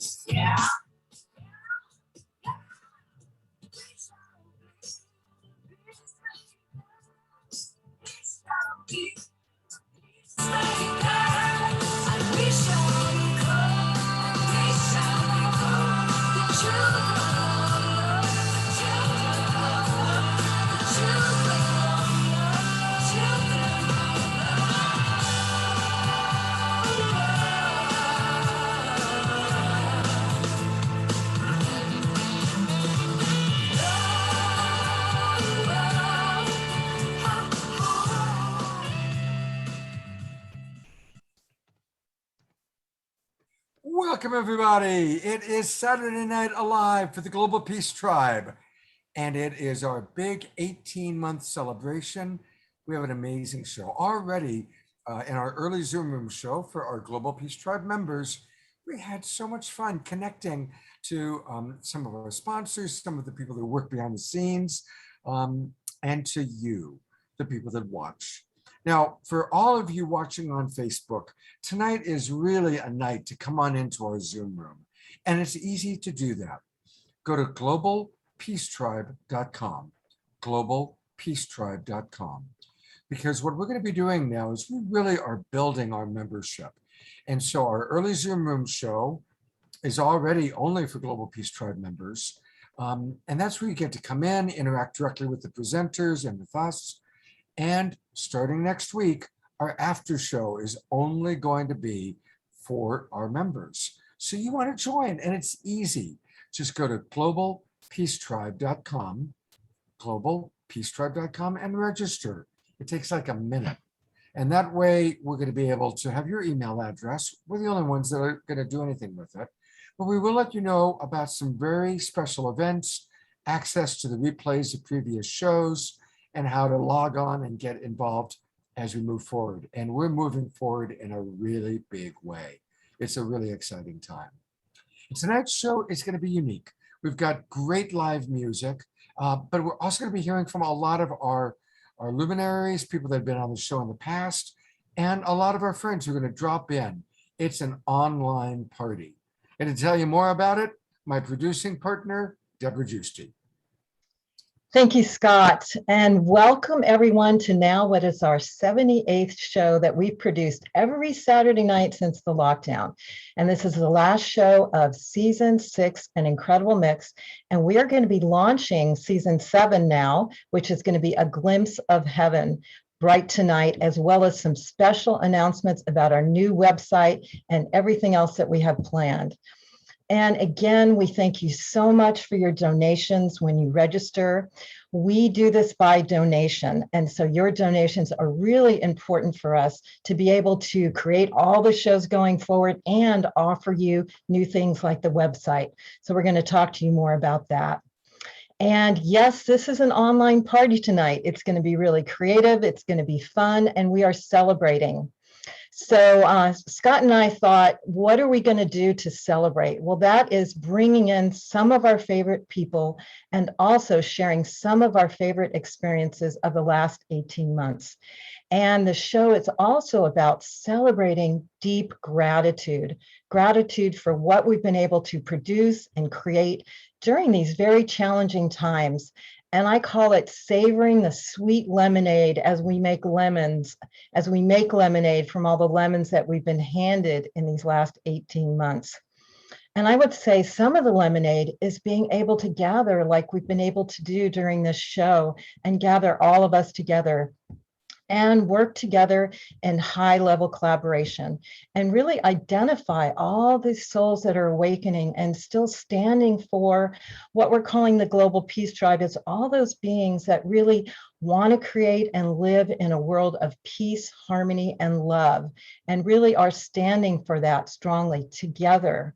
Yeah. Welcome, everybody. It is Saturday Night Alive for the Global Peace Tribe, and it is our big 18-month celebration. We have an amazing show already in our early Zoom room show for our Global Peace Tribe members. We had so much fun connecting to some of our sponsors, some of the people that work behind the scenes, and to you, the people that watch. Now, for all of you watching on Facebook, tonight is really a night to come on into our Zoom room. And it's easy to do that. Go to globalpeacetribe.com, globalpeacetribe.com. Because what we're going to be doing now is we really are building our membership. And so our early Zoom room show is already only for Global Peace Tribe members. And that's where you get to come in, interact directly with the presenters and with us. And starting next week, our after show is only going to be for our members. So you want to join, and it's easy. Just go to globalpeacetribe.com, globalpeacetribe.com, and register. It takes like a minute. And that way, we're going to be able to have your email address. We're the only ones that are going to do anything with it. But we will let you know about some very special events, access to the replays of previous shows, and how to log on and get involved as we move forward. And we're moving forward in a really big way. It's a really exciting time. And tonight's show is going to be unique. We've got great live music, but we're also going to be hearing from a lot of our luminaries, people that have been on the show in the past, and a lot of our friends who are going to drop in. It's an online party. And to tell you more about it, my producing partner, Deborah Giusti. Thank you, Scott, and welcome everyone to now what is our 78th show that we've produced every Saturday night since the lockdown. And this is the last show of season 6, An Incredible Mix. And we are going to be launching season 7 now, which is going to be A Glimpse of Heaven, right tonight, as well as some special announcements about our new website and everything else that we have planned. And again, we thank you so much for your donations when you register. We do this by donation. And so your donations are really important for us to be able to create all the shows going forward and offer you new things like the website. So we're going to talk to you more about that. And yes, this is an online party tonight. It's going to be really creative. It's going to be fun. And we are celebrating. So Scott and I thought, what are we going to do to celebrate? Well, that is bringing in some of our favorite people and also sharing some of our favorite experiences of the last 18 months. And the show is also about celebrating deep gratitude, gratitude for what we've been able to produce and create during these very challenging times. And I call it savoring the sweet lemonade as we make lemons, as we make lemonade from all the lemons that we've been handed in these last 18 months. And I would say some of the lemonade is being able to gather like we've been able to do during this show and gather all of us together and work together in high-level collaboration and really identify all these souls that are awakening and still standing for what we're calling the Global Peace Tribe. Is all those beings that really want to create and live in a world of peace, harmony, and love, and really are standing for that strongly together.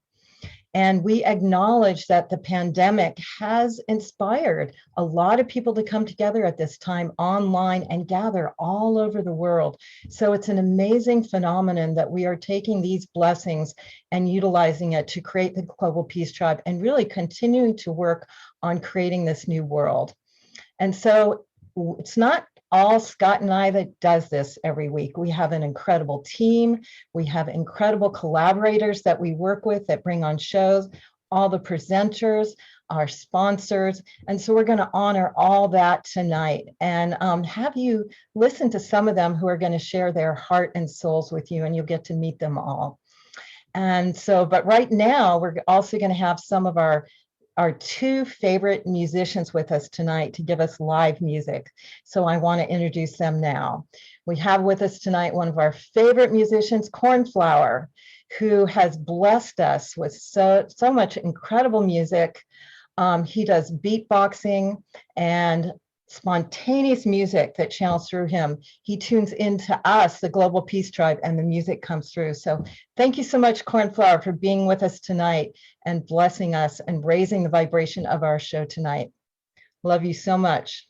And we acknowledge that the pandemic has inspired a lot of people to come together at this time online and gather all over the world. So it's an amazing phenomenon that we are taking these blessings and utilizing it to create the Global Peace Tribe and really continuing to work on creating this new world. And so it's not all Scott and I that does this every week. We have an incredible team. We have incredible collaborators that we work with that bring on shows, all the presenters, our sponsors. And so we're going to honor all that tonight and have you listen to some of them who are going to share their heart and souls with you, and you'll get to meet them all. And so, but right now, we're also going to have some of our two favorite musicians with us tonight to give us live music. So I want to introduce them now. We have with us tonight one of our favorite musicians, Cornflower, who has blessed us with so much incredible music. He does beatboxing and spontaneous music that channels through him. He tunes into us, the Global Peace Tribe, and the music comes through. So thank you so much, Cornflower, for being with us tonight and blessing us and raising the vibration of our show tonight. Love you so much.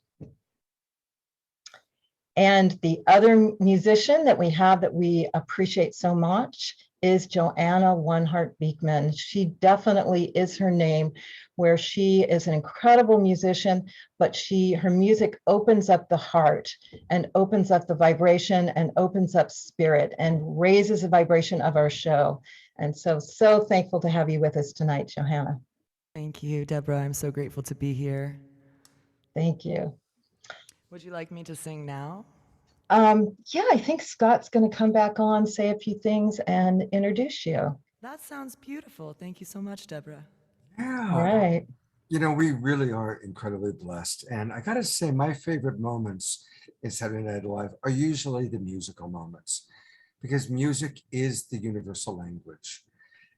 And the other musician that we have that we appreciate so much is Johanna One Heart Beekman. She definitely is her name, where she is an incredible musician, but her music opens up the heart and opens up the vibration and opens up spirit and raises the vibration of our show. And so thankful to have you with us tonight, Johanna. Thank you, Deborah. I'm so grateful to be here. Thank you. Would you like me to sing now? Yeah, I think Scott's going to come back on, say a few things, and introduce you. That sounds beautiful. Thank you so much, Deborah. Yeah. All right. You know, we really are incredibly blessed. And I got to say, my favorite moments in Saturday Night Live are usually the musical moments, because music is the universal language.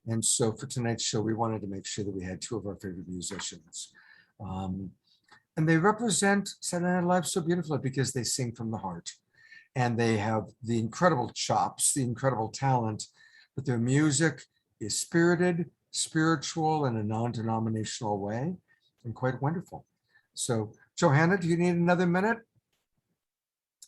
And so for tonight's show, we wanted to make sure that we had two of our favorite musicians. And they represent Saturday Night Live so beautifully because they sing from the heart. And they have the incredible chops, the incredible talent, but their music is spirited, spiritual in a non-denominational way, and quite wonderful. So, Johanna, do you need another minute?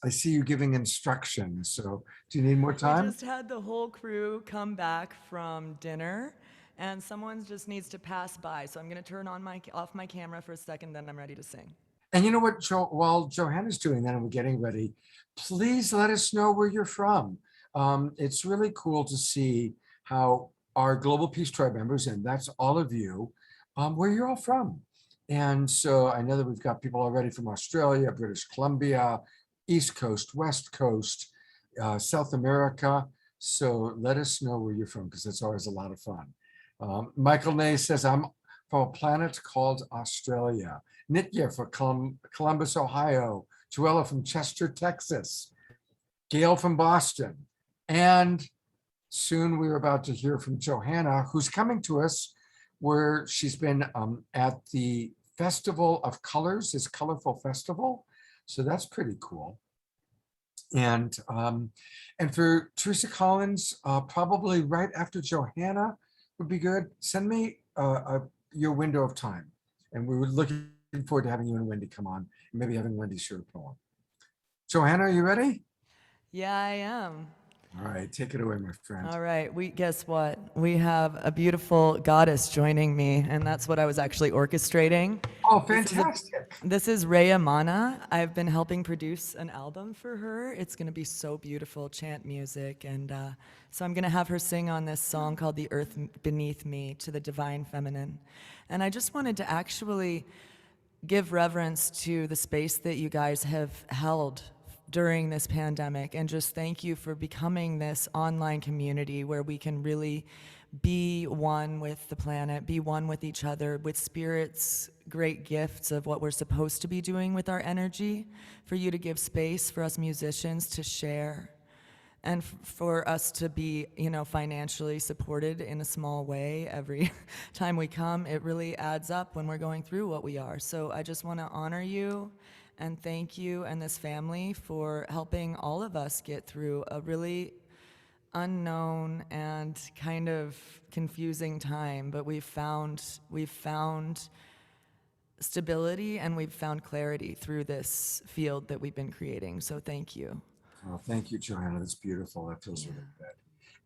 I see you giving instructions. So, do you need more time? We just had the whole crew come back from dinner, and someone just needs to pass by. So I'm going to turn off my camera for a second, then I'm ready to sing. And you know what, while Johanna's doing that and we're getting ready, please let us know where you're from. It's really cool to see how our Global Peace Tribe members, and that's all of you, where you're all from. And so I know that we've got people already from Australia, British Columbia, East Coast, West Coast, South America. So let us know where you're from, because it's always a lot of fun. Michael Ney says, I'm from a planet called Australia. Nitya from Columbus, Ohio. Joella from Chester, Texas. Gail from Boston. And soon we're about to hear from Johanna, who's coming to us, where she's been at the Festival of Colors, this colorful festival. So that's pretty cool. And for Teresa Collins, probably right after Johanna would be good. Send me your window of time. And we were looking forward to having you and Wendy come on, and maybe having Wendy share a poem. Johanna, are you ready? Yeah, I am. All right, take it away, my friend. All right, guess what? We have a beautiful goddess joining me, and that's what I was actually orchestrating. Oh, fantastic. This is Rhea Mana. I've been helping produce an album for her. It's going to be so beautiful, chant music, and so I'm going to have her sing on this song called The Earth Beneath Me to the Divine Feminine. And I just wanted to actually give reverence to the space that you guys have held during this pandemic, and just thank you for becoming this online community where we can really be one with the planet, be one with each other, with Spirit's great gifts of what we're supposed to be doing with our energy, for you to give space for us musicians to share, and for us to be, financially supported in a small way every time we come. It really adds up when we're going through what we are. So I just want to honor you and thank you and this family for helping all of us get through a really unknown and kind of confusing time, but we've found stability and we've found clarity through this field that we've been creating. So thank you. Oh, thank you, Johanna. That's beautiful. That feels really good.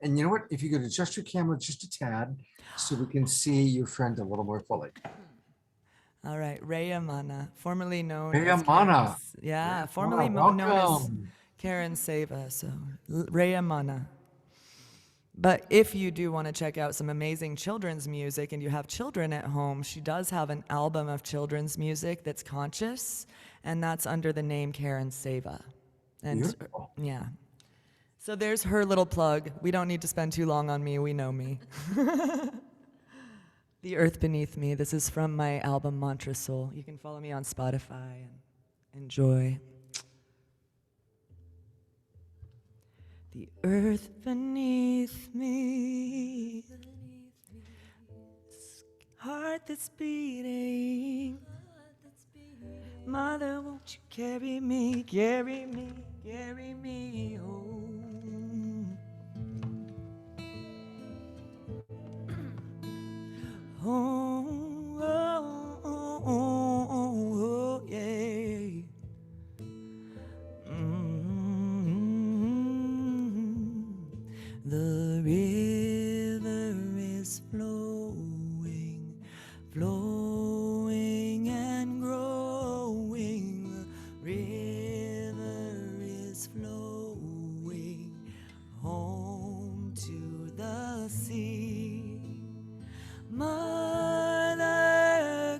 And you know what? If you could adjust your camera just a tad so we can see your friend a little more fully. All right, Rayamana, formerly known Hey, as Amana. formerly known as Welcome. Karen Seva, so Rayamana. But if you do want to check out some amazing children's music and you have children at home, she does have an album of children's music that's conscious, and that's under the name Karen Seva. And Beautiful. yeah. So there's her little plug. We don't need to spend too long on me. We know me. The Earth Beneath Me. This is from my album Mantra Soul. You can follow me on Spotify and enjoy. The earth beneath me, heart that's beating. Mother, won't you carry me, carry me, carry me home? Oh, oh, oh, oh, oh, yeah. The river is flowing, flowing and growing. The river is flowing home to the sea. Mother,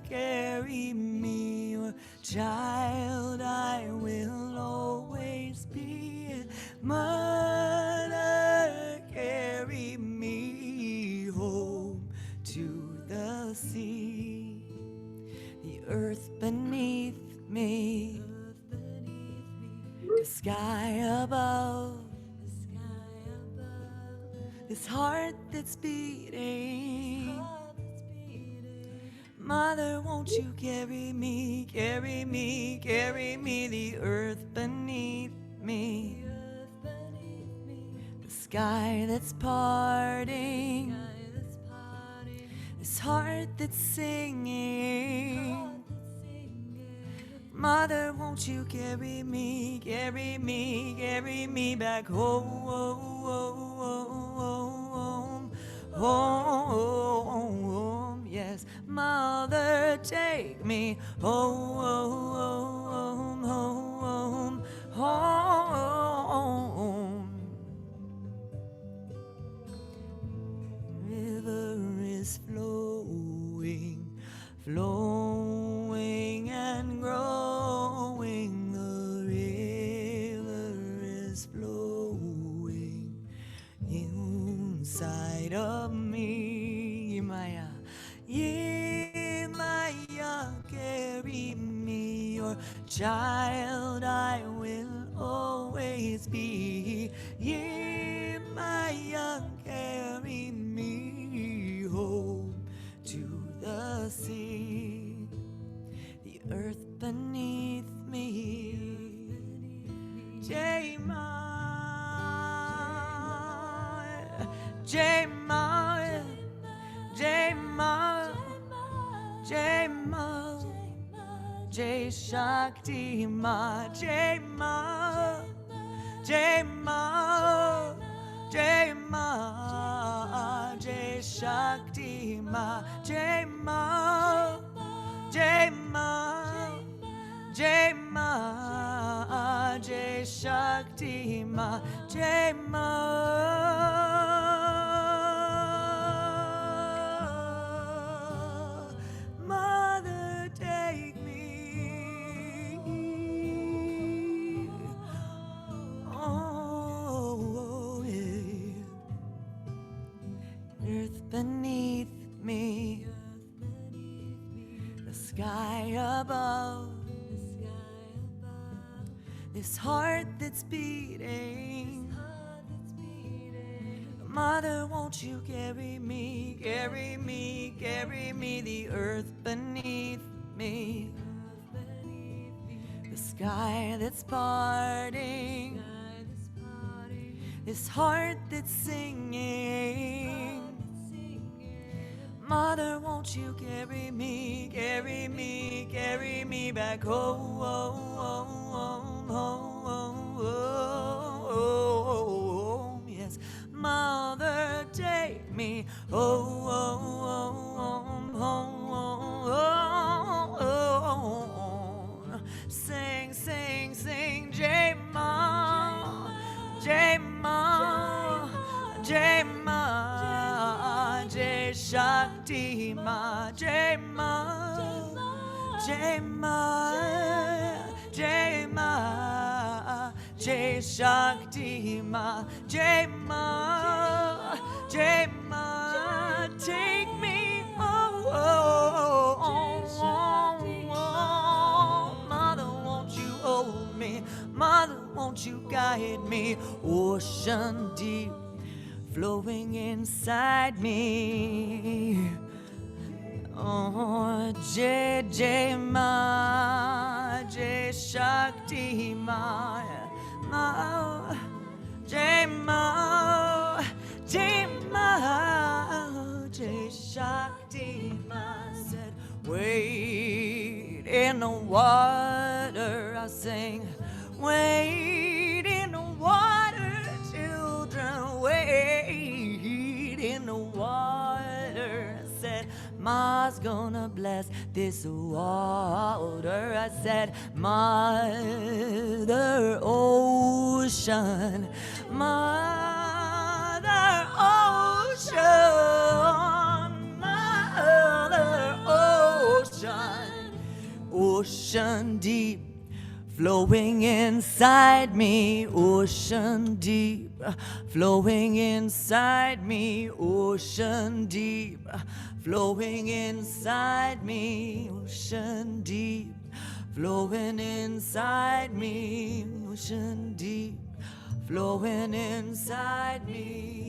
carry me, your child I will always be. Mother, carry me home to the sea. The earth beneath me, the sky above, this heart that's beating. Mother, won't you carry me, carry me, carry me, the earth beneath me, the sky that's parting, this heart that's singing. Mother, won't you carry me, carry me, carry me back home, home, home, yes. Mother, take me home, home, home. River is flowing, flowing and growing. The river is flowing inside of me, Maya. Yeah, Maya, carry me, your child I will always be. Yeah, Maya, carry me home to the sea. The earth beneath me, J-Ma, J-Ma, J-Ma, J-Ma, J Shakti Ma, J-Ma, J-Ma, J-Ma, J Shakti Ma, J-Ma, J-Ma, J-Ma, J Shakti Ma, J-Ma. Mother, take me. Oh, yeah. Earth beneath me, the sky above, this heart that's beating. Mother, won't you carry me, carry me, carry me, the earth beneath me, the sky that's parting, this heart that's singing. Mother, won't you carry me, carry me, carry me back home, home, home, home, yes. Mother, take me home, home, home, home, Jai Ma, Jai Shakti Ma, Jai Ma, Jai Ma, Jai Ma, Jai Shakti Ma, Jai Ma, Jai Ma, take me home. Mother, won't you hold me? Mother, won't you guide me? Ocean deep flowing inside me. Oh, Jai Jai Ma, Jai Shakti Ma, Ma, Jai Ma, Jai Ma, Jai Shakti Ma. Said, wait in the water, I sing, wait in the water, children, wait in the water. I said, Ma's gonna bless this water. I said, Mother Ocean, Mother Ocean, Mother Ocean, ocean deep flowing inside me, ocean deep flowing inside me, ocean deep flowing inside me, ocean deep flowing inside me, ocean deep flowing inside me.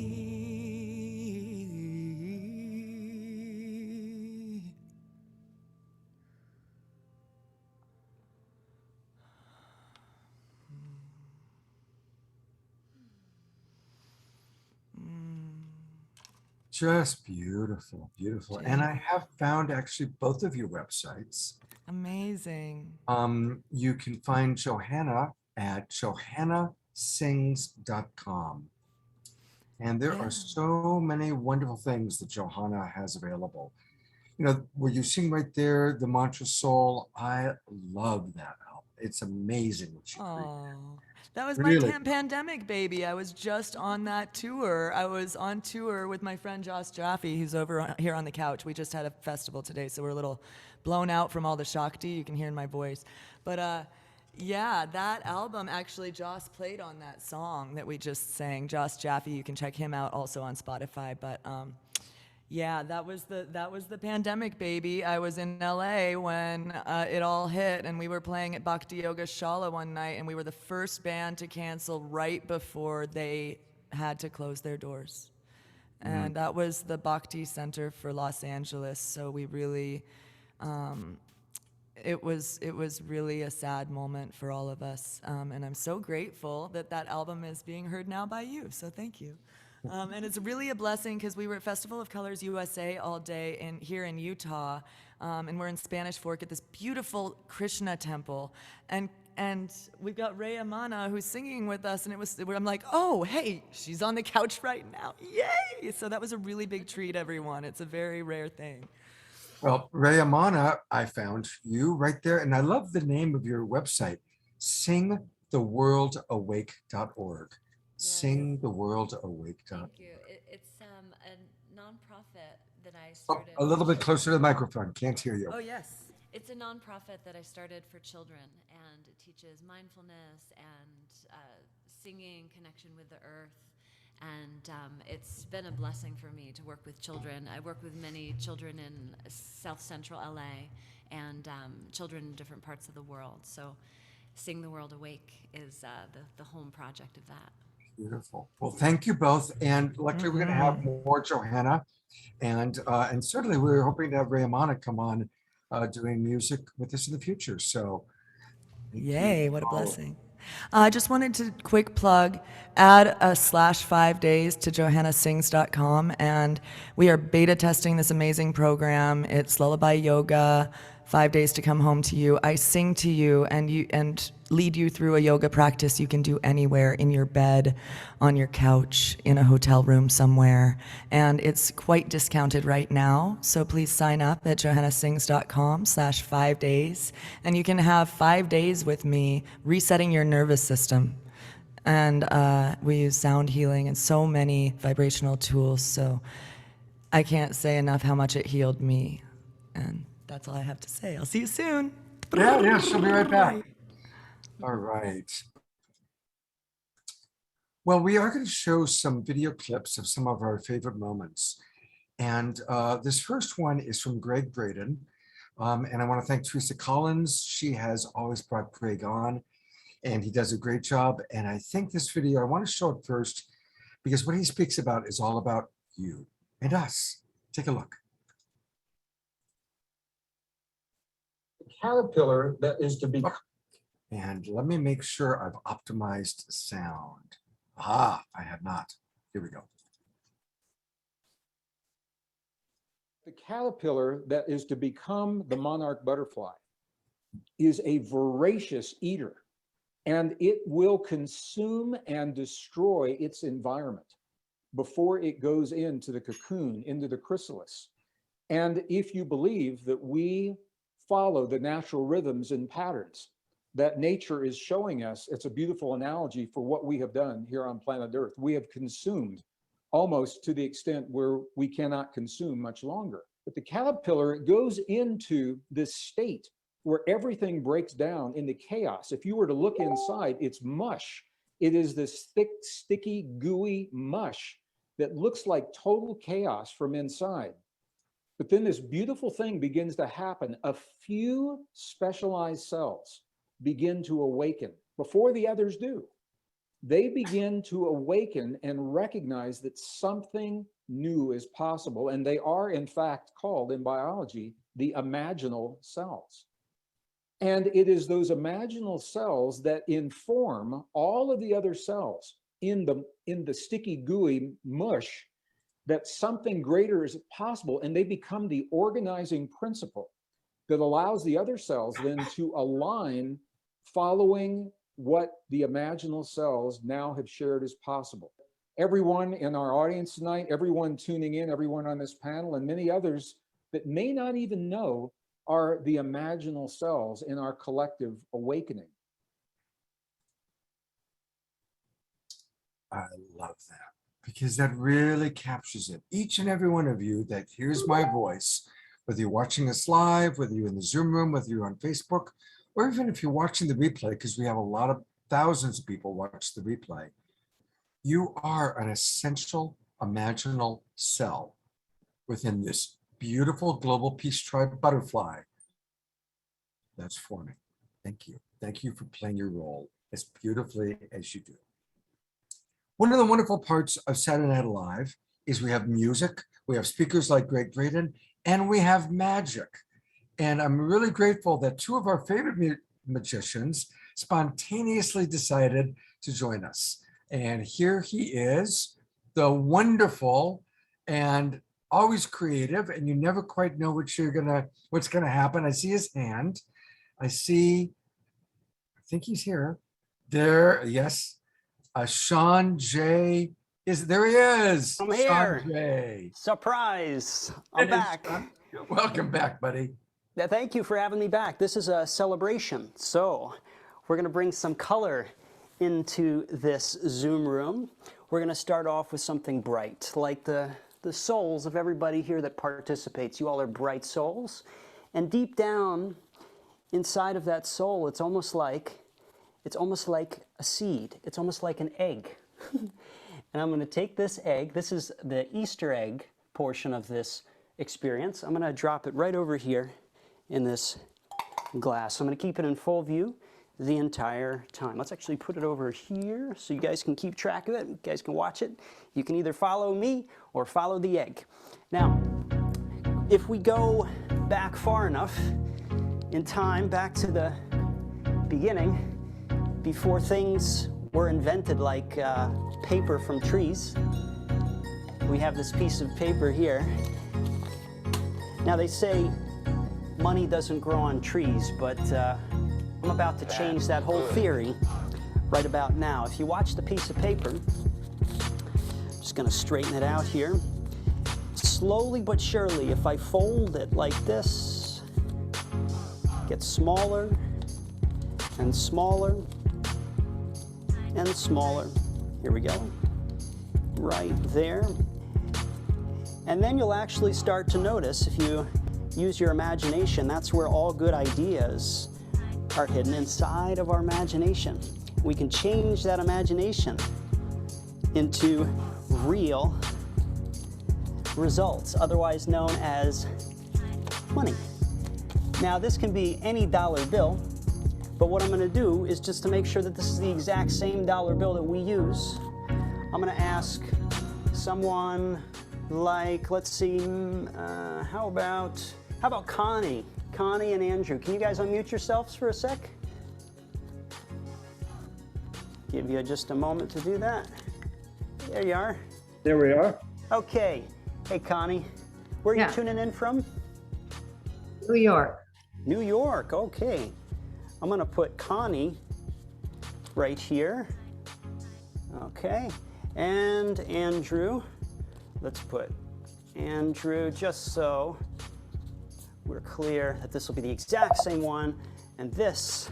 Just beautiful, beautiful. And I have found actually both of your websites. Amazing. You can find Johanna at johannasings.com. And there are so many wonderful things that Johanna has available. You know, where you sing right there, the mantra soul, I love that album. It's amazing what she created. Oh, that was Really? my pandemic baby. I was just on that tour. I was on tour with my friend Josh Jaffe, who's over here on the couch. We just had a festival today, so we're a little blown out from all the Shakti. You can hear in my voice. But yeah, that album, actually, Joss played on that song that we just sang. Josh Jaffe, you can check him out also on Spotify. But yeah, that was the pandemic baby. I was in LA when it all hit, and we were playing at Bhakti Yoga Shala one night, and we were the first band to cancel right before they had to close their doors. And that was the Bhakti Center for Los Angeles. So we really, it was really a sad moment for all of us. And I'm so grateful that that album is being heard now by you. So thank you. And it's really a blessing because we were at Festival of Colors USA all day here in Utah, and we're in Spanish Fork at this beautiful Krishna temple, and we've got Ray Amana who's singing with us, and I'm like, oh, hey, she's on the couch right now, yay! So that was a really big treat, everyone. It's a very rare thing. Well, Ray Amana, I found you right there, and I love the name of your website, singtheworldawake.org. Singtheworldawake.org. Thank you. It's a nonprofit that I started. A little bit closer to the microphone. Can't hear you. Oh, yes. It's a nonprofit that I started for children, and it teaches mindfulness and singing, connection with the earth. And it's been a blessing for me to work with children. I work with many children in South Central LA and children in different parts of the world. So Sing the World Awake is the home project of that. Beautiful. Well, thank you both. And luckily we're going to have more Johanna. And certainly we're hoping to have Ray Amana come on doing music with us in the future. So yay, what a blessing. I just wanted to quick plug, add a /5 days to johannasings.com, and we are beta testing this amazing program. It's lullaby yoga, 5 days to come home to you. I sing to you and lead you through a yoga practice you can do anywhere, in your bed, on your couch, in a hotel room somewhere. And it's quite discounted right now. So please sign up at johannasings.com/5 days. And you can have 5 days with me resetting your nervous system. And we use sound healing and so many vibrational tools. So I can't say enough how much it healed me. And that's all I have to say. I'll see you soon. Yeah, she'll be right back. All right. Well, we are going to show some video clips of some of our favorite moments. And this first one is from Greg Braden. And I want to thank Teresa Collins. She has always brought Greg on, and he does a great job. And I think this video, I want to show it first because what he speaks about is all about you and us. Take a look. The caterpillar that is to be. And let me make sure I've optimized sound. Ah, I have not. Here we go. The caterpillar that is to become the monarch butterfly is a voracious eater, and it will consume and destroy its environment before it goes into the cocoon, into the chrysalis. And if you believe that we follow the natural rhythms and patterns that nature is showing us, it's a beautiful analogy for what we have done here on planet Earth. We have consumed almost to the extent where we cannot consume much longer. But the caterpillar goes into this state where everything breaks down into chaos. If you were to look inside, it's mush. It is this thick, sticky, gooey mush that looks like total chaos from inside. But then this beautiful thing begins to happen. A few specialized cells begin to awaken before the others do. They begin to awaken and recognize that something new is possible. And they are, in fact, called in biology the imaginal cells. And it is those imaginal cells that inform all of the other cells in the sticky, gooey mush that something greater is possible. And they become the organizing principle that allows the other cells then to align following what the imaginal cells now have shared as possible. Everyone in our audience tonight, everyone tuning in, everyone on this panel, and many others that may not even know are the imaginal cells in our collective awakening. I love that because that really captures it. Each and every one of you that hears my voice, whether you're watching us live, whether you're in the Zoom room, whether you're on Facebook, or even if you're watching the replay, because we have a lot of thousands of people watch the replay, you are an essential imaginal cell within this beautiful global peace tribe butterfly that's forming. Thank you. Thank you for playing your role as beautifully as you do. One of the wonderful parts of Saturday Night Live is we have music, we have speakers like Greg Braden, and we have magic. And I'm really grateful that two of our favorite magicians spontaneously decided to join us. And here he is, the wonderful and always creative, and you never quite know what's gonna happen. I see his hand. I think he's here. There, yes. Shaun J. There he is. I'm Shaun here. J. Surprise! I'm back. Welcome back, buddy. Thank you for having me back. This is a celebration. So we're going to bring some color into this Zoom room. We're going to start off with something bright, like the souls of everybody here that participates. You all are bright souls. And deep down inside of that soul, it's almost like a seed. It's almost like an egg. And I'm going to take this egg. This is the Easter egg portion of this experience. I'm going to drop it right over here in this glass. I'm going to keep it in full view the entire time. Let's actually put it over here so you guys can keep track of it. You guys can watch it. You can either follow me or follow the egg. Now, if we go back far enough in time, back to the beginning, before things were invented like paper from trees, we have this piece of paper here. Now they say money doesn't grow on trees, but I'm about to change that whole theory right about now. If you watch the piece of paper, I'm just going to straighten it out here. Slowly but surely, if I fold it like this, it gets smaller and smaller and smaller. Here we go. Right there. And then you'll actually start to notice, if you use your imagination, that's where all good ideas are hidden, inside of our imagination. We can change that imagination into real results, otherwise known as money. Now, this can be any dollar bill, but what I'm going to do is, just to make sure that this is the exact same dollar bill that we use, I'm going to ask someone like, let's see, how about Connie? Connie and Andrew. Can you guys unmute yourselves for a sec? Give you just a moment to do that. There you are. There we are. Okay. Hey, Connie. Where are you tuning in from? New York. New York. Okay. I'm going to put Connie right here. Okay. And Andrew. Let's put Andrew, just so we're clear that this will be the exact same one. And this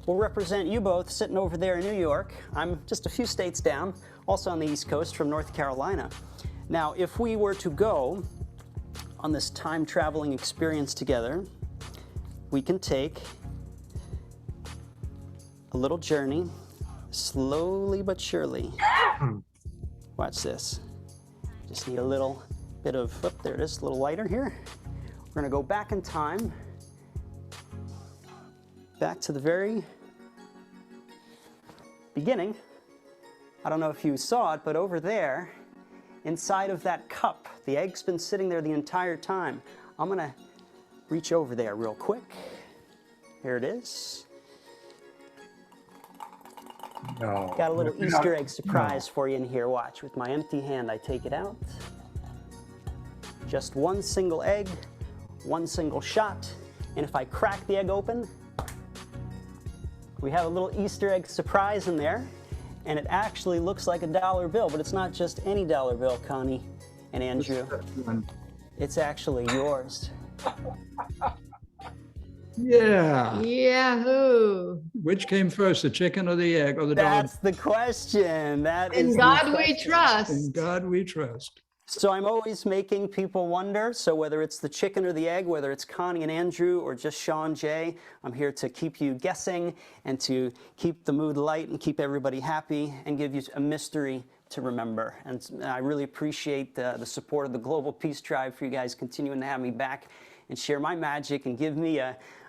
will represent you both sitting over there in New York. I'm just a few states down, also on the East Coast from North Carolina. Now, if we were to go on this time traveling experience together, we can take a little journey, slowly but surely. Watch this. Just need a little bit of, oh, there it is, a little lighter here. We're gonna go back in time, back to the very beginning. I don't know if you saw it, but over there, inside of that cup, the egg's been sitting there the entire time. I'm gonna reach over there real quick. Here it is. No. Got a little Easter egg surprise for you in here. Watch, with my empty hand, I take it out. Just one single egg, one single shot, and if I crack the egg open, we have a little Easter egg surprise in there, and it actually looks like a dollar bill, but it's not just any dollar bill, Connie and Andrew. It's actually yours. Yeah. Yahoo! Which came first, the chicken or the egg or the dog? That's the question. That is In the God we question. In trust. God we trust. So I'm always making people wonder. So whether it's the chicken or the egg, whether it's Connie and Andrew or just Shaun J, I'm here to keep you guessing and to keep the mood light and keep everybody happy and give you a mystery to remember. And I really appreciate the support of the Global Peace Tribe for you guys continuing to have me back and share my magic and give me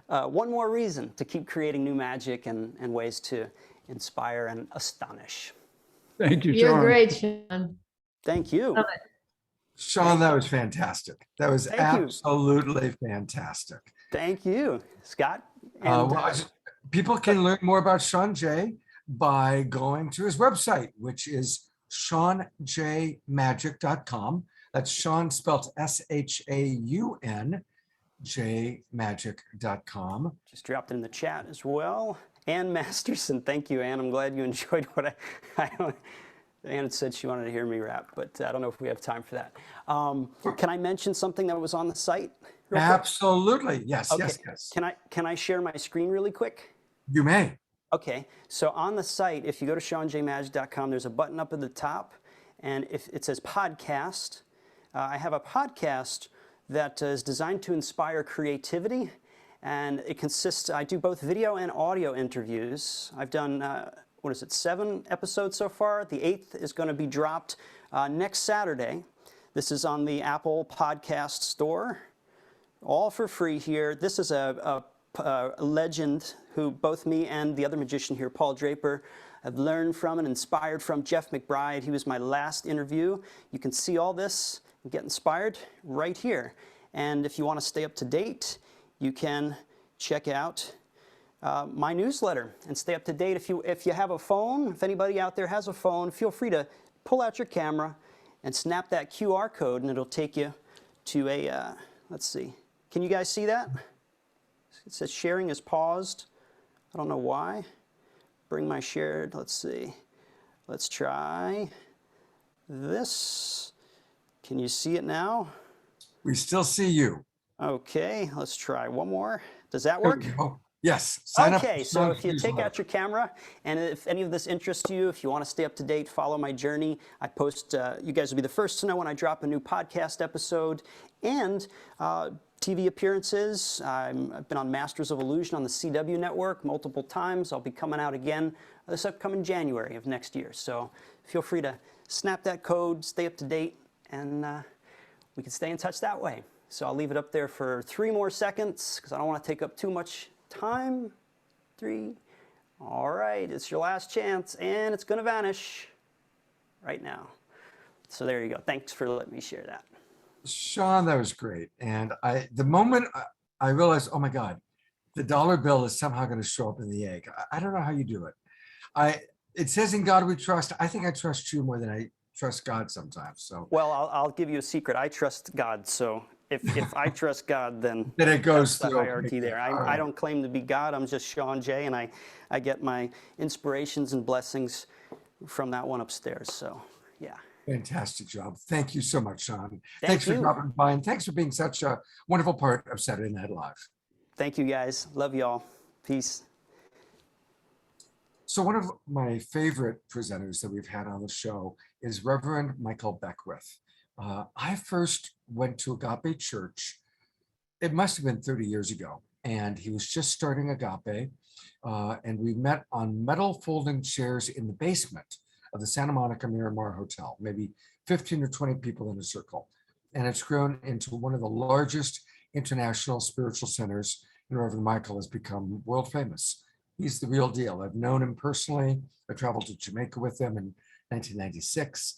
one more reason to keep creating new magic and ways to inspire and astonish. Thank you, You're Shaun. great, Shaun. Thank you. Love it. Shaun, that was fantastic. That was Thank you. absolutely fantastic. Thank you, Scott. Well, people can learn more about Shaun J by going to his website, which is ShaunJMagic.com. That's Shaun spelled SHAUN, jmagic.com. Just dropped it in the chat as well. Ann Masterson, thank you, Ann. I'm glad you enjoyed what Ann said she wanted to hear me rap, but I don't know if we have time for that. Can I mention something that was on the site? real quick? Absolutely. Yes, Okay. yes. Can I share my screen really quick? You may. Okay, so on the site, if you go to ShaunJMagic.com, there's a button up at the top, and if it says podcast. I have a podcast that is designed to inspire creativity, and it consists, I do both video and audio interviews. I've done, 7 episodes so far. The 8th is going to be dropped next Saturday. This is on the Apple Podcast Store, all for free here. This is a legend who both me and the other magician here, Paul Draper, have learned from and inspired from. Jeff McBride, he was my last interview. You can see all this and get inspired right here. And if you want to stay up to date, you can check out my newsletter and stay up to date. If you have a phone, if anybody out there has a phone, feel free to pull out your camera and snap that QR code, and it'll take you to a, let's see. Can you guys see that? It says sharing is paused. I don't know why. Bring my shared, let's see. Let's try this. Can you see it now? We still see you. Okay, let's try one more. Does that There work? we go. Yes. Sign up. Okay, so if you take out your camera, and if any of this interests you, if you want to stay up to date, follow my journey, I post, you guys will be the first to know when I drop a new podcast episode, and TV appearances. I've been on Masters of Illusion on the CW network multiple times. I'll be coming out again this upcoming January of next year. So feel free to snap that code, stay up to date, and we can stay in touch that way. So I'll leave it up there for 3 more seconds because I don't want to take up too much time. 3. All right, it's your last chance, and it's going to vanish right now. So there you go. Thanks for letting me share that. Shaun, that was great. And the moment I realized, oh my God, the dollar bill is somehow going to show up in the egg. I don't know how you do it. It says in God we trust. I think I trust you more than I trust God sometimes. So well, I'll give you a secret. I trust God. So if I trust God, then it goes that's the through. hierarchy there. I don't claim to be God. I'm just Shaun J, and I get my inspirations and blessings from that one upstairs. So yeah. Fantastic job. Thank you so much, Shaun. Thank Thanks for you. dropping by, and thanks for being such a wonderful part of Saturday Night Live. Thank you, guys. Love y'all. Peace. So one of my favorite presenters that we've had on the show is Reverend Michael Beckwith. I first went to Agape Church. It must have been 30 years ago, and he was just starting Agape, and we met on metal folding chairs in the basement of the Santa Monica Miramar Hotel, maybe 15 or 20 people in a circle. And it's grown into one of the largest international spiritual centers, and Reverend Michael has become world famous. He's the real deal. I've known him personally. I traveled to Jamaica with him in 1996.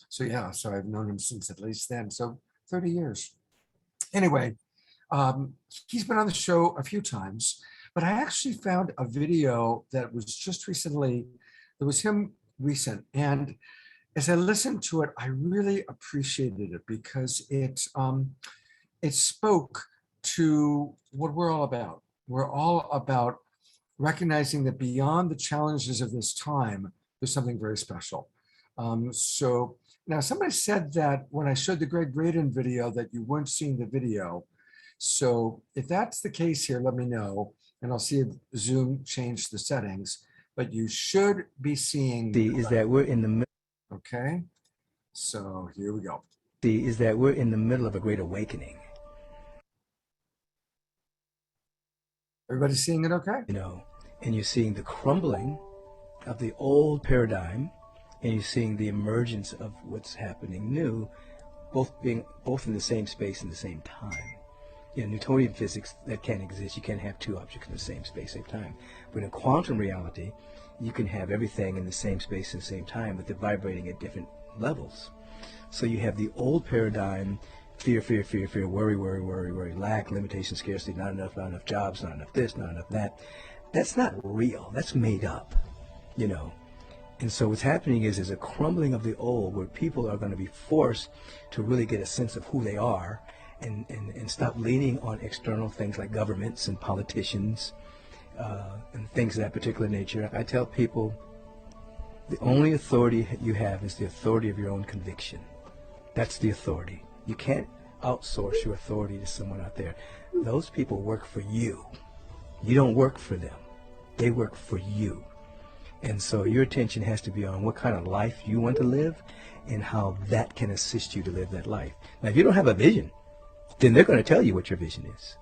So I've known him since at least then, so 30 years. Anyway, he's been on the show a few times, but I actually found a video that was just recently, it was him recent. And as I listened to it, I really appreciated it because it spoke to what we're all about. We're all about recognizing that beyond the challenges of this time, there's something very special. So now somebody said that when I showed the Greg Braden video that you weren't seeing the video. So if that's the case here, let me know, and I'll see if Zoom changed the settings. But you should be seeing. Is that we're in the middle. Okay, so here we go. Is that we're in the middle of a great awakening. Everybody seeing it okay? You know, and you're seeing the crumbling of the old paradigm, and you're seeing the emergence of what's happening new, both in the same space and the same time. You know, Newtonian physics, that can't exist. You can't have 2 objects in the same space, same time. But in quantum reality, you can have everything in the same space and the same time, but they're vibrating at different levels. So you have the old paradigm, fear, worry, lack, limitation, scarcity, not enough jobs, not enough this, not enough that. That's not real. That's made up, you know. And so what's happening is there's a crumbling of the old where people are going to be forced to really get a sense of who they are and stop leaning on external things like governments and politicians and things of that particular nature. I tell people the only authority you have is the authority of your own conviction. That's the authority. You can't outsource your authority to someone out there. Those people work for you. You don't work for them. They work for you. And so your attention has to be on what kind of life you want to live and how that can assist you to live that life. Now, if you don't have a vision, then they're going to tell you what your vision is.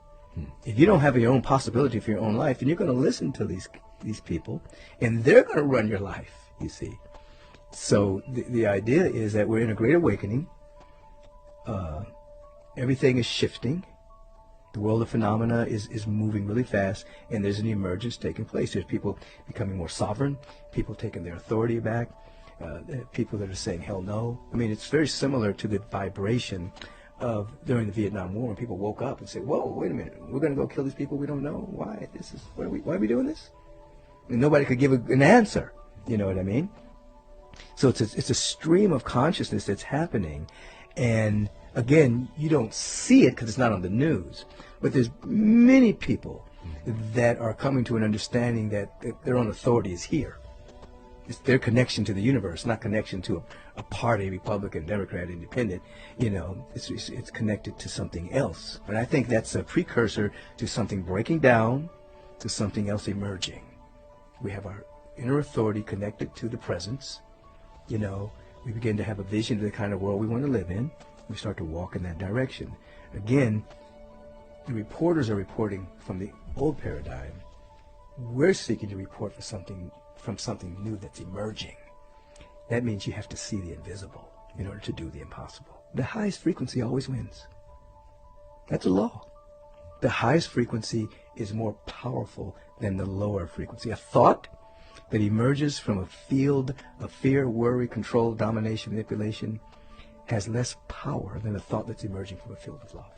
If you don't have your own possibility for your own life, then you're going to listen to these people, and they're going to run your life, you see. So the idea is that we're in a great awakening. Everything is shifting. The world of phenomena is moving really fast, and there's an emergence taking place. There's people becoming more sovereign, people taking their authority back, people that are saying hell no. I mean, it's very similar to the vibration of during the Vietnam War when people woke up and said, whoa, wait a minute, we're going to go kill these people we don't know. Why? Why are we doing this? And nobody could give an answer. You know what I mean? So it's a stream of consciousness that's happening. And again, you don't see it because it's not on the news. But there's many people that are coming to an understanding that their own authority is here. It's their connection to the universe, not connection to a party, Republican, Democrat, Independent. You know, it's connected to something else. But I think that's a precursor to something breaking down to something else emerging. We have our inner authority connected to the presence. You know, we begin to have a vision of the kind of world we want to live in. We start to walk in that direction. Again, the reporters are reporting from the old paradigm. We're seeking to report from something new that's emerging. That means you have to see the invisible in order to do the impossible. The highest frequency always wins. That's a law. The highest frequency is more powerful than the lower frequency. A thought that emerges from a field of fear, worry, control, domination, manipulation has less power than a thought that's emerging from a field of love.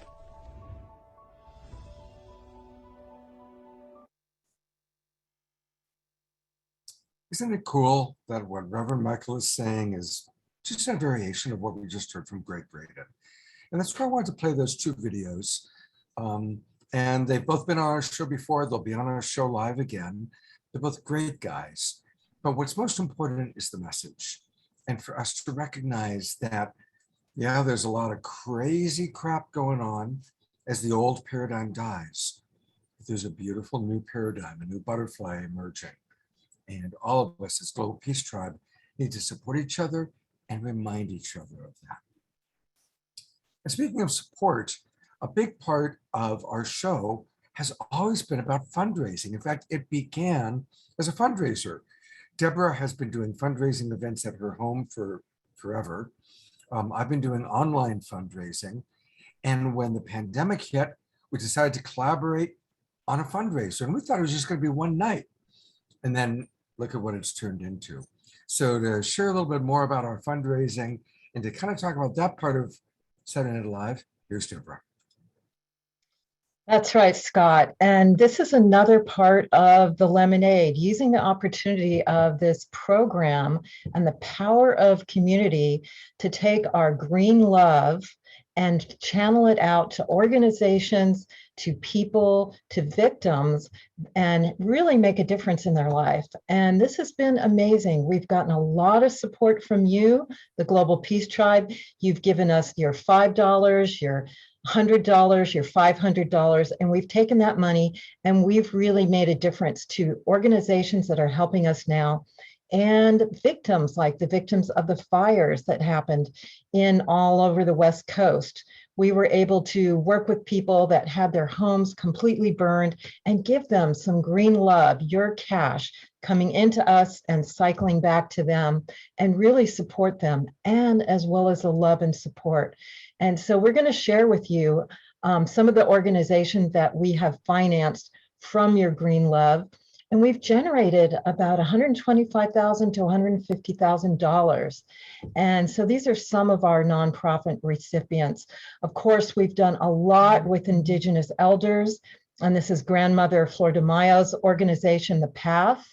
Isn't it cool that what Reverend Michael is saying is just a variation of what we just heard from Greg Braden? And that's why I wanted to play those two videos. And they've both been on our show before. They'll be on our show live again. They're both great guys. But what's most important is the message. And for us to recognize that, yeah, there's a lot of crazy crap going on as the old paradigm dies. But there's a beautiful new paradigm, a new butterfly emerging. And all of us as Global Peace Tribe need to support each other and remind each other of that. And speaking of support, a big part of our show has always been about fundraising. In fact, it began as a fundraiser. Deborah has been doing fundraising events at her home for forever. I've been doing online fundraising. And when the pandemic hit, we decided to collaborate on a fundraiser. And we thought it was just going to be one night. And then look at what it's turned into. So to share a little bit more about our fundraising and to kind of talk about that part of Setting It Alive, here's Deborah. That's right, Scott. And this is another part of the lemonade, using the opportunity of this program and the power of community to take our green love and channel it out to organizations, to people, to victims, and really make a difference in their life. And this has been amazing. We've gotten a lot of support from you, the Global Peace Tribe. You've given us your $5, your $100, your $500, and we've taken that money and we've really made a difference to organizations that are helping us now and victims, like the victims of the fires that happened in all over the West Coast. We were able to work with people that had their homes completely burned and give them some green love, your cash coming into us and cycling back to them, and really support them, and as well as the love and support. And so we're going to share with you some of the organizations that we have financed from your green love. And we've generated about $125,000 to $150,000. And so these are some of our nonprofit recipients. Of course, we've done a lot with Indigenous elders. And this is Grandmother Flor de Mayo's organization, The Path.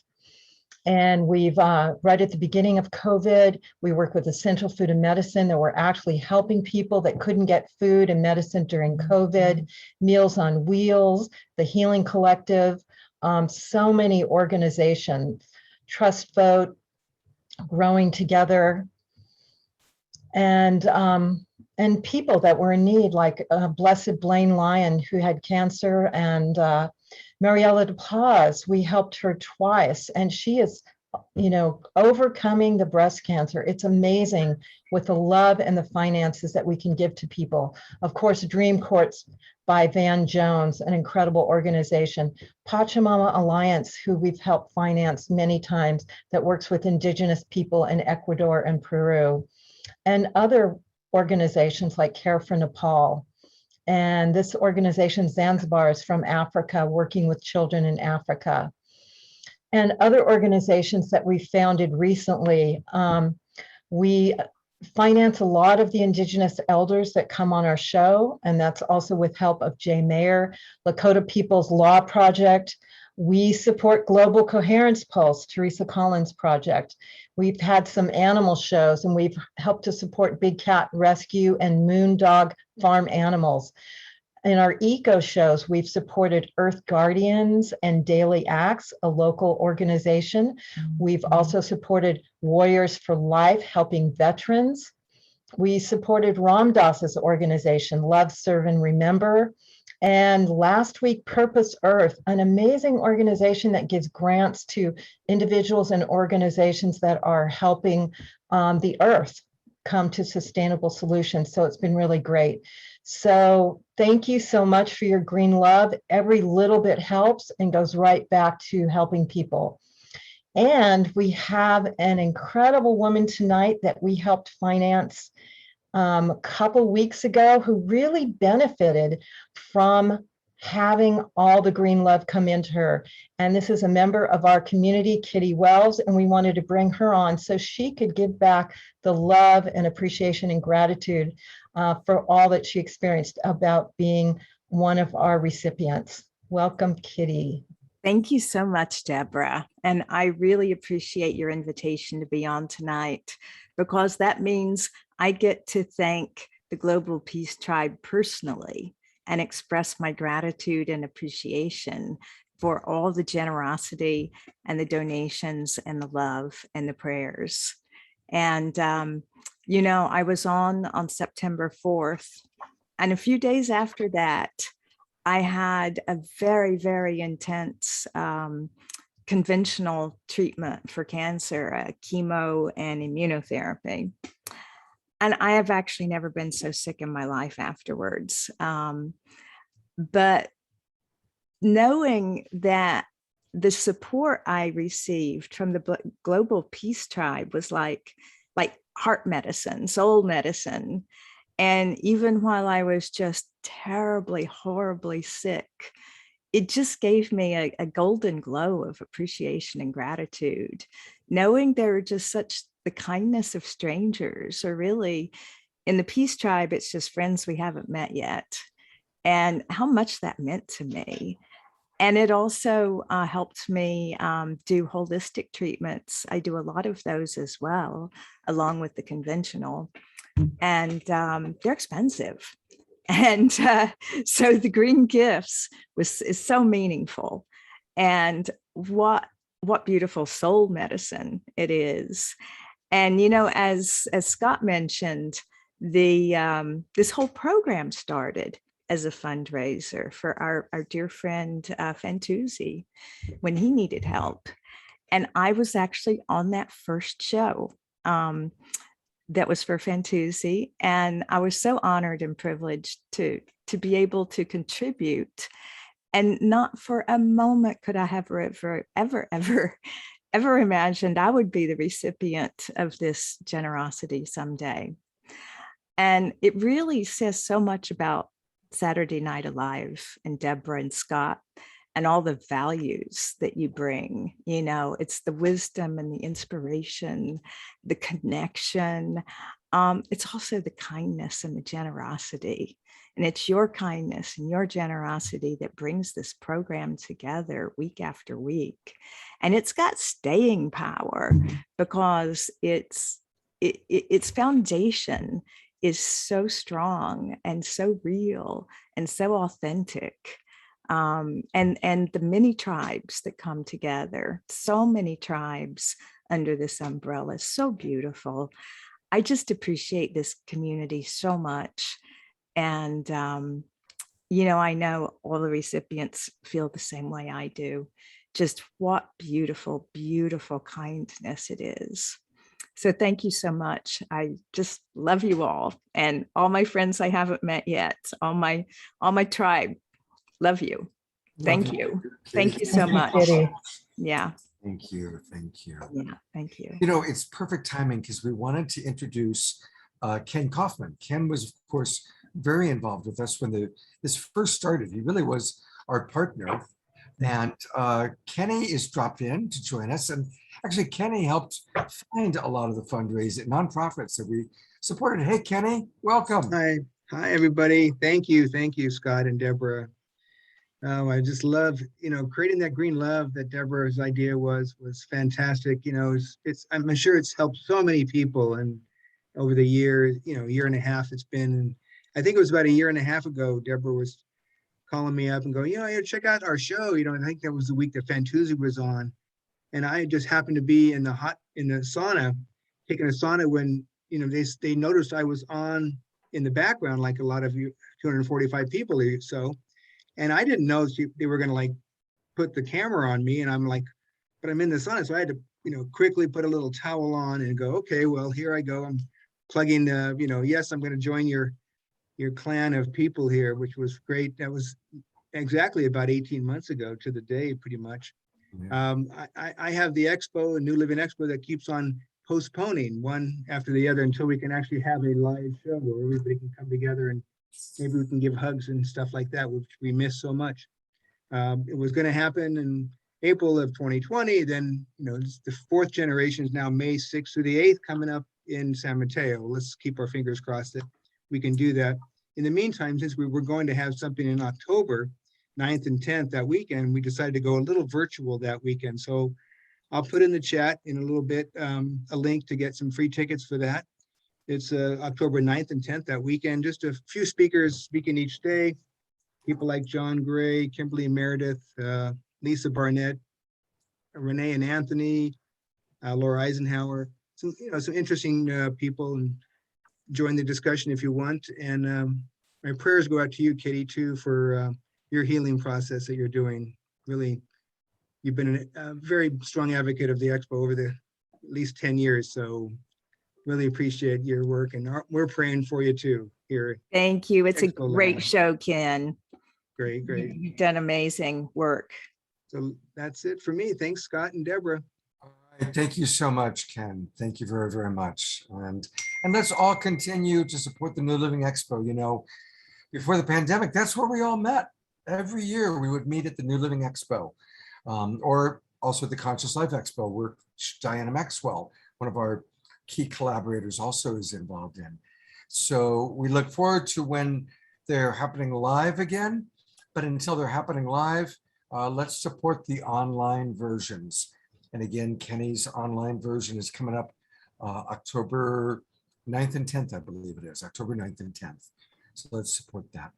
And we've, right at the beginning of COVID, we worked with Essential Food and Medicine that were actually helping people that couldn't get food and medicine during COVID, Meals on Wheels, the Healing Collective, so many organizations, Trust Vote, Growing Together, and people that were in need, like Blessed Blaine Lyon, who had cancer, and Mariella de Paz. We helped her twice, and she is, overcoming the breast cancer. It's amazing with the love and the finances that we can give to people. Of course, Dream Courts by Van Jones, an incredible organization. Pachamama Alliance, who we've helped finance many times, that works with Indigenous people in Ecuador and Peru, and other organizations like Care for Nepal. And this organization, Zanzibar, is from Africa, working with children in Africa. And other organizations that we founded recently, we finance a lot of the Indigenous elders that come on our show, and that's also with help of Jay Mayer, Lakota People's Law Project. We support Global Coherence Pulse, Teresa Collins' project. We've had some animal shows, and we've helped to support Big Cat Rescue and Moondog Farm Animals. In our eco shows, we've supported Earth Guardians and Daily Acts, a local organization. We've also supported Warriors for Life, helping veterans. We supported Ram Dass's organization, Love, Serve, and Remember. And last week, Purpose Earth, an amazing organization that gives grants to individuals and organizations that are helping the earth come to sustainable solutions. So it's been really great. So thank you so much for your green love. Every little bit helps and goes right back to helping people. And we have an incredible woman tonight that we helped finance a couple weeks ago who really benefited from having all the green love come into her. And this is a member of our community, Kitty Wells, and we wanted to bring her on so she could give back the love and appreciation and gratitude for all that she experienced about being one of our recipients. Welcome, Kitty. Thank you so much, Deborah. And I really appreciate your invitation to be on tonight, because that means I get to thank the Global Peace Tribe personally and express my gratitude and appreciation for all the generosity and the donations and the love and the prayers. And, you know, I was on September 4th, and a few days after that, I had a very, very intense conventional treatment for cancer, chemo and immunotherapy. And I have actually never been so sick in my life afterwards. But knowing that the support I received from the Global Peace Tribe was like heart medicine, soul medicine. And even while I was just terribly, horribly sick, it just gave me a golden glow of appreciation and gratitude, knowing there were just such the kindness of strangers, or really in the Peace Tribe, it's just friends we haven't met yet, and how much that meant to me. And it also helped me do holistic treatments. I do a lot of those as well, along with the conventional. And they're expensive. And so the green gifts is so meaningful. And what beautiful soul medicine it is. And, you know, as Scott mentioned, this whole program started as a fundraiser for our dear friend Fantuzzi when he needed help. And I was actually on that first show. That was for Fantuzzi, and I was so honored and privileged to be able to contribute. And not for a moment could I have ever imagined I would be the recipient of this generosity someday. And it really says so much about Saturday Night Alive and Deborah and Scott and all the values that you bring. You know, it's the wisdom and the inspiration, the connection. It's also the kindness and the generosity. And it's your kindness and your generosity that brings this program together week after week. And it's got staying power because its foundation is so strong and so real and so authentic. And the many tribes that come together, so many tribes under this umbrella, so beautiful. I just appreciate this community so much. And, you know, I know all the recipients feel the same way I do. Just what beautiful, beautiful kindness it is. So thank you so much. I just love you all, and all my friends I haven't met yet, all my tribe. Love you. Thank you. Thank you so much. Yeah. Thank you. Thank you. Yeah. Thank you. You know, it's perfect timing because we wanted to introduce Ken Kaufman. Ken was, of course, very involved with us when this first started. He really was our partner. And Kenny is dropped in to join us. And actually, Kenny helped find a lot of the fundraising nonprofits that we supported. Hey, Kenny, welcome. Hi, everybody. Thank you, Scott and Deborah. I just love, you know, creating that green love that Deborah's idea was fantastic. You know, I'm sure it's helped so many people, and over the year, you know, year and a half it's been. And I think it was about a year and a half ago, Deborah was calling me up and going, you know, check out our show. You know, I think that was the week that Fantuzzi was on, and I just happened to be in the sauna, taking a sauna when, you know, they noticed I was on in the background, like a lot of you 245 people or so. And I didn't know they were going to like put the camera on me. And I'm like, but I'm in the sauna. So I had to, quickly put a little towel on and go, okay, well, here I go. I'm plugging the, yes, I'm going to join your clan of people here, which was great. That was exactly about 18 months ago to the day, pretty much. Yeah. I have the expo, a New Living Expo, that keeps on postponing one after the other until we can actually have a live show where everybody can come together and maybe we can give hugs and stuff like that, which we miss so much. It was going to happen in April of 2020. Then, the fourth generation is now May 6th through the 8th coming up in San Mateo. Let's keep our fingers crossed that we can do that. In the meantime, since we were going to have something in October 9th and 10th that weekend, we decided to go a little virtual that weekend. So I'll put in the chat in a little bit a link to get some free tickets for that. It's October 9th and 10th that weekend. Just a few speakers speaking each day. People like John Gray, Kimberly Meredith, Lisa Barnett, Renee and Anthony, Laura Eisenhower, some interesting people, and join the discussion if you want. And my prayers go out to you, Kitty, too, for your healing process that you're doing. Really, you've been a very strong advocate of the Expo over the at least 10 years. So really appreciate your work, and we're praying for you too here. Thank you. It's a Expo great Lab. show, Ken. Great. You've done amazing work. So that's it for me. Thanks, Scott and Deborah. All right, thank you so much, Ken. Thank you very, very much. And let's all continue to support the New Living Expo. Before the pandemic, that's where we all met. Every year we would meet at the New Living Expo, or also the Conscious Life Expo, where Diana Maxwell, one of our key collaborators, also is involved in. So we look forward to when they're happening live again. But until they're happening live, let's support the online versions. And again, Kenny's online version is coming up October 9th and 10th, I believe it is, October 9th and 10th. So let's support that.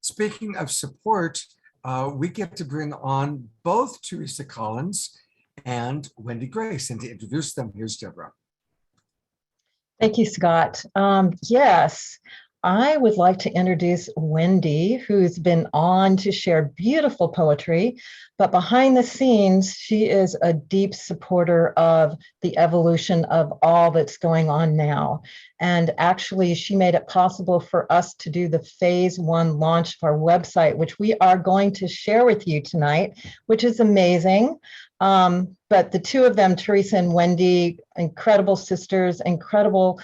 Speaking of support, we get to bring on both Teresa Collins and Wendy Grace. And to introduce them, here's Deborah. Thank you, Scott. Yes, I would like to introduce Wendy, who's been on to share beautiful poetry, but behind the scenes, she is a deep supporter of the evolution of all that's going on now. And actually, she made it possible for us to do the phase 1 launch of our website, which we are going to share with you tonight, which is amazing. But the two of them, Teresa and Wendy, incredible sisters, incredible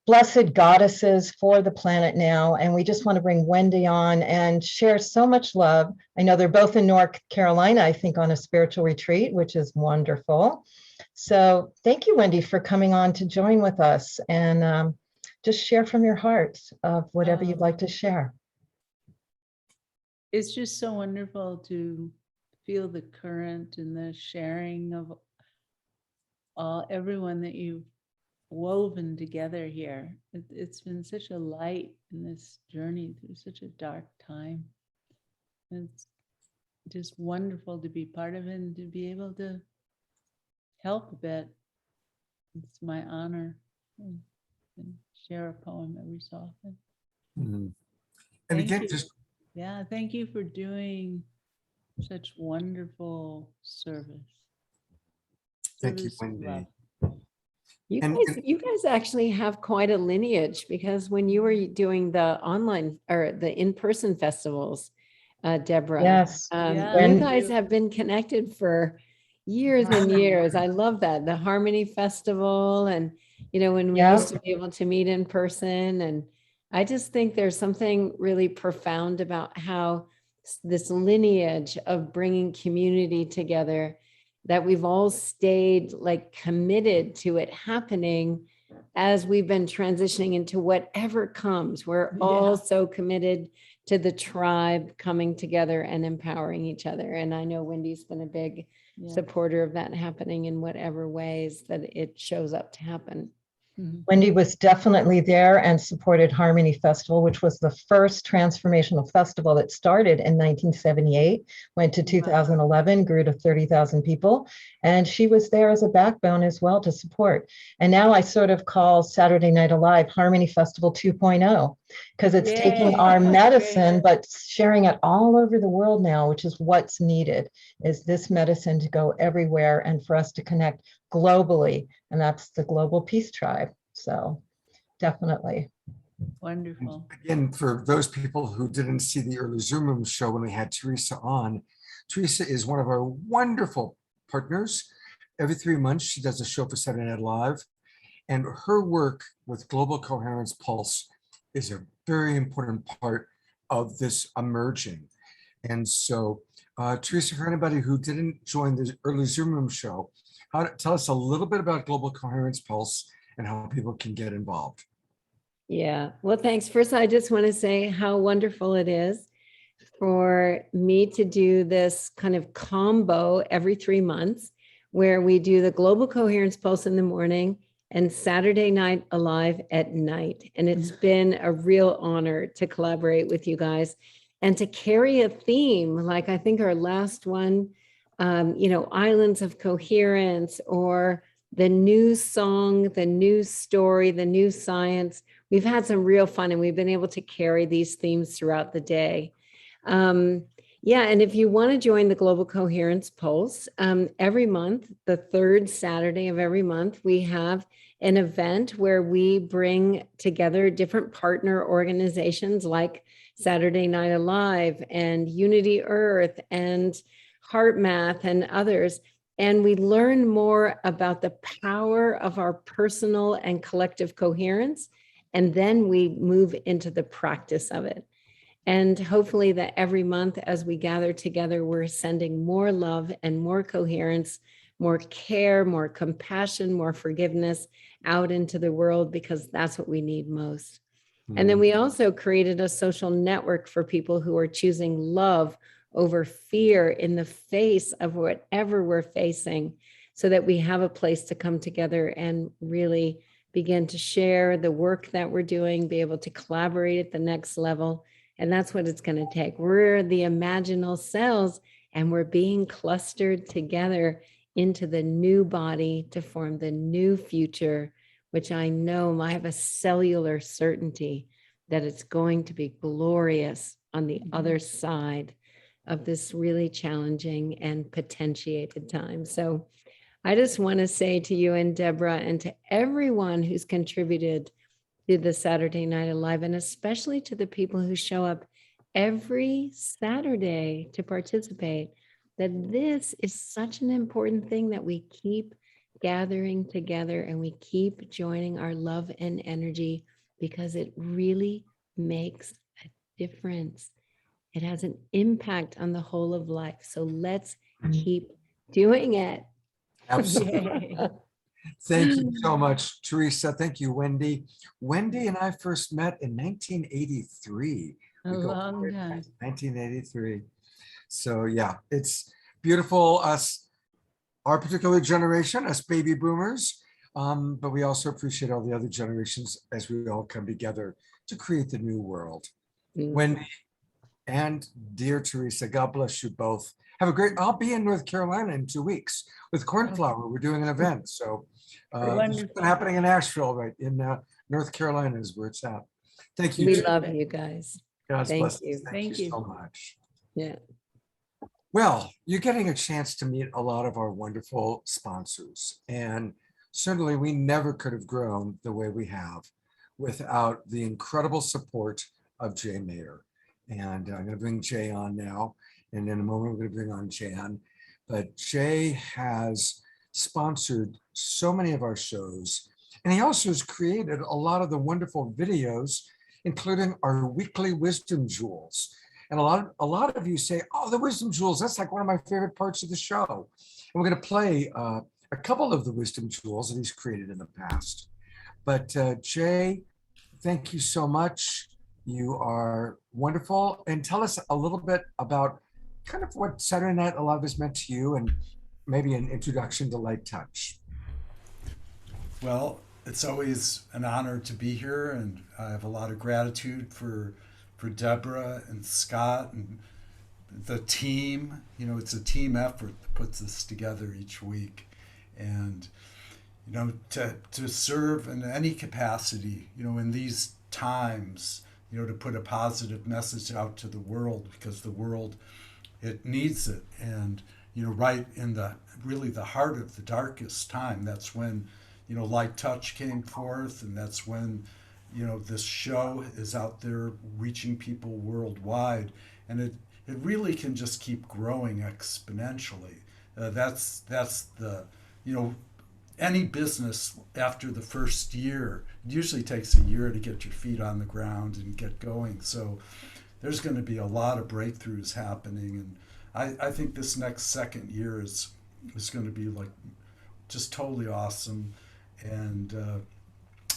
blessed goddesses for the planet now. And we just want to bring Wendy on and share so much love. I know they're both in North Carolina, I think, on a spiritual retreat, which is wonderful. So thank you, Wendy, for coming on to join with us and just share from your heart of whatever you'd like to share. It's just so wonderful to feel the current and the sharing of everyone that you've woven together here. It's been such a light in this journey through such a dark time. It's just wonderful to be part of it and to be able to help a bit. It's my honor and share a poem every so often. Mm-hmm. And Thank again, you. just Thank you for doing such wonderful service. thank you, Service of Wendy. love. You guys actually have quite a lineage, because when you were doing the online or the in-person festivals, Deborah, Yes. you guys have been connected for years and years. I love that. The Harmony Festival, and when we used to be able to meet in person. And I just think there's something really profound about how this lineage of bringing community together, that we've all stayed like committed to it happening as we've been transitioning into whatever comes. We're all so committed to the tribe coming together and empowering each other. And I know Wendy's been a big supporter of that happening in whatever ways that it shows up to happen. Wendy was definitely there and supported Harmony Festival, which was the first transformational festival that started in 1978, went to 2011, grew to 30,000 people. And she was there as a backbone as well to support. And now I sort of call Saturday Night Alive Harmony Festival 2.0, because it's taking our medicine, but sharing it all over the world now, which is what's needed, is this medicine to go everywhere and for us to connect globally. And that's the Global Peace Tribe. So definitely. Wonderful. Again, for those people who didn't see the early Zoom Room show when we had Teresa on, Teresa is one of our wonderful partners. Every 3 months, she does a show for Saturday Night Live. And her work with Global Coherence Pulse is a very important part of this emerging. And so, Teresa, for anybody who didn't join the early Zoom Room show, tell us a little bit about Global Coherence Pulse and how people can get involved. Yeah, well, thanks. First, I just want to say how wonderful it is for me to do this kind of combo every 3 months, where we do the Global Coherence Pulse in the morning and Saturday Night Alive at night. And it's been a real honor to collaborate with you guys and to carry a theme, like I think our last one, Islands of Coherence, or the new song, the new story, the new science. We've had some real fun, and we've been able to carry these themes throughout the day. And if you want to join the Global Coherence Pulse, every month, the third Saturday of every month, we have an event where we bring together different partner organizations like Saturday Night Alive and Unity Earth and Heart Math and others. And we learn more about the power of our personal and collective coherence. And then we move into the practice of it. And hopefully that every month as we gather together, we're sending more love and more coherence, more care, more compassion, more forgiveness out into the world, because that's what we need most. And then we also created a social network for people who are choosing love over fear in the face of whatever we're facing, so that we have a place to come together and really begin to share the work that we're doing, be able to collaborate at the next level. And that's what it's going to take. We're the imaginal cells, and we're being clustered together into the new body to form the new future, which I know I have a cellular certainty that it's going to be glorious on the other side of this really challenging and potentiated time. So I just want to say to you and Deborah, and to everyone who's contributed to the Saturday Night Alive, and especially to the people who show up every Saturday to participate, that this is such an important thing, that we keep gathering together and we keep joining our love and energy, because it really makes a difference. It has an impact on the whole of life. So let's keep doing it. Absolutely. Thank you so much, Teresa. Thank you, Wendy. Wendy and I first met in 1983. A long time. 1983. So yeah, it's beautiful, our particular generation, us baby boomers, but we also appreciate all the other generations as we all come together to create the new world. Wendy and dear Teresa, God bless you both. Have a great, I'll be in North Carolina in 2 weeks with Cornflower. We're doing an event. So it's happening in Asheville, right in North Carolina is where it's at. Thank you. We love you guys. God's Thank blessings. you. Thank you so much. Yeah. Well, you're getting a chance to meet a lot of our wonderful sponsors. And certainly we never could have grown the way we have without the incredible support of Jay Mayer. And I'm going to bring Jay on now. And in a moment, we're going to bring on Jan. But Jay has sponsored so many of our shows. And he also has created a lot of the wonderful videos, including our weekly wisdom jewels. And a lot of you say, oh, the wisdom jewels, that's like one of my favorite parts of the show. And we're going to play a couple of the wisdom jewels that he's created in the past. But Jay, thank you so much. You are wonderful. And tell us a little bit about kind of what Saturday Night Alive has meant to you, and maybe an introduction to light touch. Well, it's always an honor to be here, and I have a lot of gratitude for Deborah and Scott and the team. You know, it's a team effort that puts this together each week, and you know, to serve in any capacity, you know, in these times, you know, to put a positive message out to the world, because the world, it needs it. And you know, right in the really the heart of the darkest time, that's when, you know, Light Touch came forth, and that's when, you know, this show is out there reaching people worldwide, and it really can just keep growing exponentially. That's the, you know, any business after the first year, it usually takes a year to get your feet on the ground and get going. So there's going to be a lot of breakthroughs happening, and I think this next second year is going to be like just totally awesome. And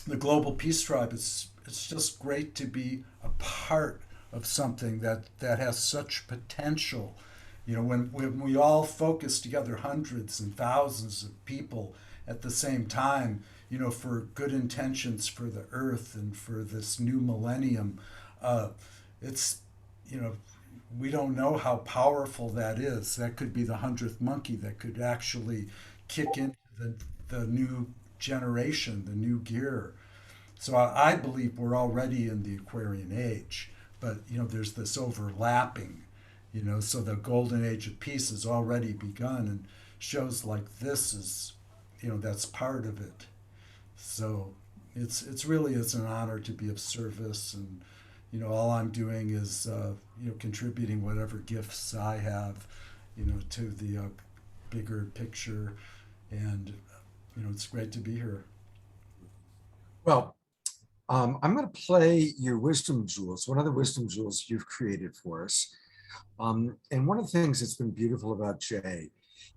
the Global Peace Tribe, it's just great to be a part of something that has such potential. You know, when we all focus together, hundreds and thousands of people at the same time, you know, for good intentions for the earth and for this new millennium, it's, you know, we don't know how powerful that is. That could be the 100th monkey that could actually kick into the new generation, the new gear. So I believe we're already in the Aquarian age, but you know, there's this overlapping, you know, so the golden age of peace has already begun, and shows like this is, you know, that's part of it. So it's really is an honor to be of service, and you know, all I'm doing is you know, contributing whatever gifts I have, you know, to the bigger picture, and you know, it's great to be here. Well, I'm going to play your wisdom jewels, one of the wisdom jewels you've created for us. And one of the things that's been beautiful about Jay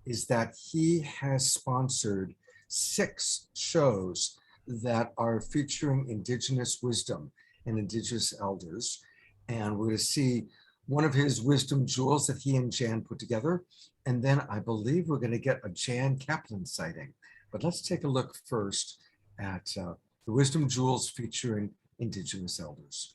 is that he has sponsored 6 shows that are featuring Indigenous wisdom and Indigenous elders. And we're going to see one of his wisdom jewels that he and Jan put together. And then I believe we're going to get a Jan Kaplan sighting. But let's take a look first at the wisdom jewels featuring Indigenous elders.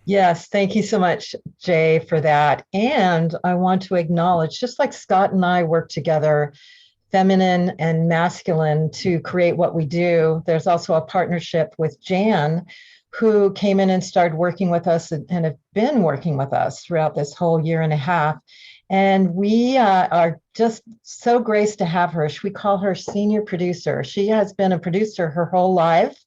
Yes, thank you so much, Jay, for that. And I want to acknowledge, just like Scott and I work together, feminine and masculine, to create what we do, there's also a partnership with Jan, who came in and started working with us and have been working with us throughout this whole year and a half. And we are just so graced to have her. We call her senior producer. She has been a producer her whole life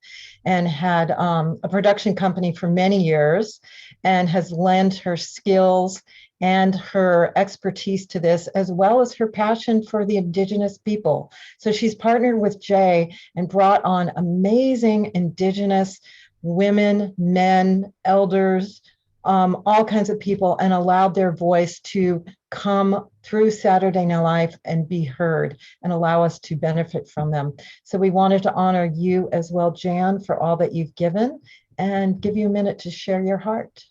and had a production company for many years, and has lent her skills and her expertise to this, as well as her passion for the Indigenous people. So she's partnered with Jay and brought on amazing Indigenous women, men, elders, all kinds of people, and allowed their voice to come through Saturday Night Live and be heard and allow us to benefit from them. So we wanted to honor you as well, Jan, for all that you've given, and give you a minute to share your heart.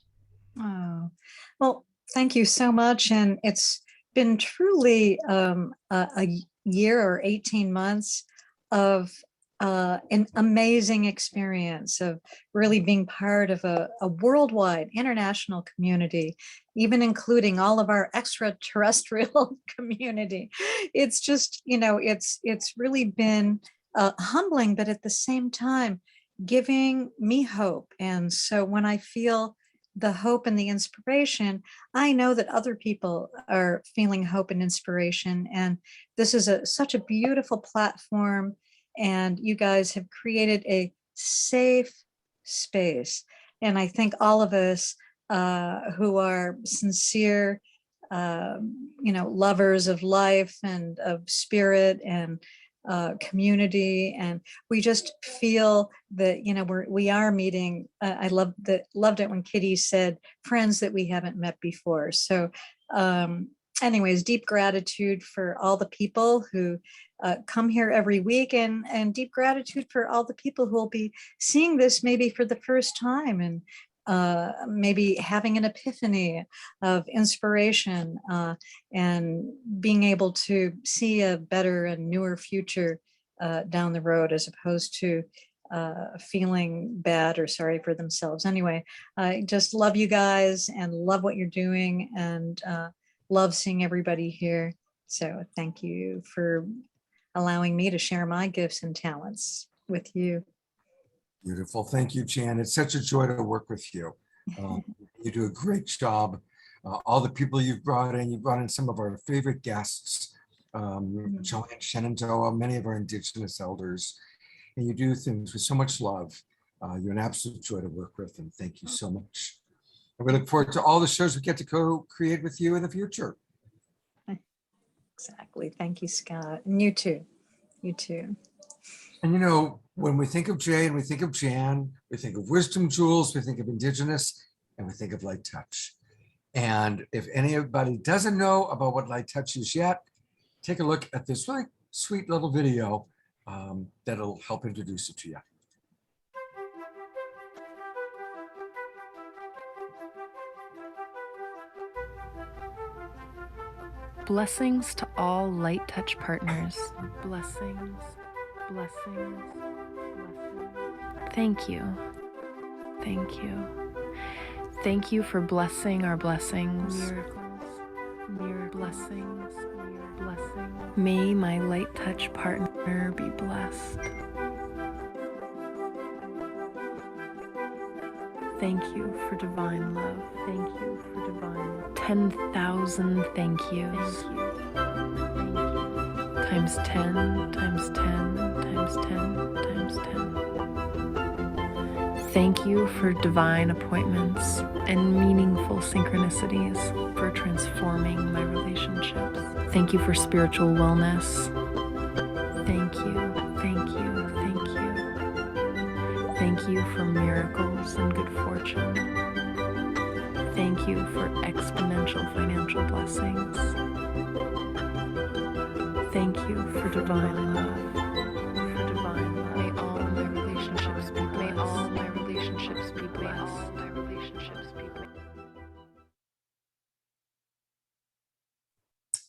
Oh, well, thank you so much. And it's been truly a year or 18 months of an amazing experience of really being part of a worldwide international community, even including all of our extraterrestrial community. It's just, it's really been humbling, but at the same time, giving me hope. And so when I feel the hope and the inspiration, I know that other people are feeling hope and inspiration. And this is such a beautiful platform. And you guys have created a safe space. And I think all of us who are sincere, lovers of life and of spirit and community, and we just feel that we are meeting. I loved it when Kitty said friends that we haven't met before. So anyways, deep gratitude for all the people who come here every week, and deep gratitude for all the people who will be seeing this maybe for the first time, and maybe having an epiphany of inspiration, and being able to see a better and newer future down the road, as opposed to feeling bad or sorry for themselves. Anyway, I just love you guys and love what you're doing, and love seeing everybody here. So thank you for allowing me to share my gifts and talents with you. Beautiful. Thank you, Jan. It's such a joy to work with you. You do a great job. All the people you've brought in some of our favorite guests, Joanne Shenandoah, many of our Indigenous elders, and you do things with so much love. You're an absolute joy to work with, and thank you so much. And we look forward to all the shows we get to co-create with you in the future. Exactly. Thank you, Scott. And you too. You too. And when we think of Jay and we think of Jan, we think of wisdom jewels, we think of Indigenous, and we think of light touch. And if anybody doesn't know about what light touch is yet, take a look at this really sweet little video that'll help introduce it to you. Blessings to all Light Touch partners. Blessings, blessings, blessings. Thank you. Thank you. Thank you for blessing our blessings. Miracles, blessings, blessings. May my Light Touch partner be blessed. Thank you for divine love. Thank you for divine love. 10,000 thank yous. Thank you. Times 10, times 10, times 10, times 10. Thank you for divine appointments and meaningful synchronicities for transforming my relationships. Thank you for spiritual wellness. Thank you, thank you, thank you. Thank you for miracles and good fortune. Thank you for exponential financial blessings. Thank you for divine love. For divine love. May all my relationships be blessed. May all my relationships be blessed. May all my relationships be blessed.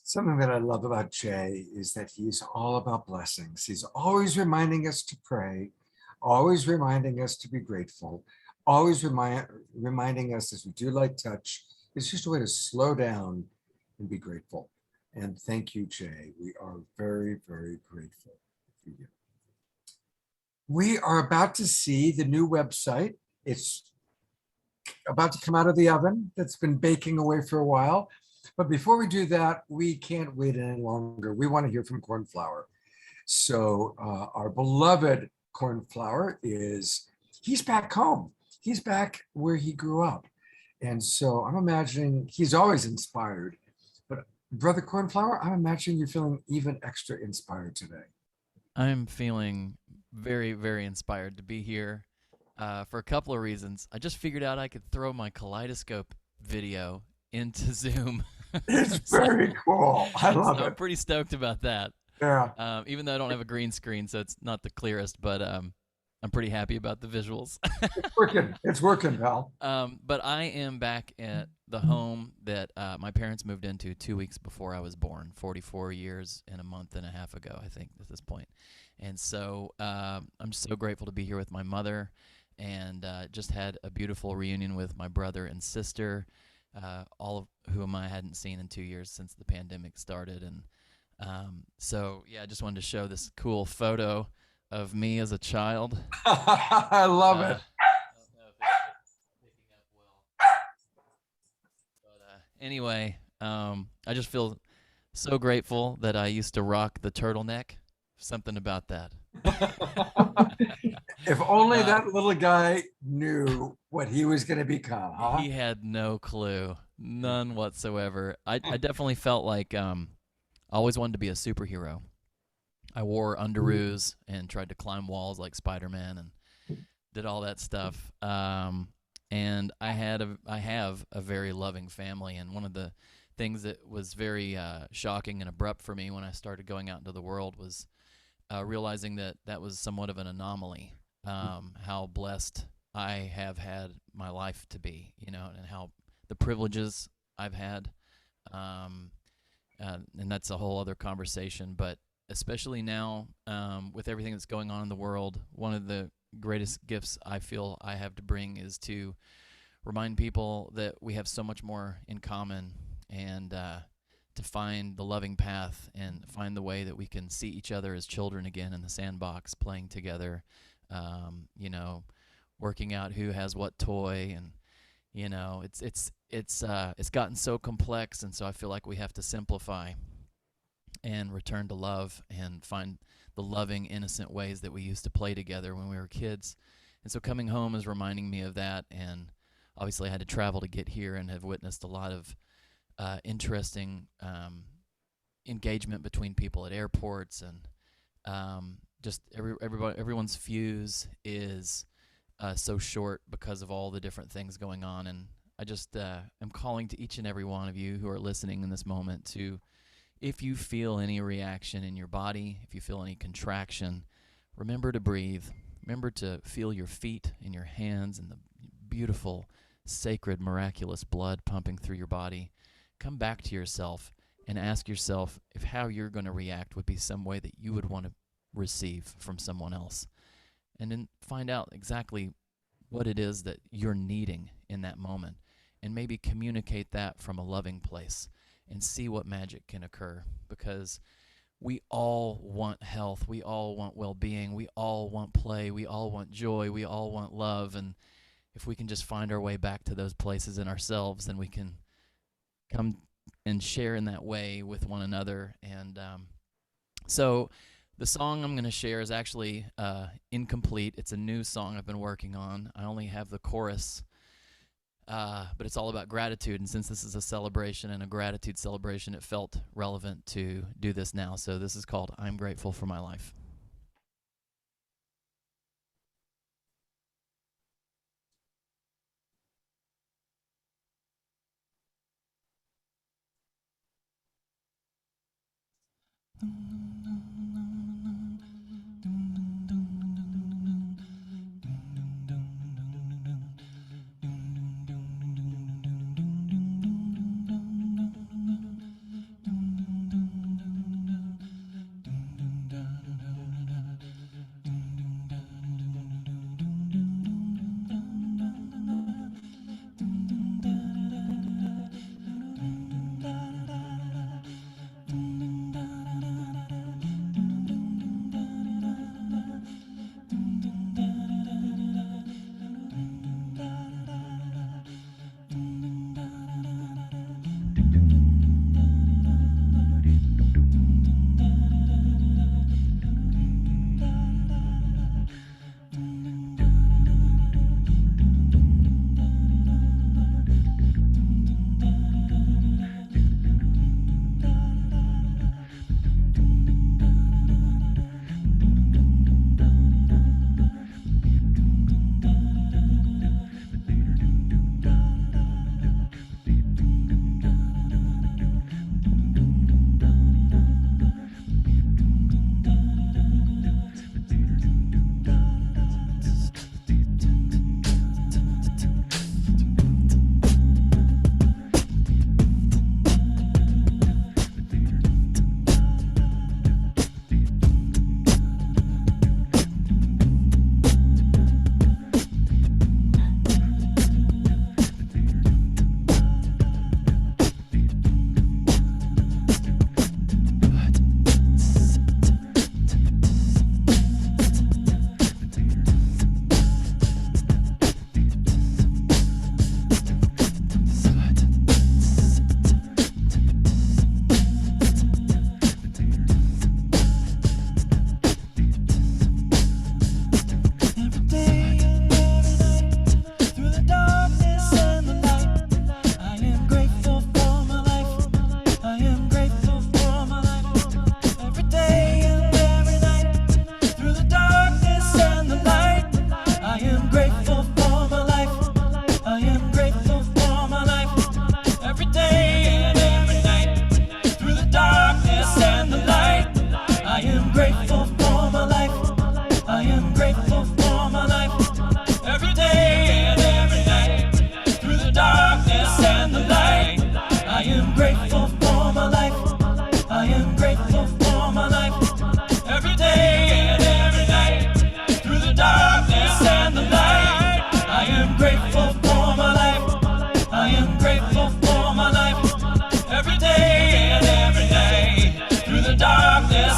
Something that I love about Jay is that he's all about blessings. He's always reminding us to pray, always reminding us to be grateful, always reminding us as we do light touch, it's just a way to slow down and be grateful. And thank you, Jay. We are very, very grateful for you. We are about to see the new website. It's about to come out of the oven that's been baking away for a while. But before we do that, we can't wait any longer. We want to hear from Cornflower. So our beloved Cornflower he's back home. He's back where he grew up. And so I'm imagining he's always inspired. But Brother Cornflower, I'm imagining you're feeling even extra inspired today. I'm feeling very, very inspired to be here for a couple of reasons. I just figured out I could throw my kaleidoscope video into Zoom. It's very cool. I love it. I'm pretty stoked about that. Yeah. Even though I don't have a green screen, so it's not the clearest, but I'm pretty happy about the visuals. It's working. It's working, pal. But I am back at the home that my parents moved into 2 weeks before I was born, 44 years and a month and a half ago, I think, at this point. And so I'm so grateful to be here with my mother, and just had a beautiful reunion with my brother and sister, all of whom I hadn't seen in 2 years since the pandemic started. And so, yeah, I just wanted to show this cool photo of me as a child. I love it. Anyway, I just feel so grateful that I used to rock the turtleneck. Something about that. If only that little guy knew what he was going to become, huh? He had no clue, none whatsoever. I definitely felt like I always wanted to be a superhero. I wore underoos and tried to climb walls like Spider-Man and did all that stuff. And I have a very loving family, and one of the things that was very shocking and abrupt for me when I started going out into the world was realizing that that was somewhat of an anomaly. How blessed I have had my life to be, and how the privileges I've had, and that's a whole other conversation. But especially now, with everything that's going on in the world, one of the greatest gifts I feel I have to bring is to remind people that we have so much more in common, and to find the loving path and find the way that we can see each other as children again in the sandbox, playing together, working out who has what toy, and it's gotten so complex, and so I feel like we have to simplify and return to love and find the loving, innocent ways that we used to play together when we were kids. And so coming home is reminding me of that, and obviously I had to travel to get here and have witnessed a lot of interesting engagement between people at airports, and just everyone's fuse is so short because of all the different things going on. And I just am calling to each and every one of you who are listening in this moment to, if you feel any reaction in your body, if you feel any contraction, remember to breathe. Remember to feel your feet and your hands and the beautiful, sacred, miraculous blood pumping through your body. Come back to yourself and ask yourself if how you're going to react would be some way that you would want to receive from someone else. And then find out exactly what it is that you're needing in that moment, and maybe communicate that from a loving place and see what magic can occur, because we all want health, we all want well-being, we all want play, we all want joy, we all want love. And if we can just find our way back to those places in ourselves, then we can come and share in that way with one another. And so the song I'm going to share is actually incomplete. It's a new song I've been working on. I only have the chorus, but it's all about gratitude. And since this is a celebration and a gratitude celebration, it felt relevant to do this now. So this is called I'm Grateful for My Life.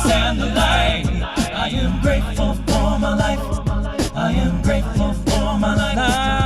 darkness and the light. I am grateful for my life. I am grateful for my life.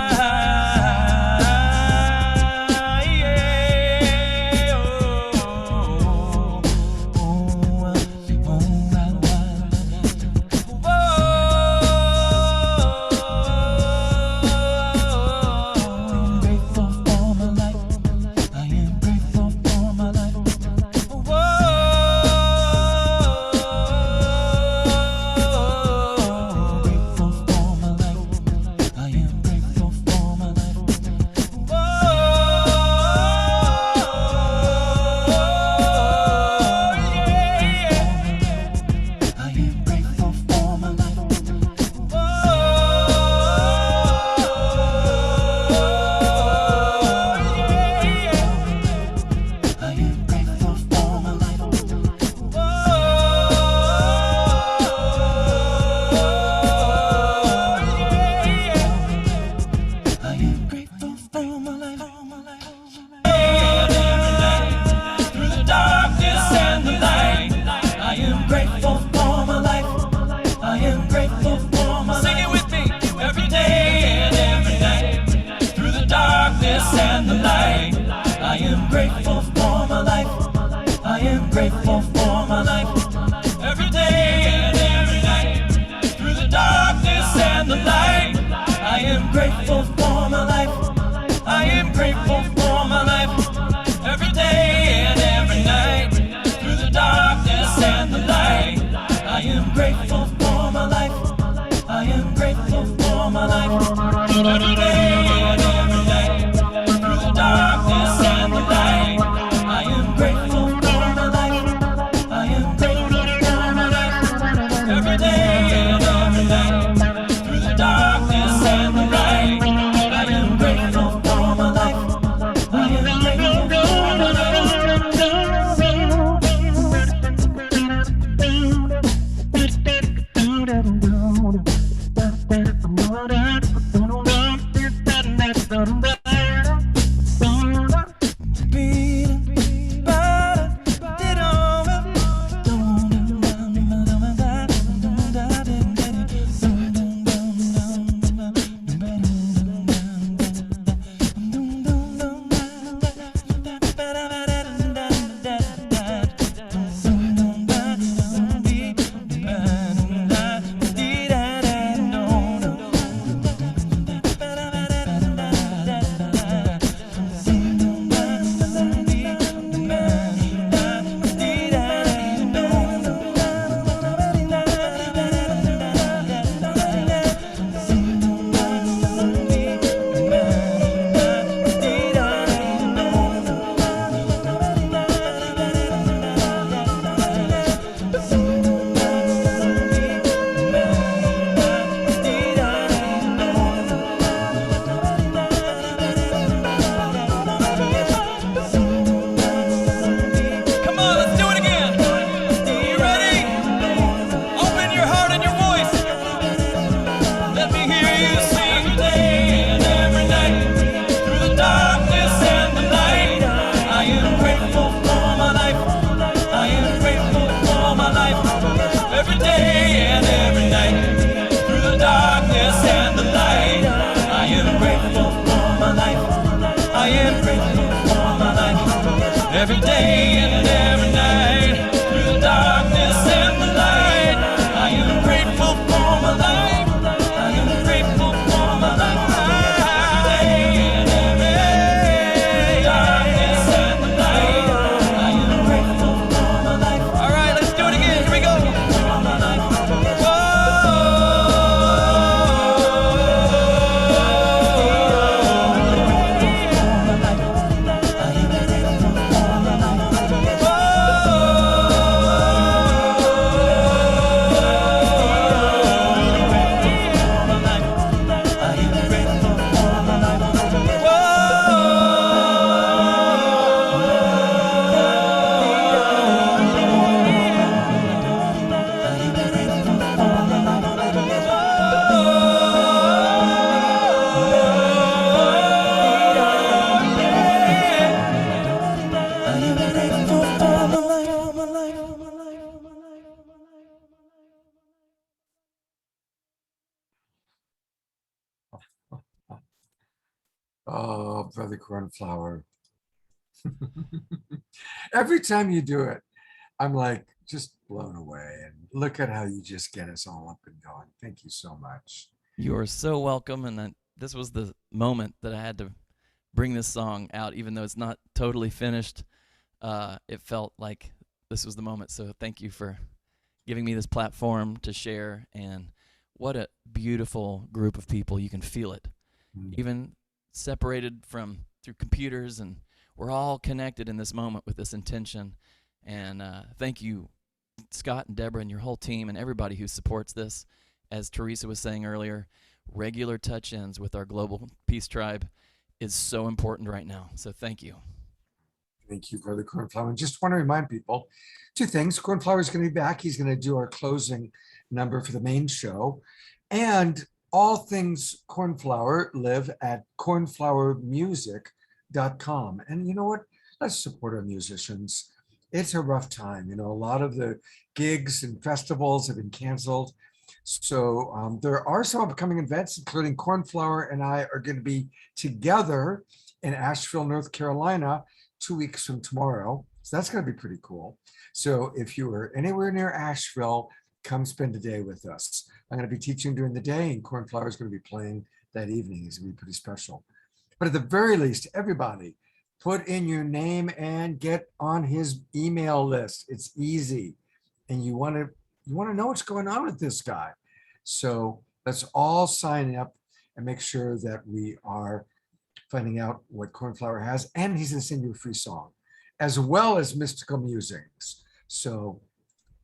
Oh, Brother Cornflower. Every time you do it, I'm like just blown away. And look at how you just get us all up and going. Thank you so much. You are so welcome. And this was the moment that I had to bring this song out, even though it's not totally finished. It felt like this was the moment. So thank you for giving me this platform to share. And what a beautiful group of people. You can feel it. Even separated through computers, and we're all connected in this moment with this intention. And thank you, Scott and Deborah and your whole team and everybody who supports this. As Teresa was saying earlier, regular touch-ins with our global peace tribe is so important right now. So thank you. Thank you, Brother Cornflower. And just want to remind people two things. Cornflower is going to be back. He's going to do our closing number for the main show. And all things Cornflower live at cornflowermusic.com. And you know what? Let's support our musicians. It's a rough time. You know, a lot of the gigs and festivals have been canceled. So there are some upcoming events, including Cornflower and I are going to be together in Asheville, North Carolina, 2 weeks from tomorrow. So that's going to be pretty cool. So if you are anywhere near Asheville, come spend a day with us. I'm going to be teaching during the day, and Cornflower is going to be playing that evening. It's going to be pretty special. But at the very least, everybody, put in your name and get on his email list. It's easy. And you want to know what's going on with this guy. So let's all sign up and make sure that we are finding out what Cornflower has. And he's going to send you a free song, as well as mystical musings. So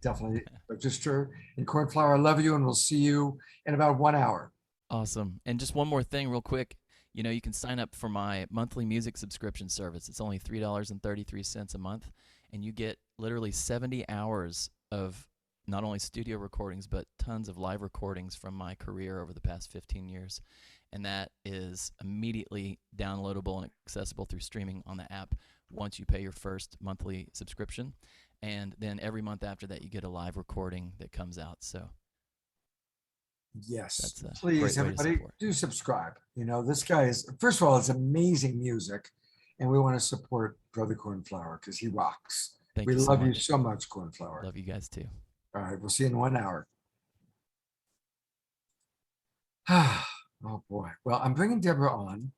definitely register. And Cornflower, I love you, and we'll see you in about 1 hour. Awesome. And just one more thing real quick. You know, you can sign up for my monthly music subscription service. It's only $3.33 a month, and you get literally 70 hours of not only studio recordings, but tons of live recordings from my career over the past 15 years. And that is immediately downloadable and accessible through streaming on the app once you pay your first monthly subscription. And then every month after that, you get a live recording that comes out. So yes, please, everybody, do subscribe. You know, this guy is, first of all, it's amazing music, and we want to support Brother Cornflower because he rocks. Thank we you so love much. you so much, Cornflower. Love you guys too. All right, we'll see you in 1 hour. Oh boy. Well, I'm bringing Deborah on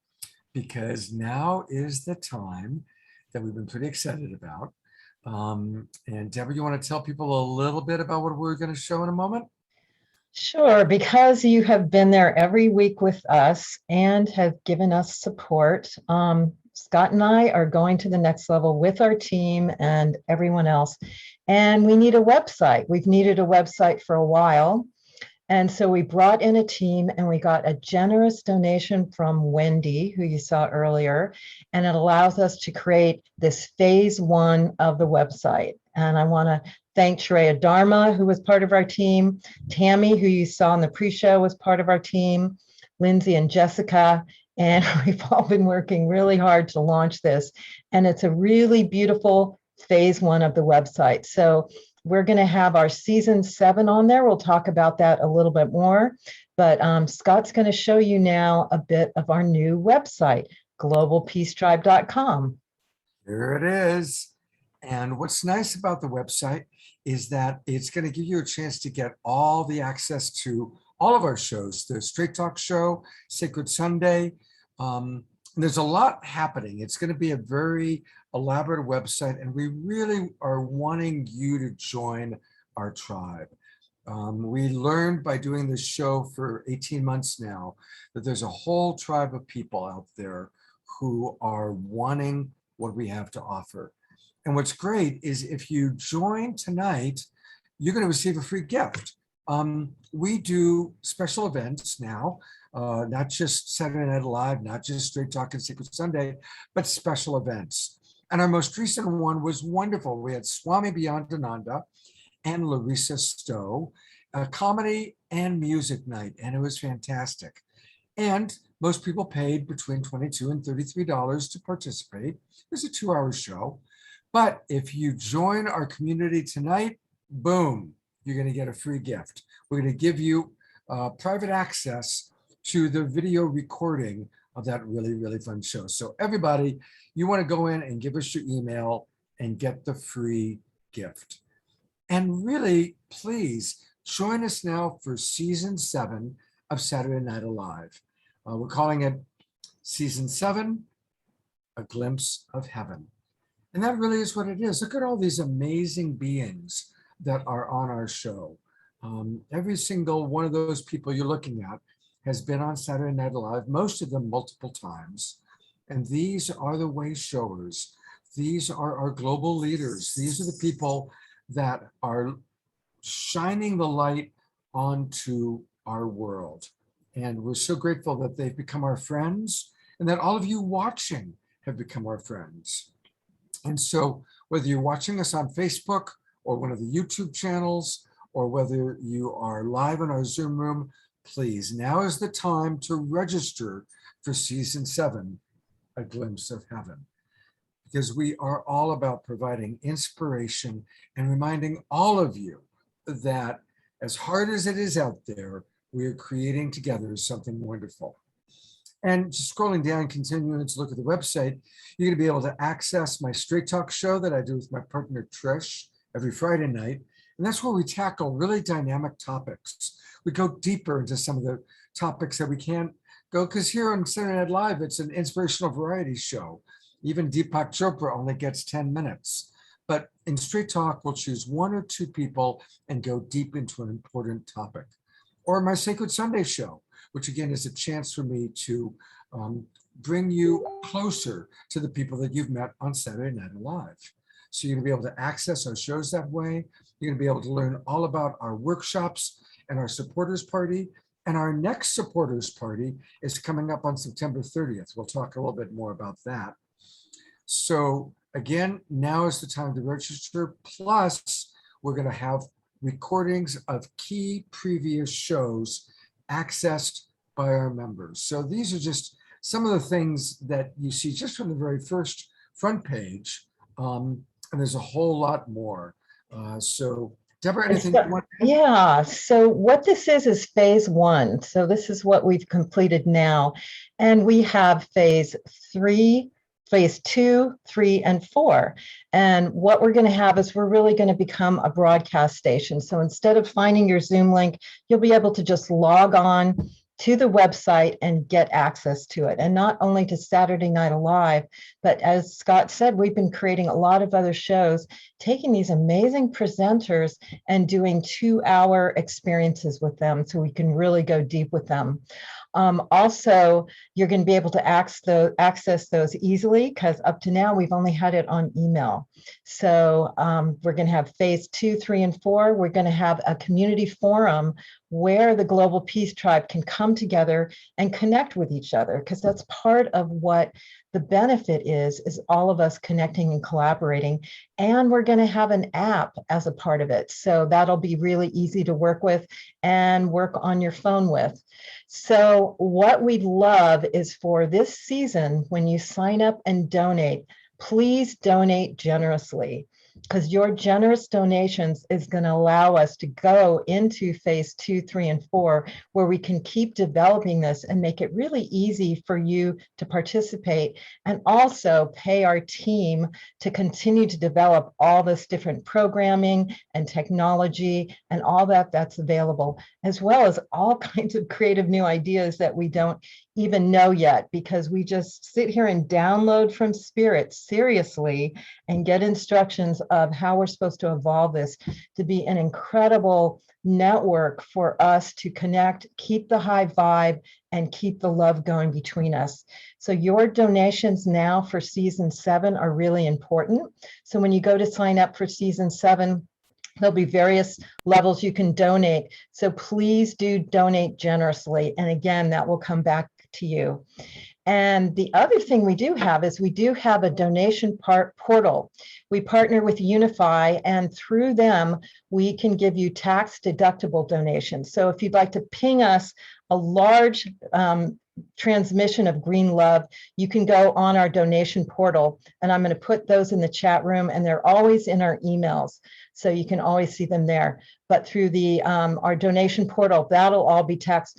because now is the time that we've been pretty excited about. And Deborah, you want to tell people a little bit about what we're going to show in a moment? Sure, because you have been there every week with us and have given us support. Scott and I are going to the next level with our team and everyone else. And we need a website. We've needed a website for a while. And so we brought in a team, and we got a generous donation from Wendy, who you saw earlier, and it allows us to create this phase 1 of the website. And I want to thank Shreya Dharma, who was part of our team, Tammy, who you saw in the pre-show, was part of our team, Lindsay and Jessica, and we've all been working really hard to launch this. And it's a really beautiful phase 1 of the website. So we're going to have our season 7 on there. We'll talk about that a little bit more, but Scott's going to show you now a bit of our new website, globalpeacetribe.com. Here it is. And what's nice about the website is that it's going to give you a chance to get all the access to all of our shows, the Straight Talk Show, Sacred Sunday. There's a lot happening. It's going to be a very elaborate website, and we really are wanting you to join our tribe. We learned by doing this show for 18 months now that there's a whole tribe of people out there who are wanting what we have to offer. And what's great is if you join tonight, you're going to receive a free gift. We do special events now, not just Saturday Night Live, not just Straight Talk and Secret Sunday, but special events. And our most recent one was wonderful. We had Swami Beyondananda and Larissa Stowe, a comedy and music night, and it was fantastic. And most people paid between $22 and $33 to participate. It was a 2-hour show. But if you join our community tonight, boom, you're going to get a free gift. We're going to give you private access to the video recording of that really, really fun show. So everybody, you want to go in and give us your email and get the free gift. And really, please join us now for season 7 of Saturday Night Alive. We're calling it season 7, A Glimpse of Heaven. And that really is what it is. Look at all these amazing beings that are on our show. Every single one of those people you're looking at has been on Saturday Night Alive, most of them multiple times. And these are the way showers. These are our global leaders. These are the people that are shining the light onto our world. And we're so grateful that they've become our friends and that all of you watching have become our friends. And so whether you're watching us on Facebook or one of the YouTube channels, or whether you are live in our Zoom room, please, now is the time to register for season 7, A Glimpse of Heaven, because we are all about providing inspiration and reminding all of you that as hard as it is out there, we are creating together something wonderful. And just scrolling down, continuing to look at the website, you're going to be able to access my Straight Talk show that I do with my partner Trish every Friday night. And that's where we tackle really dynamic topics. We go deeper into some of the topics that we can't go, because here on Saturday Night Live, it's an inspirational variety show. Even Deepak Chopra only gets 10 minutes. But in Straight Talk, we'll choose 1 or 2 people and go deep into an important topic. Or my Sacred Sunday show, which again is a chance for me to bring you closer to the people that you've met on Saturday Night Alive. So you're gonna be able to access our shows that way. You're gonna be able to learn all about our workshops and our supporters party. And our next supporters party is coming up on September 30th. We'll talk a little bit more about that. So again, now is the time to register. Plus, we're gonna have recordings of key previous shows accessed by our members. So these are just some of the things that you see just from the very first front page. And there's a whole lot more. So Deborah, anything you want to add? Yeah, so what this is phase 1. So this is what we've completed now. And we have phase 3, phase 2, 3, and 4. And what we're going to have is we're really going to become a broadcast station. So instead of finding your Zoom link, you'll be able to just log on to the website and get access to it. And not only to Saturday Night Alive, but as Scott said, we've been creating a lot of other shows, taking these amazing presenters and doing 2-hour experiences with them so we can really go deep with them. Also, you're going to be able to access those easily, because up to now we've only had it on email. So we're going to have phase 2, 3, and 4. We're going to have a community forum where the Global Peace Tribe can come together and connect with each other, because that's part of what the benefit is all of us connecting and collaborating. And we're going to have an app as a part of it. So that'll be really easy to work with and work on your phone with. So what we'd love is for this season, when you sign up and donate, please donate generously, because your generous donations is going to allow us to go into phase 2, 3, and 4, where we can keep developing this and make it really easy for you to participate, and also pay our team to continue to develop all this different programming and technology and all that's available, as well as all kinds of creative new ideas that we don't even know yet, because we just sit here and download from Spirit seriously and get instructions of how we're supposed to evolve this to be an incredible network for us to connect, keep the high vibe, and keep the love going between us. So your donations now for season 7 are really important. So when you go to sign up for season 7, there'll be various levels you can donate. So please do donate generously. And again, that will come back to you. And the other thing we do have is we do have a donation portal. We partner with Unify, and through them, we can give you tax deductible donations. So if you'd like to ping us a large transmission of green love, you can go on our donation portal, and I'm going to put those in the chat room, and they're always in our emails, so you can always see them there. But through the our donation portal, that'll all be tax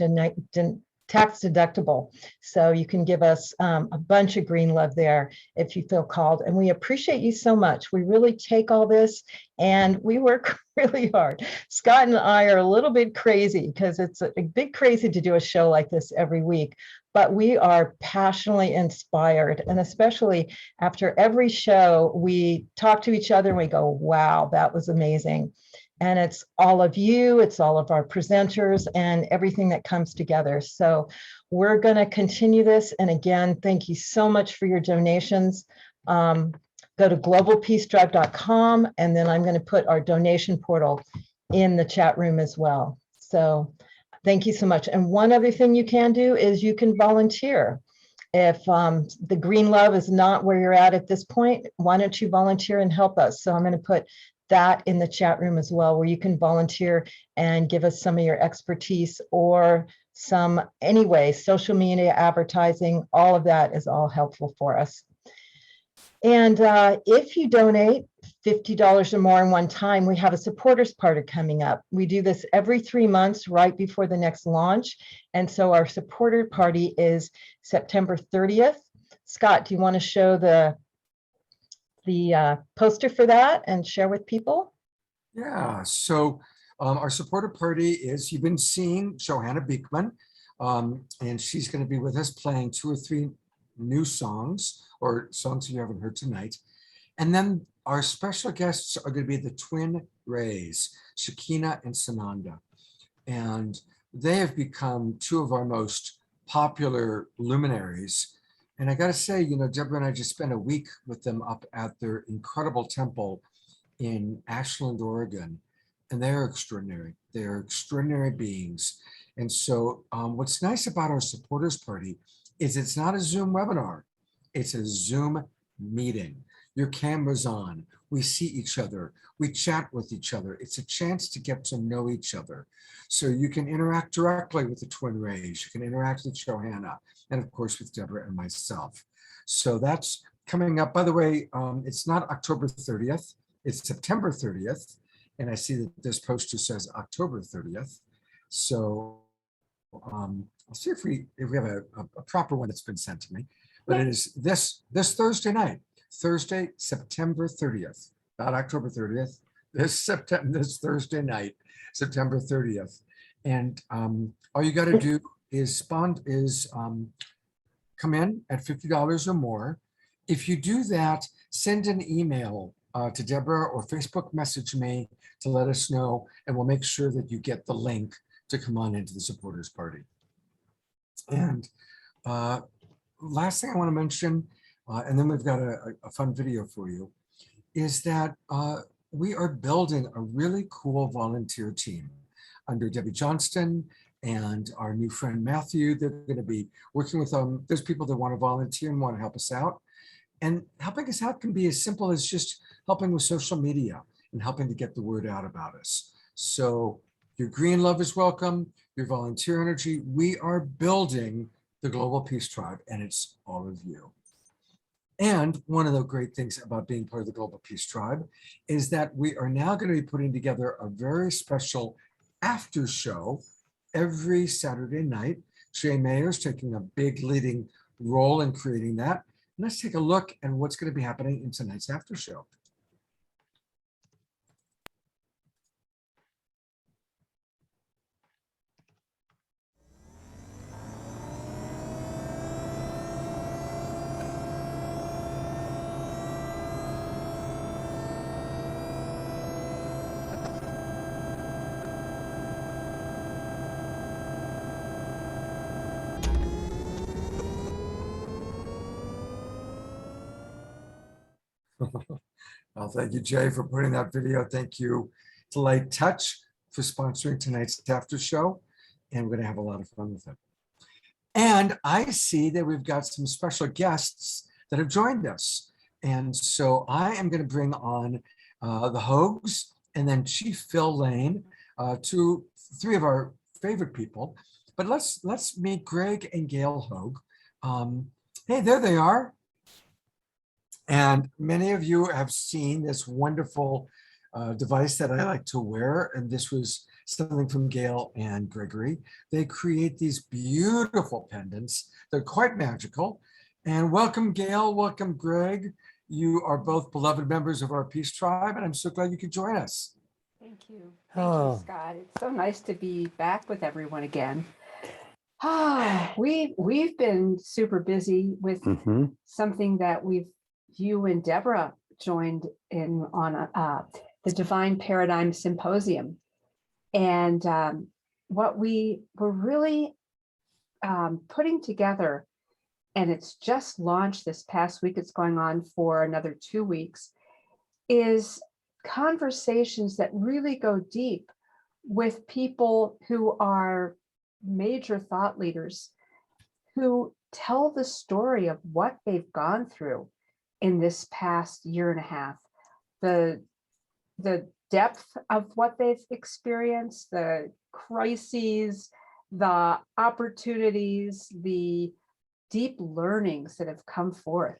tax deductible. So you can give us a bunch of green love there if you feel called. And we appreciate you so much. We really take all this and we work really hard. Scott and I are a little bit crazy because it's a bit crazy to do a show like this every week, but we are passionately inspired. And especially after every show, we talk to each other and we go, wow, that was amazing. And it's all of you, it's all of our presenters and everything that comes together. So we're going to continue this. And again, thank you so much for your donations. Go to globalpeacedrive.com, and then I'm going to put our donation portal in the chat room as well. So thank you so much. And one other thing you can do is you can volunteer. If the green love is not where you're at this point, why don't you volunteer and help us? So I'm going to put that in the chat room as well, where you can volunteer and give us some of your expertise or some, anyway, social media advertising, all of that is all helpful for us. And if you donate $50 or more in one time, we have a supporters party coming up. We do this every 3 months right before the next launch. And so our supporter party is September 30th. Scott, do you want to show the poster for that and share with people? Yeah, so our supporter party is, you've been seeing Johanna Beekman, and she's going to be with us playing 2 or 3 new songs or songs you haven't heard tonight. And then our special guests are going to be the Twin Rays, Shakina and Sananda. And they have become 2 of our most popular luminaries. And I got to say, you know, Deborah and I just spent a week with them up at their incredible temple in Ashland, Oregon. And they're extraordinary. They're extraordinary beings. And so what's nice about our supporters party is it's not a Zoom webinar. It's a Zoom meeting. Your camera's on. We see each other. We chat with each other. It's a chance to get to know each other. So you can interact directly with the Twin Rays. You can interact with Johanna, and of course with Deborah and myself. So that's coming up. By the way, it's not October 30th. It's September 30th. And I see that this poster says October 30th. So I'll see if we have a proper one that's been sent to me. But it is this Thursday night, Thursday, September 30th, not October 30th. This Thursday night, September 30th. And all you got to do is come in at $50 or more. If you do that, send an email to Deborah or Facebook message me to let us know, and we'll make sure that you get the link to come on into the supporters party. And last thing I want to mention, and then we've got a fun video for you, is that we are building a really cool volunteer team under Debbie Johnston and our new friend Matthew. They're going to be working with those people that want to volunteer and want to help us out. And helping us out can be as simple as just helping with social media and helping to get the word out about us. So your green love is welcome, your volunteer energy. We are building the Global Peace Tribe, and it's all of you. And one of the great things about being part of the Global Peace Tribe is that we are now going to be putting together a very special after show every Saturday night. Jay Mayer's taking a big leading role in creating that. And let's take a look at what's going to be happening in tonight's after show. Well, thank you, Jay, for putting that video. Thank you to Light Touch for sponsoring tonight's after show. And we're going to have a lot of fun with it. And I see that we've got some special guests that have joined us. And so I am going to bring on the Hogues and then Chief Phil Lane, 3 of our favorite people. But let's meet Greg and Gail Hogue. Hey, there they are. And many of you have seen this wonderful device that I like to wear. And this was something from Gail and Gregory. They create these beautiful pendants. They're quite magical. And welcome, Gail. Welcome, Greg. You are both beloved members of our Peace Tribe, and I'm so glad you could join us. Thank you. Thank you, Scott. It's so nice to be back with everyone again. We've been super busy with something that you and Deborah joined in on the Divine Paradigm Symposium. And what we were really putting together, and it's just launched this past week, it's going on for another 2 weeks, is conversations that really go deep with people who are major thought leaders who tell the story of what they've gone through in this past year and a half, the depth of what they've experienced, the crises, the opportunities, the deep learnings that have come forth.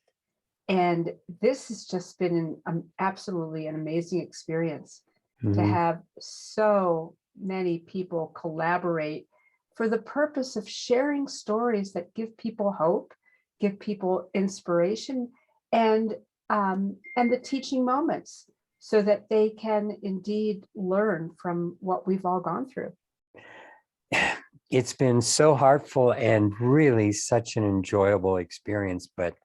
And this has just been absolutely an amazing experience to have so many people collaborate for the purpose of sharing stories that give people hope, give people inspiration, and the teaching moments so that they can indeed learn from what we've all gone through. It's been so heartful and really such an enjoyable experience, but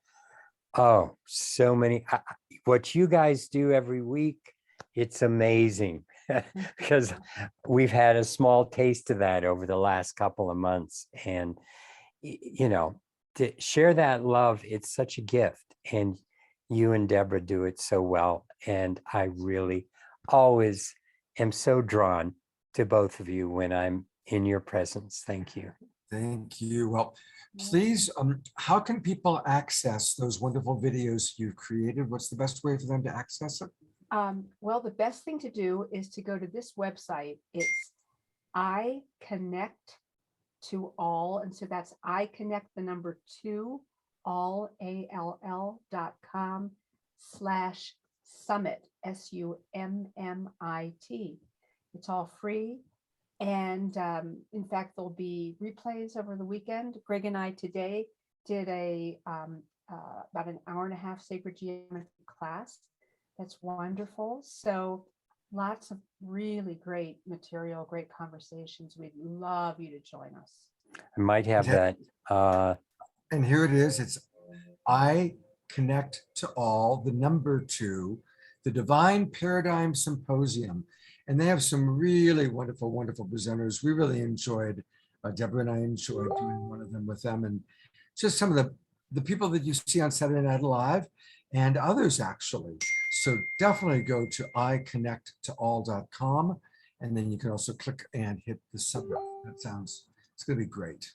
oh, so many, what you guys do every week, it's amazing because we've had a small taste of that over the last couple of months. And, you know, to share that love, it's such a gift. And you and Deborah do it so well. And I really always am so drawn to both of you when I'm in your presence. Thank you. Thank you. Well, please, how can people access those wonderful videos you've created? What's the best way for them to access it? Well, the best thing to do is to go to this website. It's I Connect to All. And so that's I Connect the number 2 all all.com/summit SUMMIT. It's all free. And in fact, there'll be replays over the weekend. Greg and I today did about an hour and a half sacred geometry class. That's wonderful. So lots of really great material, great conversations. We'd love you to join us. I might have that. And here it is. It's I Connect to All, the number 2, the Divine Paradigm Symposium. And they have some really wonderful, wonderful presenters. We really enjoyed, Deborah and I enjoyed doing one of them with them. And just some of the people that you see on Saturday Night Live and others actually. So definitely go to iconnecttoall.com. And then you can also click and hit the summit. It's going to be great.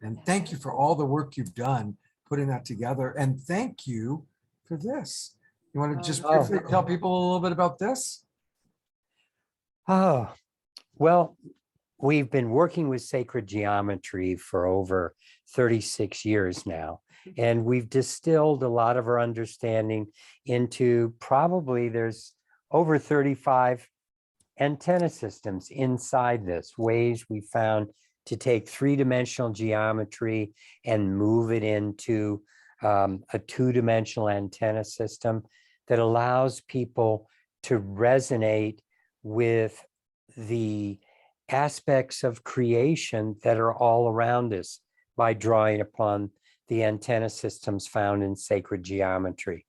And thank you for all the work you've done putting that together. And thank you for this. You want to just briefly tell people a little bit about this? Oh, well, we've been working with sacred geometry for over 36 years now, and we've distilled a lot of our understanding into probably there's over 35 antenna systems inside this, ways we found to take 3-dimensional geometry and move it into a 2-dimensional antenna system that allows people to resonate with the aspects of creation that are all around us by drawing upon the antenna systems found in sacred geometry.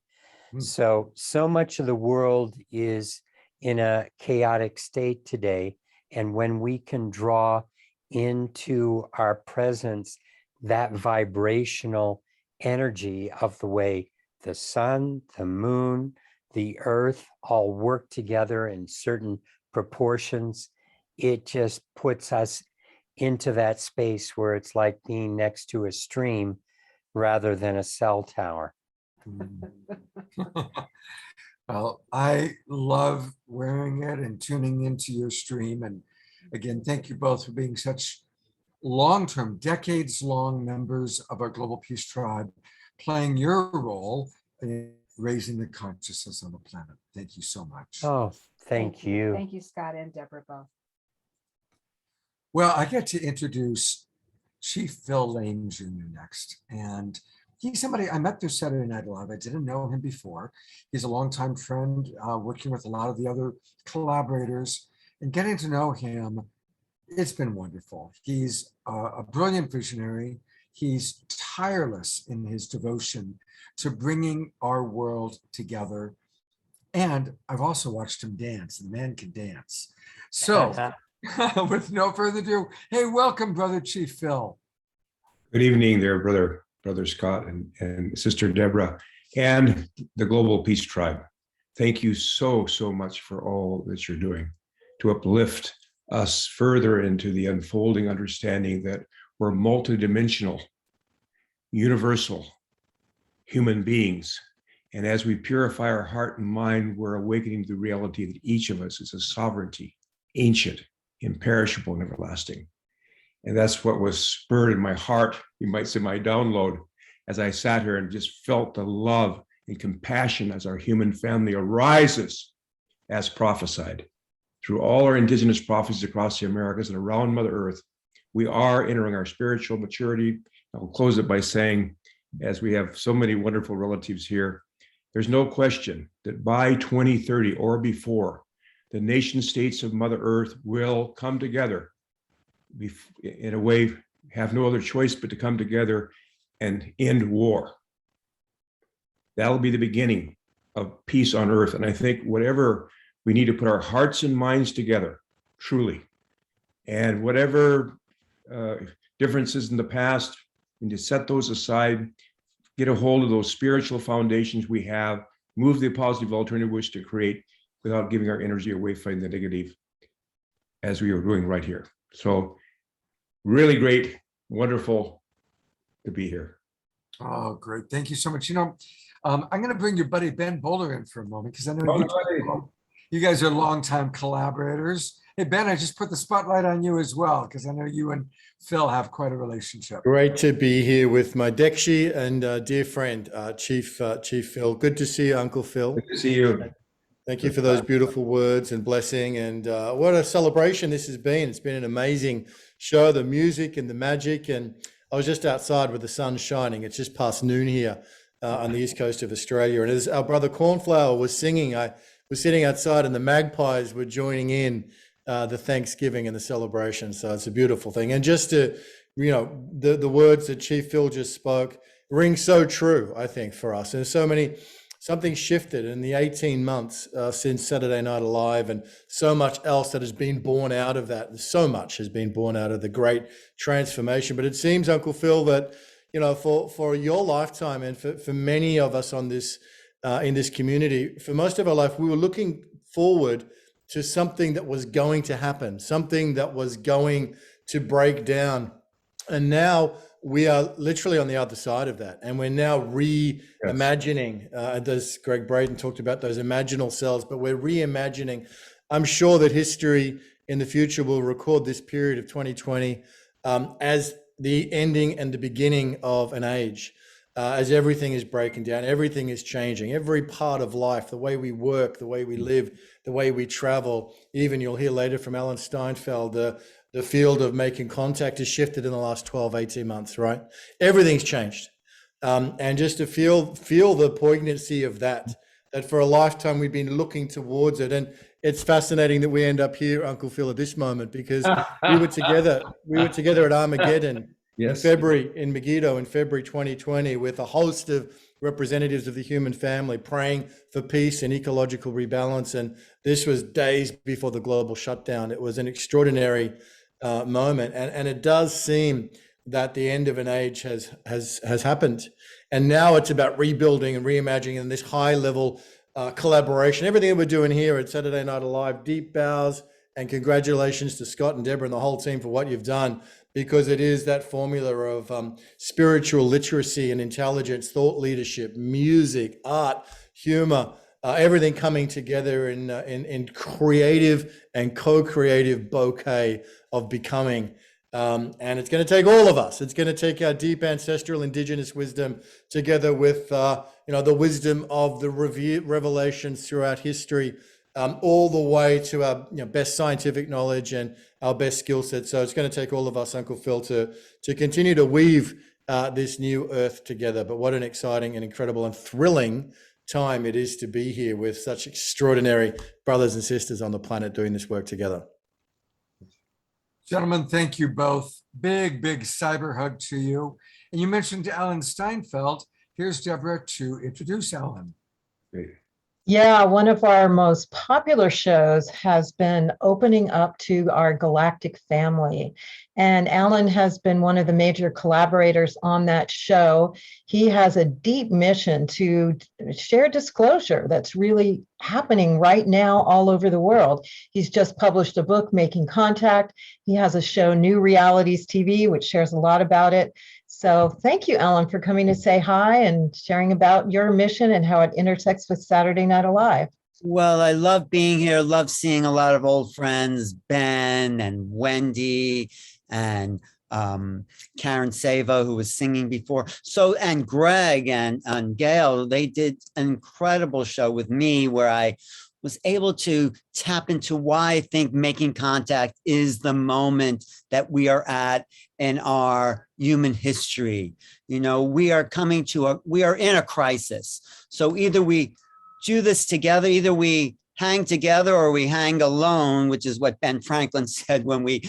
So much of the world is in a chaotic state today. And when we can draw into our presence that vibrational energy of the way the sun, the moon, the earth all work together in certain proportions, it just puts us into that space where it's like being next to a stream rather than a cell tower. Well, I love wearing it and tuning into your stream. And again, thank you both for being such long-term, decades-long members of our Global Peace Tribe, playing your role in raising the consciousness on the planet. Thank you so much. Oh, thank you. Thank you, Scott and Deborah both. Well, I get to introduce Chief Phil Lane Jr. next. And he's somebody I met through Saturday Night Live. I didn't know him before. He's a longtime friend, working with a lot of the other collaborators, and getting to know him, it's been wonderful. He's a brilliant visionary. He's tireless in his devotion to bringing our world together. And I've also watched him dance. The man can dance. So with no further ado, hey, welcome, Brother Chief Phil. Good evening there, Brother Scott and Sister Deborah, and the Global Peace Tribe. Thank you so much for all that you're doing to uplift us further into the unfolding understanding that we're multidimensional, universal human beings. And as we purify our heart and mind, we're awakening to the reality that each of us is a sovereignty, ancient, imperishable, and everlasting. And that's what was spurred in my heart, you might say my download, as I sat here and just felt the love and compassion as our human family arises as prophesied. Through all our indigenous prophecies across the Americas and around Mother Earth, we are entering our spiritual maturity. I'll close it by saying, as we have so many wonderful relatives here, there's no question that by 2030 or before, the nation states of Mother Earth will come together in a way, have no other choice but to come together and end war. That'll be the beginning of peace on earth. And I think whatever we need to put our hearts and minds together, truly, and whatever differences in the past, we need to set those aside, get a hold of those spiritual foundations we have, move the positive alternative wish to create without giving our energy away from the negative, as we are doing right here. So really great, wonderful to be here. Oh, great. Thank you so much. I'm going to bring your buddy Ben Bowler in for a moment because I know you guys are longtime collaborators. Hey, Ben, I just put the spotlight on you as well because I know you and Phil have quite a relationship. Great to be here with my Dekshi and dear friend, Chief Phil. Good to see you, Uncle Phil. Good to see you. Thank you for those beautiful words and blessing. And what a celebration this has been. It's been an amazing show, the music and the magic. And I was just outside with the sun shining. It's just past noon here on the east coast of Australia. And as our brother Cornflower was singing, I was sitting outside and the magpies were joining in the Thanksgiving and the celebration. So it's a beautiful thing. And just to, the words that Chief Phil just spoke ring so true, I think, for us. And something shifted in the 18 months since Saturday Night Live, and so much else that has been born out of that. So much has been born out of the great transformation. But it seems, Uncle Phil, that, for your lifetime and for many of us on this, in this community, for most of our life, we were looking forward to something that was going to happen, something that was going to break down. And now we are literally on the other side of that. And we're now reimagining, as Greg Braden talked about, those imaginal cells, but we're reimagining. I'm sure that history in the future will record this period of 2020 as the ending and the beginning of an age, as everything is breaking down, everything is changing, every part of life, the way we work, the way we live, the way we travel. Even you'll hear later from Alan Steinfeld, the field of making contact has shifted in the last 12, 18 months, right? Everything's changed. And just to feel the poignancy of that for a lifetime we've been looking towards it. And it's fascinating that we end up here, Uncle Phil, at this moment, because we were together at Armageddon in Megiddo in February 2020 with a host of representatives of the human family praying for peace and ecological rebalance. And this was days before the global shutdown. It was an extraordinary moment. And it does seem that the end of an age has happened. And now it's about rebuilding and reimagining and this high level collaboration. Everything that we're doing here at Saturday Night Live, deep bows and congratulations to Scott and Deborah and the whole team for what you've done, because it is that formula of spiritual literacy and intelligence, thought leadership, music, art, humor, everything coming together in creative and co-creative bouquet of becoming. And it's going to take all of us. It's going to take our deep ancestral indigenous wisdom together with the wisdom of the revelations throughout history all the way to our best scientific knowledge and our best skill set. So it's going to take all of us, Uncle Phil, to continue to weave this new earth together. But what an exciting and incredible and thrilling time it is to be here with such extraordinary brothers and sisters on the planet doing this work together. Gentlemen, thank you both. Big, big cyber hug to you. And you mentioned Alan Steinfeld. Here's Deborah to introduce Alan. Great. Yeah, one of our most popular shows has been opening up to our galactic family. And Alan has been one of the major collaborators on that show. He has a deep mission to share disclosure that's really happening right now all over the world. He's just published a book, Making Contact. He has a show, New Realities TV, which shares a lot about it. So thank you, Alan, for coming to say hi and sharing about your mission and how it intersects with Saturday Night Alive. Well, I love being here, love seeing a lot of old friends, Ben and Wendy and Karen Sava, who was singing before. So, and Greg and Gail, they did an incredible show with me where I was able to tap into why I think Making Contact is the moment that we are at in our human history. You know, we are in a crisis. So either we do this together, either we hang together or we hang alone, which is what Ben Franklin said when we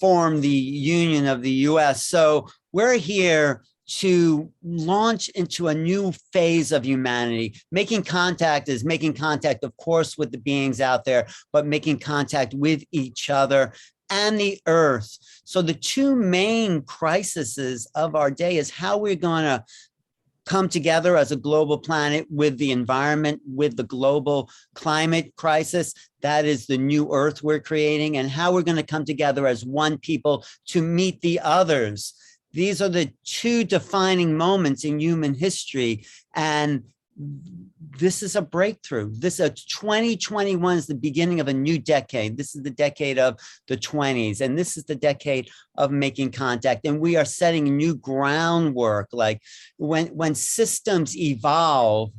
formed the Union of the US. So we're here to launch into a new phase of humanity. Making contact is making contact, of course, with the beings out there, but making contact with each other and the earth. So the two main crises of our day is how we're going to come together as a global planet with the environment, with the global climate crisis. That is the new earth we're creating, and how we're going to come together as one people to meet the others. These are the two defining moments in human history. And this is a breakthrough. 2021 is the beginning of a new decade. This is the decade of the 20s. And this is the decade of making contact. And we are setting new groundwork. Like when systems evolve,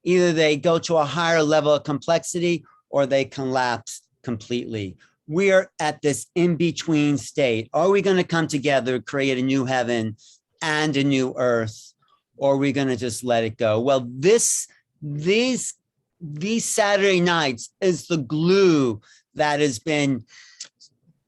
either they go to a higher level of complexity or they collapse completely. We are at this in-between state. Are we going to come together, create a new heaven and a new earth, or are we going to just let it go? Well, these Saturday nights is the glue that has been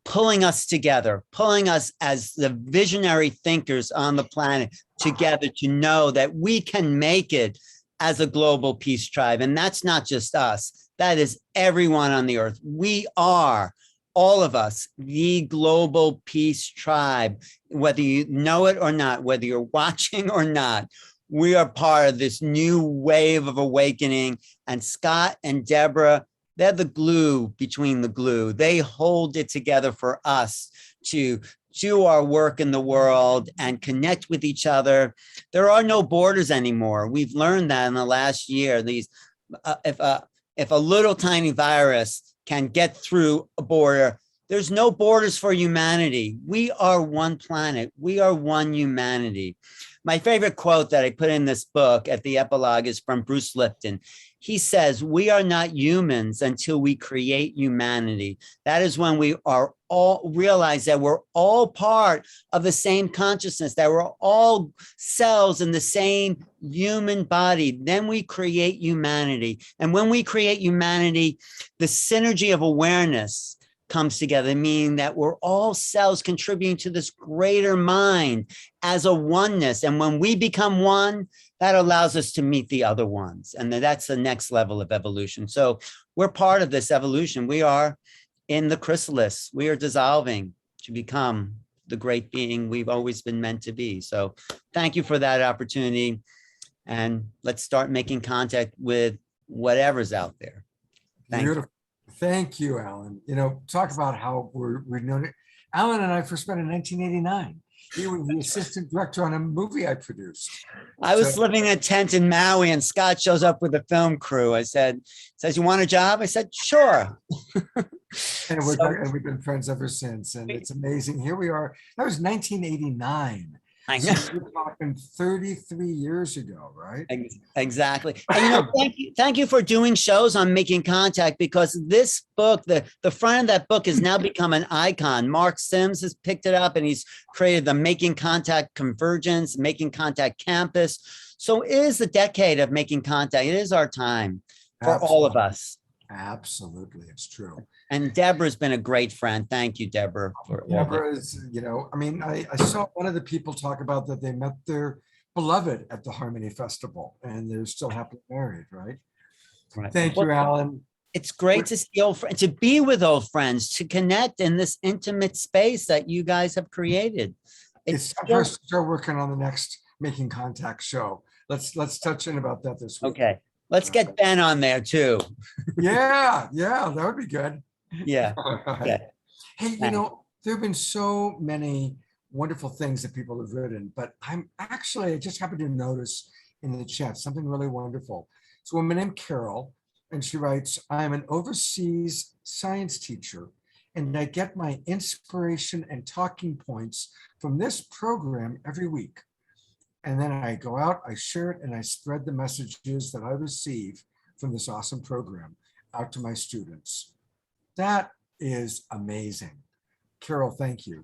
pulling us together, pulling us as the visionary thinkers on the planet together to know that we can make it as a global peace tribe. And that's not just us. That is everyone on the earth. We are, all of us, the global peace tribe, whether you know it or not, whether you're watching or not. We are part of this new wave of awakening. And Scott and Deborah, they're the glue between the glue. They hold it together for us to do our work in the world and connect with each other. There are no borders anymore. We've learned that in the last year. If a little tiny virus can get through a border, there's no borders for humanity. We are one planet. We are one humanity. My favorite quote that I put in this book at the epilogue is from Bruce Lipton. He says, "We are not humans until we create humanity." That is when we are all realize that we're all part of the same consciousness, that we're all cells in the same human body. Then we create humanity. And when we create humanity, the synergy of awareness comes together, meaning that we're all cells contributing to this greater mind as a oneness. And when we become one, that allows us to meet the other ones. And that's the next level of evolution. So we're part of this evolution. We are in the chrysalis. We are dissolving to become the great being we've always been meant to be. So thank you for that opportunity. And let's start making contact with whatever's out there. Thank you. Thank you, Alan. You know, talk about how we've known it. Alan and I first met in 1989. He was the assistant director on a movie I produced. I was living in a tent in Maui, and Scott shows up with a film crew. I says, "You want a job?" I said, "Sure." And we've been friends ever since. And it's amazing. Here we are. That was 1989. I know. So we're talking 33 years ago, right? Exactly. And thank you for doing shows on making contact, because this book, the front of that book has now become an icon. Mark Sims has picked it up and he's created the Making Contact Convergence, Making Contact Campus. So it is the decade of making contact. It is our time for all of us. Absolutely, it's true. And Deborah's been a great friend. Thank you, Deborah. Deborah is, I mean, I saw one of the people talk about that they met their beloved at the Harmony Festival and they're still happily married, right? Right. Thank you, Alan. It's great to see old friends, to be with old friends, to connect in this intimate space that you guys have created. It's time for us to start working on the next Making Contact show. Let's touch in about that this week. Okay. Let's get Ben on there too. Yeah, that would be good. Yeah. Okay. Hey, there have been so many wonderful things that people have written, but I just happened to notice in the chat something really wonderful. It's a woman named Carol, and she writes, "I am an overseas science teacher, and I get my inspiration and talking points from this program every week. And then I go out, I share it, and I spread the messages that I receive from this awesome program out to my students." That is amazing. Carol, thank you.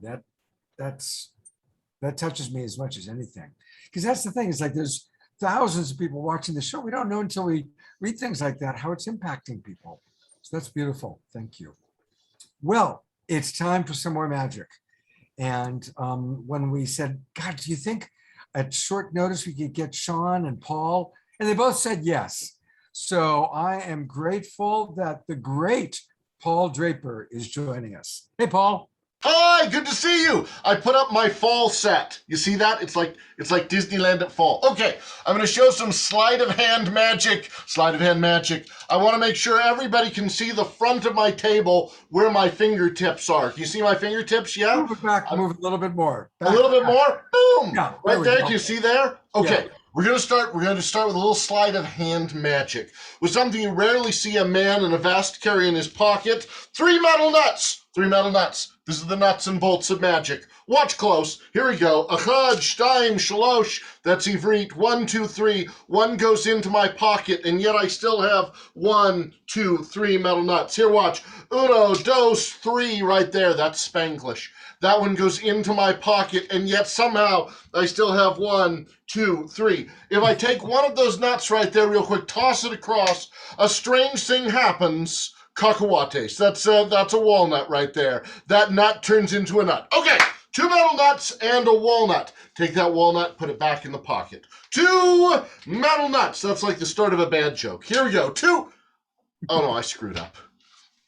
That touches me as much as anything. Because that's the thing, it's like there's thousands of people watching the show. We don't know until we read things like that, how it's impacting people. So that's beautiful. Thank you. Well, it's time for some more magic. And when we said, God, do you think at short notice we could get Shaun and Paul? And they both said yes. So I am grateful that the great Paul Draper is joining us. Hey, Paul. Hi, good to see you. I put up my fall set. You see that? It's like Disneyland at fall. Okay, I'm going to show some sleight of hand magic. Sleight of hand magic. I want to make sure everybody can see the front of my table where my fingertips are. Can you see my fingertips? Yeah? Move it back, move it a little bit more. A little bit more? Boom! Yeah, right there, go. can you see there? Okay. Yeah. We're going to start with a little sleight of hand magic with something you rarely see a man in a vest carry in his pocket. 3 metal nuts. 3 metal nuts. This is the nuts and bolts of magic. Watch close. Here we go. Achad, shtaim, shalosh. That's Ivrit. 1, 2, 3. 1 goes into my pocket, and yet I still have 1, 2, 3 metal nuts. Here, watch. Uno, dos, 3 right there. That's Spanglish. That one goes into my pocket, and yet somehow I still have 1, 2, 3. If I take one of those nuts right there real quick, toss it across, a strange thing happens. Cacahuates. That's a walnut right there. That nut turns into a nut. Okay, 2 metal nuts and a walnut. Take that walnut, put it back in the pocket. 2 metal nuts. That's like the start of a bad joke. Here we go. 2. Oh no, I screwed up.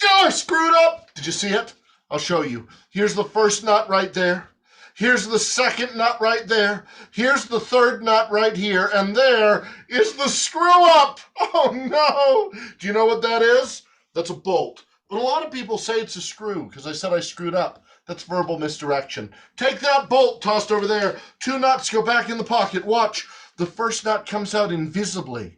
Oh, I screwed up. Did you see it? I'll show you. Here's the first nut right there. Here's the second nut right there. Here's the third nut right here. And there is the screw up. Oh no. Do you know what that is? That's a bolt. But a lot of people say it's a screw because I said I screwed up. That's verbal misdirection. Take that bolt tossed over there. 2 nuts go back in the pocket. Watch. The first nut comes out invisibly.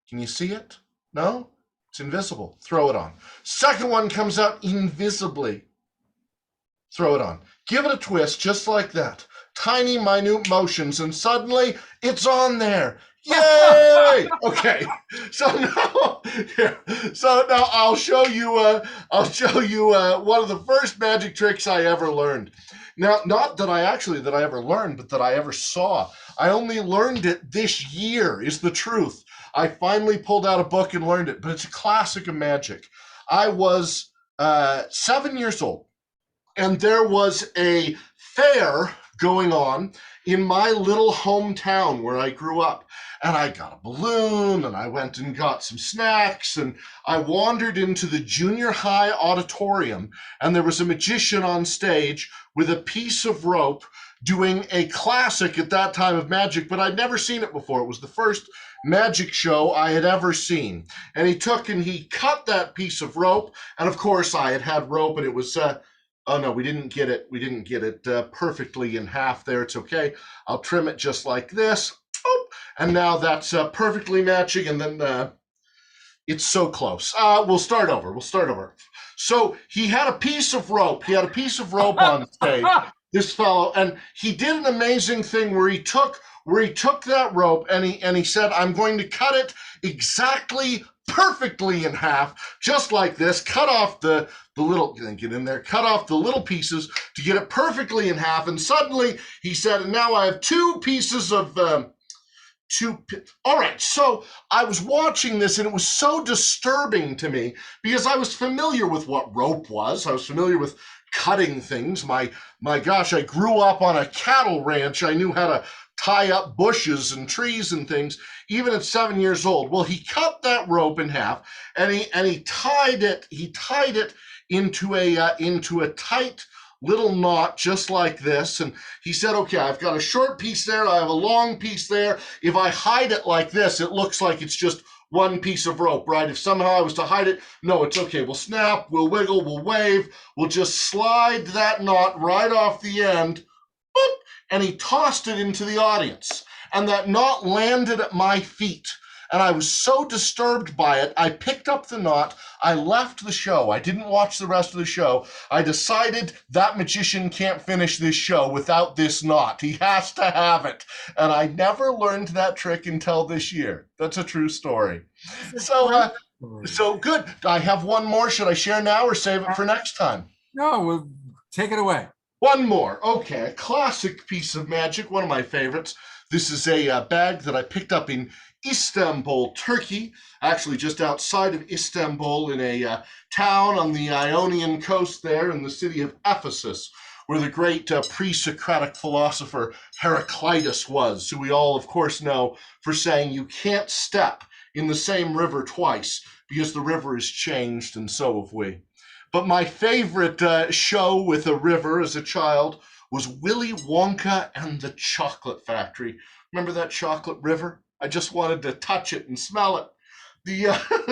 Can you see it? No? It's invisible. Throw it on. Second one comes out invisibly. Throw it on. Give it a twist just like that. Tiny, minute motions, and suddenly it's on there. Yay! Okay. So now I'll show you one of the first magic tricks I ever learned. Now, not that I ever learned, but that I ever saw. I only learned it this year, is the truth. I finally pulled out a book and learned it, but it's a classic of magic. I was 7 years old, and there was a fair going on in my little hometown where I grew up. And I got a balloon, and I went and got some snacks, and I wandered into the junior high auditorium, and there was a magician on stage with a piece of rope doing a classic at that time of magic, but I'd never seen it before. It was the first magic show I had ever seen. And he took and he cut that piece of rope, and of course I had rope, and it was oh no, we didn't get it. We didn't get it perfectly in half there. It's okay. I'll trim it just like this. And now that's perfectly matching. And then it's so close. We'll start over. So he had a piece of rope. He had a piece of rope on stage. This fellow, and he did an amazing thing where he took that rope and he said, I'm going to cut it exactly perfectly in half, just like this, cut off the little, get in there, cut off the little pieces to get it perfectly in half. And suddenly he said, and now I have two pieces of, all right, so I was watching this and it was so disturbing to me because I was familiar with what rope was. I was familiar with cutting things. My gosh, I grew up on a cattle ranch. I knew how to tie up bushes and trees and things, even at 7 years old. Well, he cut that rope in half and he tied it into a tight little knot just like this. And he said, okay, I've got a short piece there, I have a long piece there. If I hide it like this, it looks like it's just one piece of rope, right? If somehow I was to hide it, no, it's okay. We'll snap, we'll wiggle, we'll wave, we'll just slide that knot right off the end, boop, and he tossed it into the audience. And that knot landed at my feet. And I was so disturbed by it, I picked up the knot, I left the show. I didn't watch the rest of the show. I decided that magician can't finish this show without this knot. He has to have it. And I never learned that trick until this year. That's a true story. So good. I have one more. Should I share now or save it for next time? No, we'll take it away. One more. Okay, a classic piece of magic, one of my favorites. This is a bag that I picked up in Istanbul, Turkey, actually just outside of Istanbul in a town on the Ionian coast there in the city of Ephesus, where the great pre-Socratic philosopher Heraclitus was, who we all, of course, know for saying you can't step in the same river twice because the river is changed, and so have we. But my favorite show with a river as a child was Willy Wonka and the Chocolate Factory. Remember that chocolate river? I just wanted to touch it and smell it,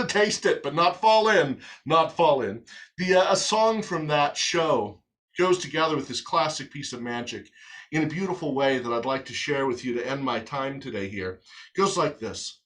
taste it, but not fall in. A song from that show goes together with this classic piece of magic in a beautiful way that I'd like to share with you to end my time today here. It goes like this.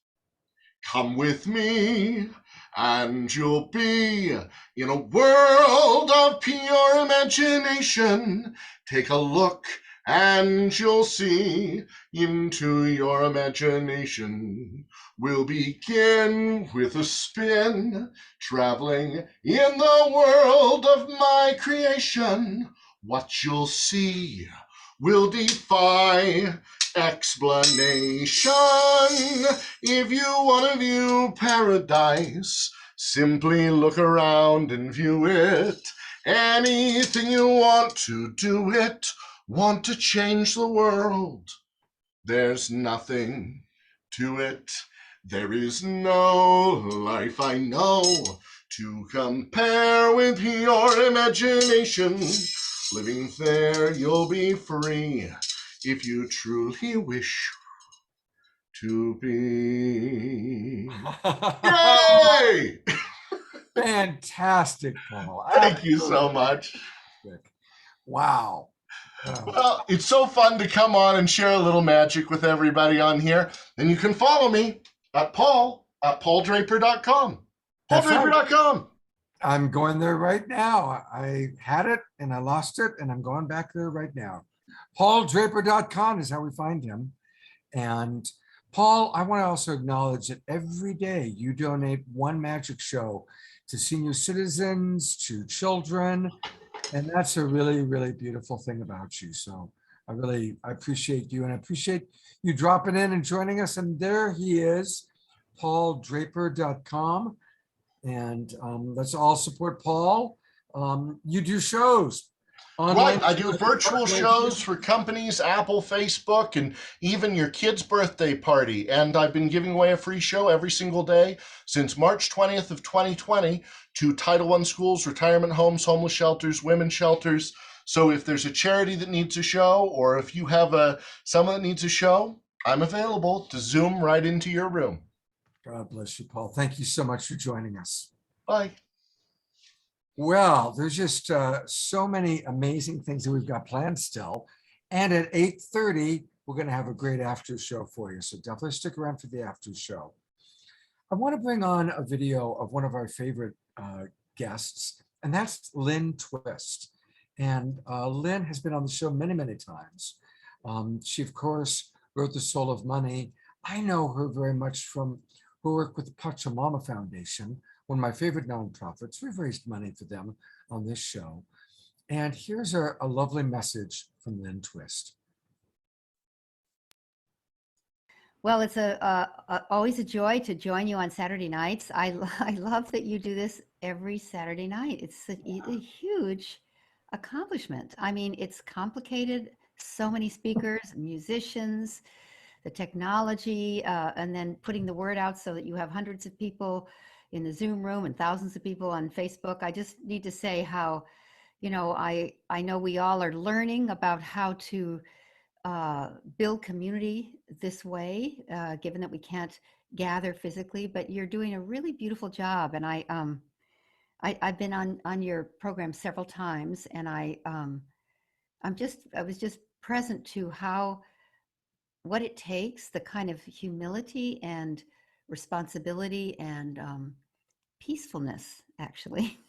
Come with me, and you'll be in a world of pure imagination. Take a look, and you'll see into your imagination. We'll begin with a spin, traveling in the world of my creation. What you'll see will defy explanation. If you want to view paradise, simply look around and view it. Anything you want to do it. Want to change the world? There's nothing to it. There is no life I know to compare with your imagination. Living there, you'll be free if you truly wish to be. Yay! Fantastic, Paul. Thank you so much. Wow. Well, it's so fun to come on and share a little magic with everybody on here. And you can follow me at pauldraper.com. pauldraper.com. I'm going there right now. I had it and I lost it, and I'm going back there right now. pauldraper.com is how we find him. And Paul, I want to also acknowledge that every day you donate one magic show to senior citizens, to children. And that's a really, really beautiful thing about you. So I appreciate you, and I appreciate you dropping in and joining us. And there he is, pauldraper.com. And let's all support Paul. You do shows. Right, I do virtual shows for companies, Apple, Facebook, and even your kid's birthday party. And I've been giving away a free show every single day since March 20th of 2020 to Title I schools, retirement homes, homeless shelters, women's shelters. So if there's a charity that needs a show, or if you have someone that needs a show, I'm available to Zoom right into your room. God bless you, Paul. Thank you so much for joining us. Bye. Well, there's just so many amazing things that we've got planned still. And at 8:30, we're going to have a great after show for you. So definitely stick around for the after show. I want to bring on a video of one of our favorite guests, and that's Lynn Twist. And Lynn has been on the show many, many times. She, of course, wrote The Soul of Money. I know her very much from her work with the Pachamama Foundation, one of my favorite nonprofits. We've raised money for them on this show. And here's a lovely message from Lynn Twist. Well, it's always a joy to join you on Saturday nights. I love that you do this every Saturday night. It's a huge accomplishment. I mean, it's complicated. So many speakers, musicians, the technology, and then putting the word out so that you have hundreds of people in the Zoom room and thousands of people on Facebook. I just need to say how, I know we all are learning about how to build community this way, given that we can't gather physically, but you're doing a really beautiful job. And I've been on your program several times, and I was just present to what it takes, the kind of humility and responsibility and peacefulness, actually,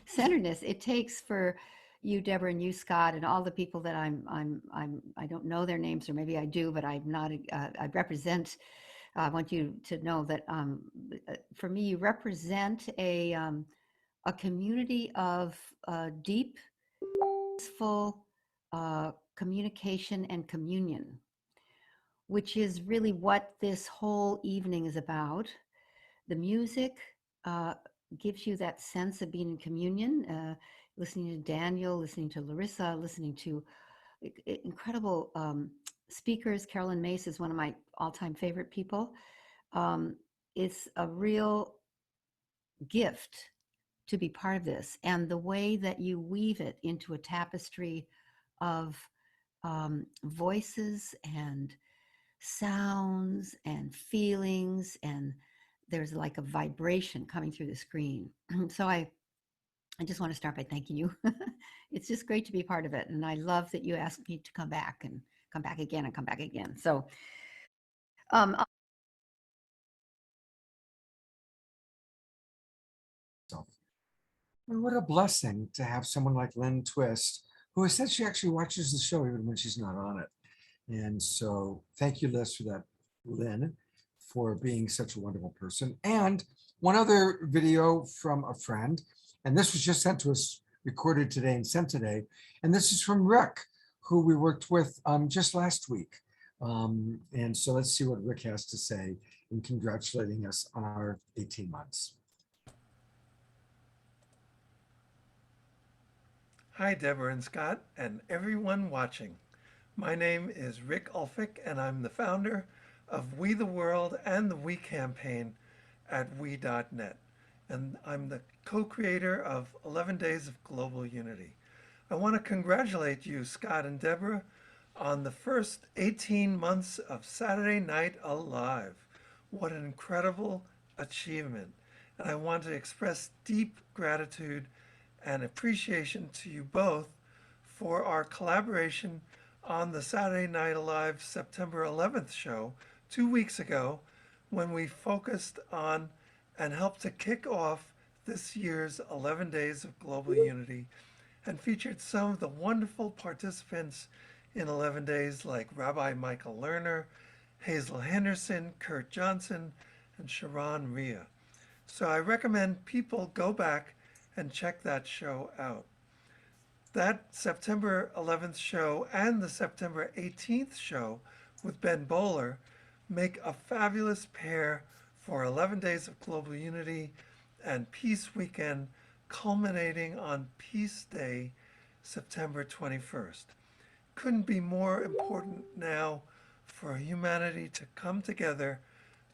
centeredness it takes for you, Deborah, and you, Scott, and all the people that I don't know their names, or maybe I do, but I'm not. I represent. I want you to know that for me, you represent a community of deep, peaceful communication and communion, which is really what this whole evening is about. The music gives you that sense of being in communion. Listening to Daniel, listening to Larissa, listening to incredible speakers. Carolyn Mace is one of my all-time favorite people. It's a real gift to be part of this. And the way that you weave it into a tapestry of voices and sounds and feelings, and there's like a vibration coming through the screen. So I just want to start by thanking you. It's just great to be part of it. And I love that you asked me to come back and come back again and come back again. So and what a blessing to have someone like Lynn Twist, who has said she actually watches the show even when she's not on it. And so thank you, Liz, for that, Lynn, for being such a wonderful person. And one other video from a friend, and this was just sent to us, recorded today and sent today. And this is from Rick, who we worked with just last week. And so let's see what Rick has to say in congratulating us on our 18 months. Hi, Deborah and Scott, and everyone watching. My name is Rick Ulfik, and I'm the founder of We the World and the We campaign at we.net. And I'm the co-creator of 11 Days of Global Unity. I want to congratulate you, Scott and Deborah, on the first 18 months of Saturday Night Alive. What an incredible achievement. And I want to express deep gratitude and appreciation to you both for our collaboration on the Saturday Night Alive September 11th show 2 weeks ago, when we focused on and helped to kick off this year's 11 Days of Global Unity, and featured some of the wonderful participants in 11 Days like Rabbi Michael Lerner, Hazel Henderson, Kurt Johnson, and Shaun Rhea. So I recommend people go back and check that show out. That September 11th show and the September 18th show with Ben Bowler make a fabulous pair for 11 Days of Global Unity and Peace Weekend, culminating on Peace Day, September 21st. Couldn't be more important now for humanity to come together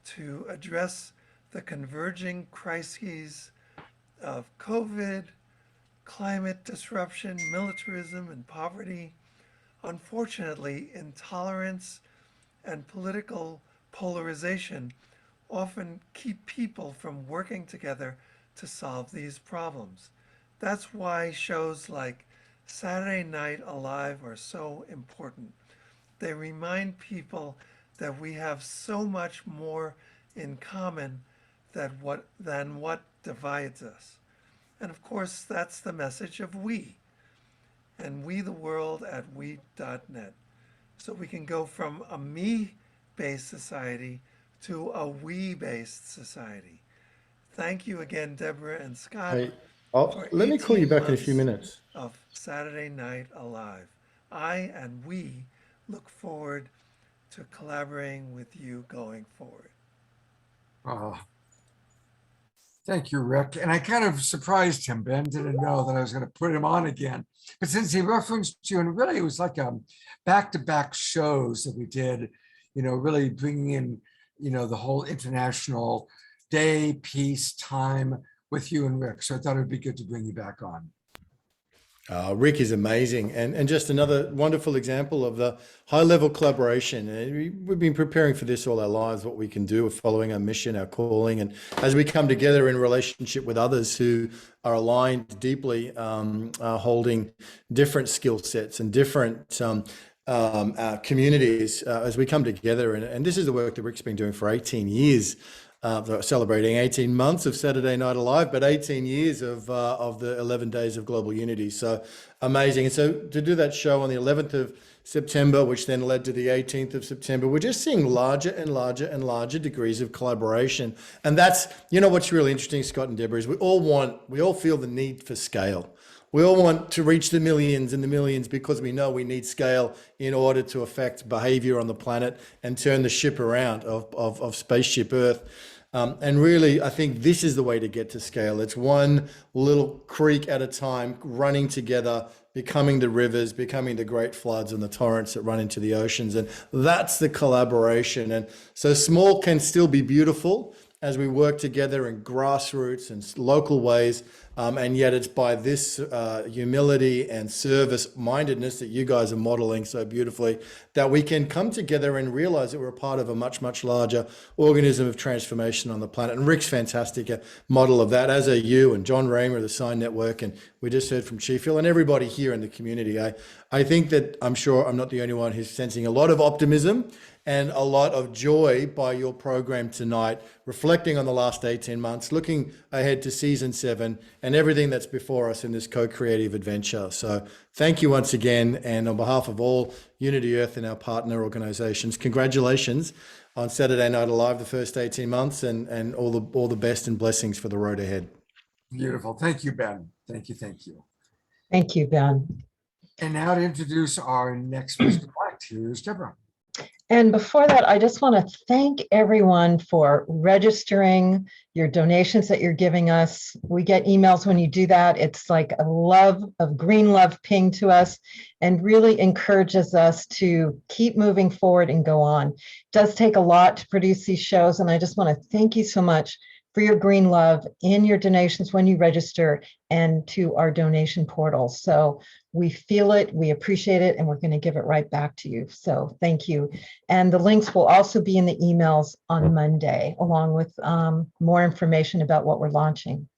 to address the converging crises of COVID, climate disruption, militarism, and poverty. Unfortunately, intolerance and political polarization often keep people from working together to solve these problems. That's why shows like Saturday Night Alive are so important. They remind people that we have so much more in common than what divides us. And of course, that's the message of we. and wetheworld@we.net. So we can go from a me-based society to a we-based society. Thank you again, Deborah and Scott, Hey, for let me call you 18 back in a few months minutes. of Saturday Night Alive. I and we look forward to collaborating with you going forward. Oh, thank you, Rick. And I kind of surprised him. Ben didn't know that I was going to put him on again. But since he referenced you, and really it was like back-to-back shows that we did, really bringing in, the whole international day, peace, time with you and Rick. So I thought it would be good to bring you back on. Rick is amazing, and just another wonderful example of the high-level collaboration. We've been preparing for this all our lives, what we can do, following our mission, our calling, and as we come together in relationship with others who are aligned deeply, holding different skill sets and different communities, as we come together. And this is the work that Rick's been doing for 18 years. Celebrating 18 months of Saturday Night Alive, but 18 years of the 11 days of global unity. So amazing. And so to do that show on the 11th of September, which then led to the 18th of September, we're just seeing larger and larger and larger degrees of collaboration. And that's, what's really interesting, Scott and Deborah, is we all feel the need for scale. We all want to reach the millions and the millions because we know we need scale in order to affect behavior on the planet and turn the ship around of spaceship Earth. And really, I think this is the way to get to scale. It's one little creek at a time, running together, becoming the rivers, becoming the great floods and the torrents that run into the oceans. And that's the collaboration. And so small can still be beautiful as we work together in grassroots and local ways. And yet it's by this humility and service-mindedness that you guys are modeling so beautifully that we can come together and realize that we're a part of a much, much larger organism of transformation on the planet. And Rick's fantastic model of that, as are you and John Raymer of the Sign Network. And we just heard from Chief Hill and everybody here in the community. I think that I'm sure I'm not the only one who's sensing a lot of optimism and a lot of joy by your program tonight, reflecting on the last 18 months, looking ahead to season 7 and everything that's before us in this co-creative adventure. So thank you once again. And on behalf of all Unity Earth and our partner organizations, congratulations on Saturday Night Alive, the first 18 months, and all the best and blessings for the road ahead. Beautiful. Thank you, Ben. Thank you. Thank you. Thank you, Ben. And now to introduce our next speaker-elect, here's Deborah. And before that, I just want to thank everyone for registering your donations that you're giving us. We get emails when you do that. It's like a green love ping to us and really encourages us to keep moving forward and go on. It does take a lot to produce these shows. And I just want to thank you so much for your green love in your donations when you register and to our donation portal. So we feel it, we appreciate it, and we're going to give it right back to you. So thank you. And the links will also be in the emails on Monday, along with more information about what we're launching.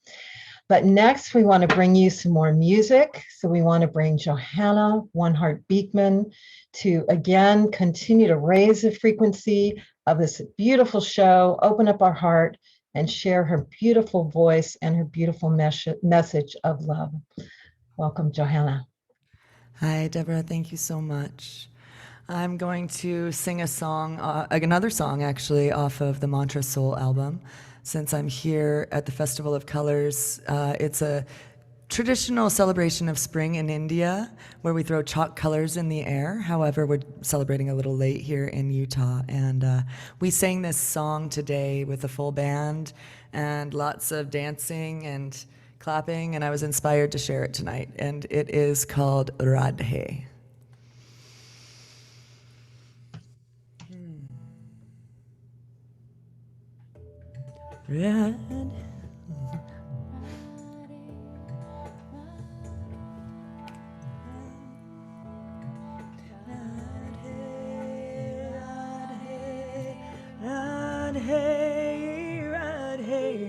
But next, we want to bring you some more music. So we want to bring Johanna, One Heart Beekman, to again continue to raise the frequency of this beautiful show, open up our heart, and share her beautiful voice and her beautiful message of love. Welcome, Johanna. Hi, Deborah. Thank you so much. I'm going to sing a song, another song actually, off of the Mantra Soul album. Since I'm here at the Festival of Colors, it's a traditional celebration of spring in India where we throw chalk colors in the air. However, we're celebrating a little late here in Utah. And we sang this song today with a full band and lots of dancing and clapping, and I was inspired to share it tonight. And it is called Radhe. Radhe. Radhe, Radhe.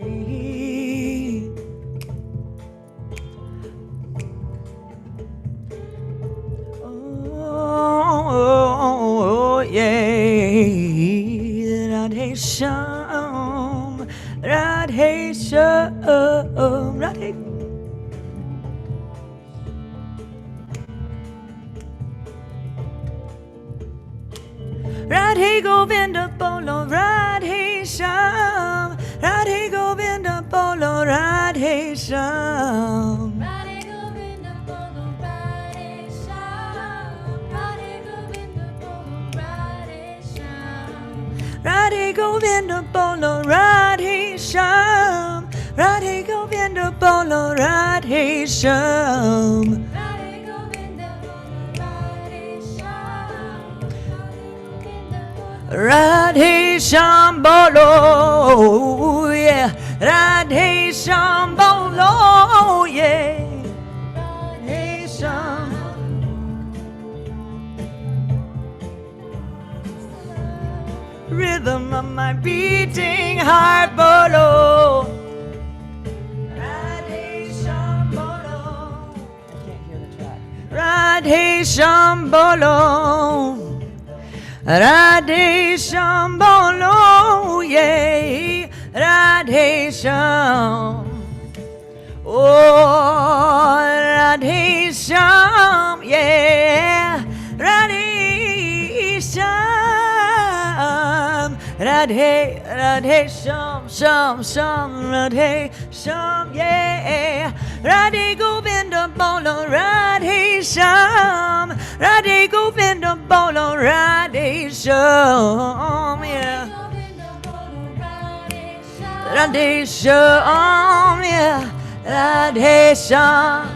Oh, yeah. Radhe Sham, Radhe Sham, Radhe. Radhe Govinda Bolo Radhe Sham. Radhe Govinda Bolo Radhe Sham. Radhe Govinda Bolo Radhe Sham. Radhe Govinda Bolo Radhe Sham. Radhe Govinda Bolo Radhe Sham. Radhe Govinda Bolo Radhe Sham. Radhe Govinda Bolo Radhe Sham. Radhe Sham Bolo, yeah. Radhe Sham Bolo, yeah. Radhe Sham. Rhythm of my beating heart, Bolo. Radhe Sham Bolo. I can't hear the track. Radhe Sham Bolo. Radhe Sham Bolo, yeah. Radhe Sham. Oh, Radhe Sham, yeah. Radhe Sham. Radhe Sham, Sham, Sham. Radhe Sham, yeah. Radhe Govinda Bolo Radhe Sham. Radhe Govinda Bolo Radhe Sham, yeah. Radhe Sham, yeah. Radhe Sham.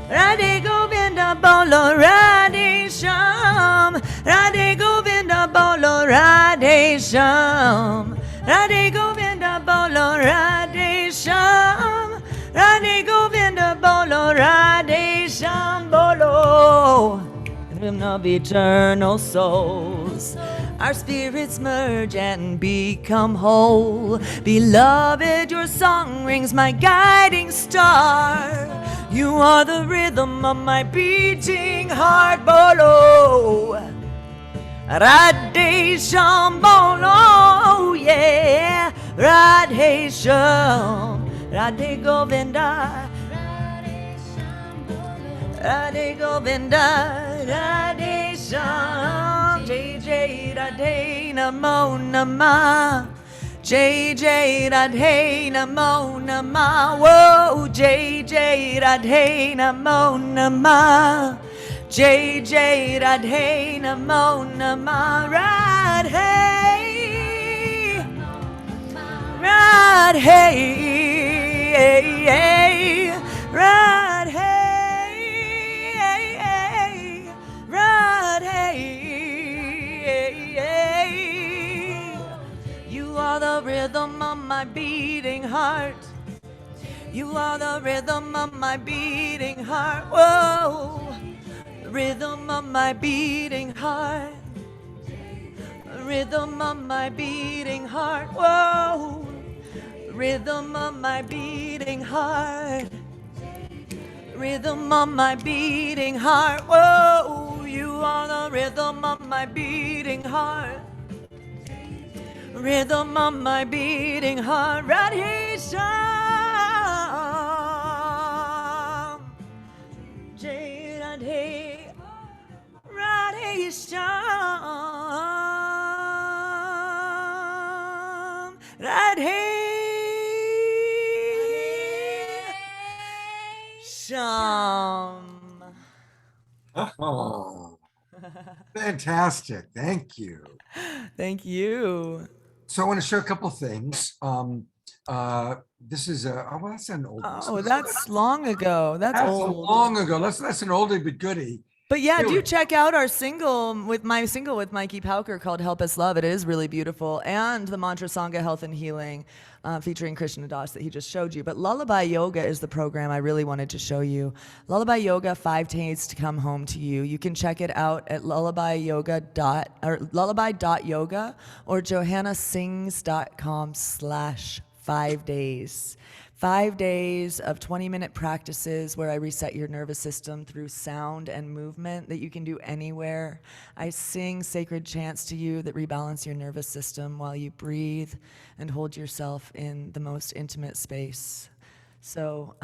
Radhe Govinda Bolo Radhe Sham. Radhe Govinda Bolo Radhe Sham. Radhe Govinda Bolo Radhe Sham. Radhe Govinda Bolo Radhe Sham Bolo. Rhythm of eternal souls, our spirits merge and become whole. Beloved, your song rings my guiding star. You are the rhythm of my beating heart, Bolo. Radhe Sham Bolo, yeah. Radhe Sham. Radhe Govinda. Radhe Govinda, Radhe Sham, Jai Jai Radhe Namo Namah, Jai Jai Radhe Namo Namah, whoa, Jai Jai Radhe Namo Namah, Jai Jai Radhe Namo Namah, Radhe, Radhe, Radhe. You are the rhythm of my beating heart. You are the rhythm of my beating heart. Whoa, rhythm of my beating heart. Rhythm of my beating heart. Whoa, rhythm of my beating heart. Rhythm of my beating heart. Whoa, you are the rhythm of my beating heart. Rhythm of my beating heart. Radhe Sham. Jai Radhe. Radhe Sham. Radhe Sham. Oh, fantastic. Thank you. Thank you. So I want to share a couple of things. This is well, that's an old one. Oh, that's long ago. That's old. Long ago. That's an oldie but goodie. But yeah, do check out our single with Mikey Pauker called Help Us Love. It is really beautiful. And the Mantra Sangha Health and Healing featuring Krishna Das that he just showed you. But Lullaby Yoga is the program I really wanted to show you. Lullaby Yoga, 5 days to come home to you. You can check it out at lullaby.yoga or johannasings.com/5 days. 5 days of 20-minute practices where I reset your nervous system through sound and movement that you can do anywhere. I sing sacred chants to you that rebalance your nervous system while you breathe and hold yourself in the most intimate space. So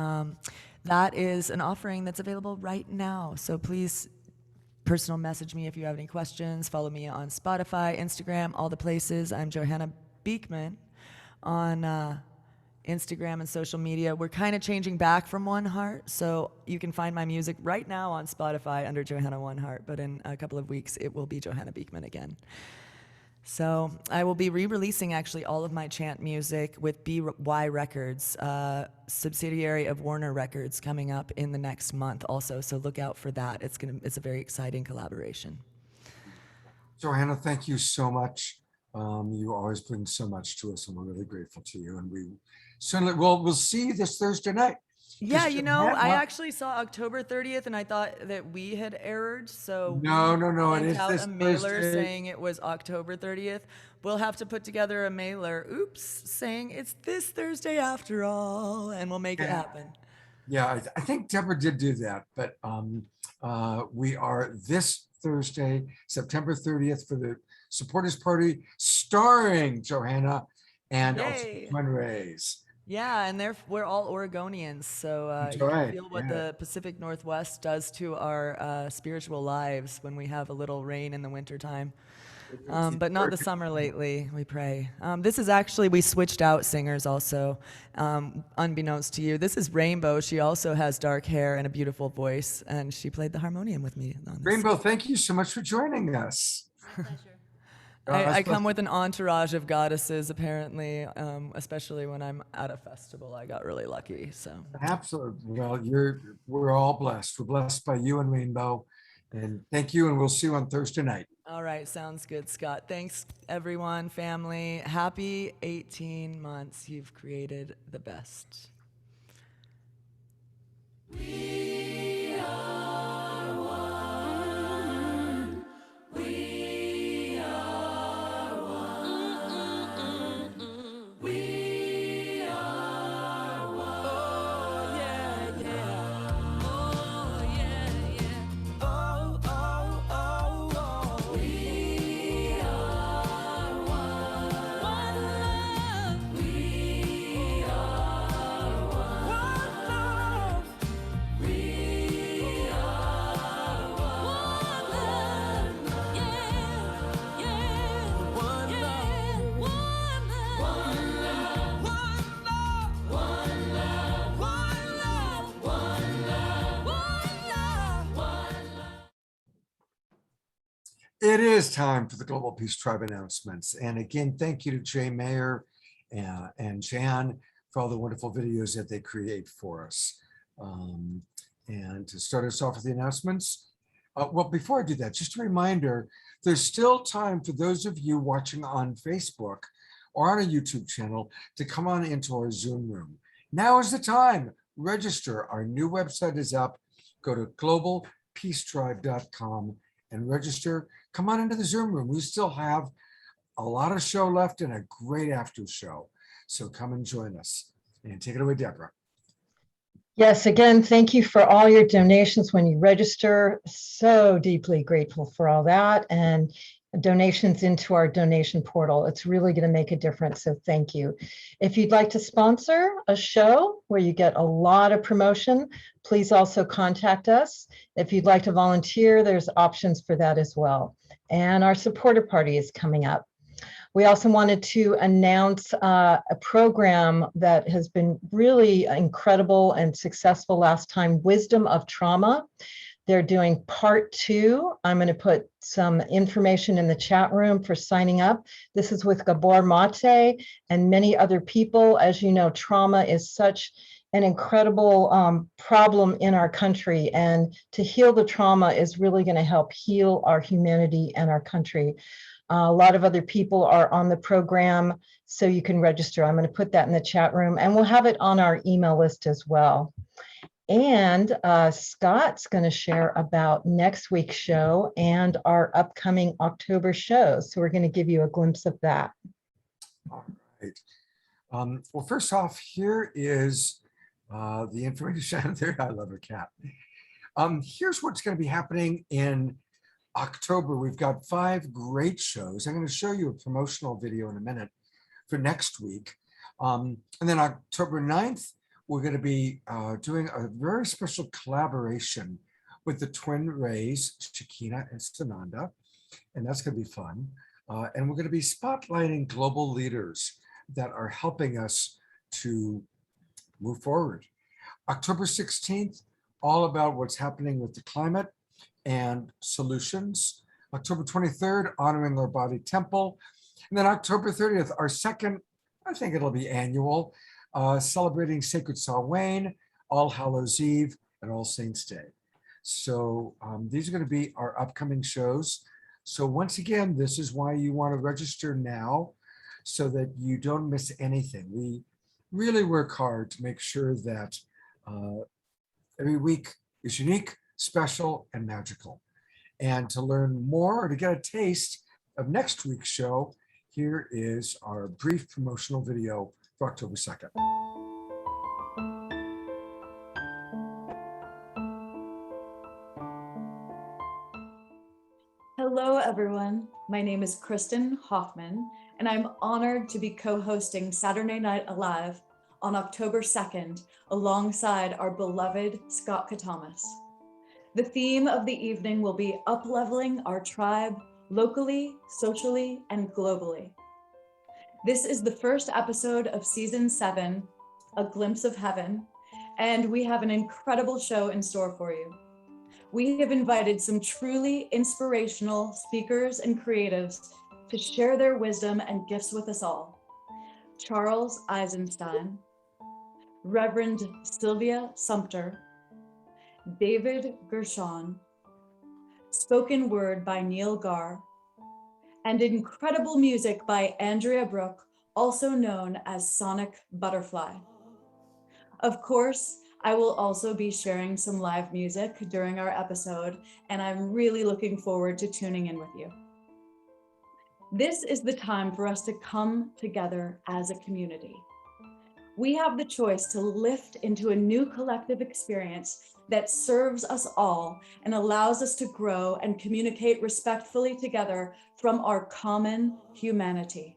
that is an offering that's available right now. So please personal message me if you have any questions. Follow me on Spotify, Instagram, all the places. I'm Johanna Beekman on Instagram and social media. We're kind of changing back from One Heart, so you can find my music right now on Spotify under Johanna One Heart, but in a couple of weeks it will be Johanna Beekman again. So I will be re-releasing actually all of my chant music with BY Records, subsidiary of Warner Records, coming up in the next month also. So look out for that. It's a very exciting collaboration. Johanna, thank you so much. You always bring so much to us, and we're really grateful to you. And we certainly we'll see you this Thursday night. Yeah, Just you know, I Johanna- actually saw October 30th, and I thought that we had errored, so No, we it sent is out this a mailer Thursday. saying it was October 30th. We'll have to put together a mailer, saying it's this Thursday after all, and we'll make it happen. Yeah, I think Deborah did do that, but we are this Thursday, September 30th, for the Supporters Party, starring Johanna and also Yay. Fundraise. Yeah, and we're all Oregonians, so That's you can right, feel what yeah. the Pacific Northwest does to our spiritual lives when we have a little rain in the wintertime. But not the summer lately, we pray. This is actually, we switched out singers also, unbeknownst to you. This is Rainbow. She also has dark hair and a beautiful voice, and she played the harmonium with me on this. Rainbow, thank you so much for joining us. I come with an entourage of goddesses, apparently, especially when I'm at a festival. I got really lucky, so. Absolutely. Well, we're all blessed. We're blessed by you and Rainbow. And thank you, and we'll see you on Thursday night. All right, sounds good, Scott. Thanks, everyone, family. Happy 18 months. You've created the best. We are one. We are one. We are one. Oh, yeah, yeah. Oh, yeah, yeah. Oh, oh, oh, oh. We are one. One love. We are one. One love. We are one. One love. Yeah, yeah. One love. One love. One love. One love. One love. One love. One love. One love. It is time for the Global Peace Tribe announcements. And again, thank you to Jay Mayer and Jan for all the wonderful videos that they create for us. And to start us off with the announcements, well, before I do that, just a reminder, there's still time for those of you watching on Facebook or on a YouTube channel to come on into our Zoom room. Now is the time. Register. Our new website is up. Go to globalpeacetribe.com and register. Come on into the Zoom room. We still have a lot of show left and a great after show. So come and join us. And take it away, Deborah. Yes, again, thank you for all your donations when you register. So deeply grateful for all that, and donations into our donation portal. It's really going to make a difference, so thank you. If you'd like to sponsor a show where you get a lot of promotion, please also contact us. If you'd like to volunteer, there's options for that as well. And our supporter party is coming up. We also wanted to announce a program that has been really incredible and successful last time, Wisdom of Trauma. They're doing part 2. I'm going to put some information in the chat room for signing up. This is with Gabor Mate and many other people. As you know, trauma is such an incredible problem in our country, and to heal the trauma is really going to help heal our humanity and our country. A lot of other people are on the program, so you can register. I'm going to put that in the chat room, and we'll have it on our email list as well. And Scott's going to share about next week's show and our upcoming October shows. So we're going to give you a glimpse of that. All right. Well, first off, here is the information. There, I love a cat. Here's what's going to be happening in October. We've got 5 great shows. I'm going to show you a promotional video in a minute for next week. And then October 9th, we're going to be doing a very special collaboration with the twin rays, Shakina and Sananda, and that's going to be fun. And we're going to be spotlighting global leaders that are helping us to move forward. October 16th, all about what's happening with the climate and solutions. October 23rd, honoring our body temple. And then October 30th, our second, I think it'll be annual, celebrating Sacred Samhain, All Hallows Eve, and All Saints Day. So these are going to be our upcoming shows. So once again, this is why you want to register now so that you don't miss anything. We really work hard to make sure that every week is unique, special, and magical. And to learn more or to get a taste of next week's show, here is our brief promotional video for October 2nd. Hello, everyone. My name is Kristen Hoffman, and I'm honored to be co-hosting Saturday Night Alive on October 2nd, alongside our beloved Scott Katamas. The theme of the evening will be up-leveling our tribe locally, socially, and globally. This is the first episode of season 7, A Glimpse of Heaven, and we have an incredible show in store for you. We have invited some truly inspirational speakers and creatives to share their wisdom and gifts with us all. Charles Eisenstein, Reverend Sylvia Sumter, David Gershon, spoken word by Neil Gar, and incredible music by Andrea Brooke, also known as Sonic Butterfly. Of course, I will also be sharing some live music during our episode, and I'm really looking forward to tuning in with you. This is the time for us to come together as a community. We have the choice to lift into a new collective experience that serves us all and allows us to grow and communicate respectfully together from our common humanity.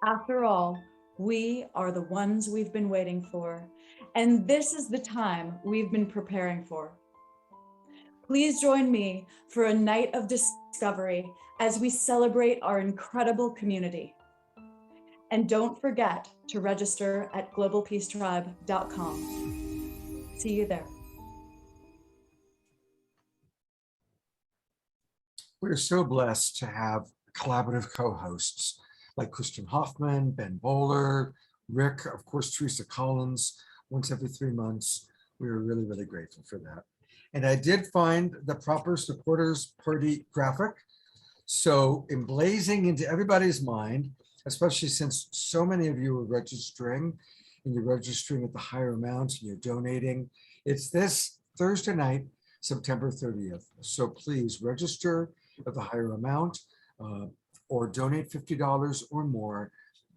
After all, we are the ones we've been waiting for, and this is the time we've been preparing for. Please join me for a night of discovery as we celebrate our incredible community. And don't forget to register at globalpeacetribe.com. See you there. We're so blessed to have collaborative co-hosts like Christian Hoffman, Ben Bowler, Rick, of course, Teresa Collins, once every 3 months. We were really, really grateful for that. And I did find the proper supporters party graphic. So emblazing into everybody's mind, especially since so many of you are registering and you're registering at the higher amount and you're donating. It's this Thursday night, September 30th. So please register at the higher amount or donate $50 or more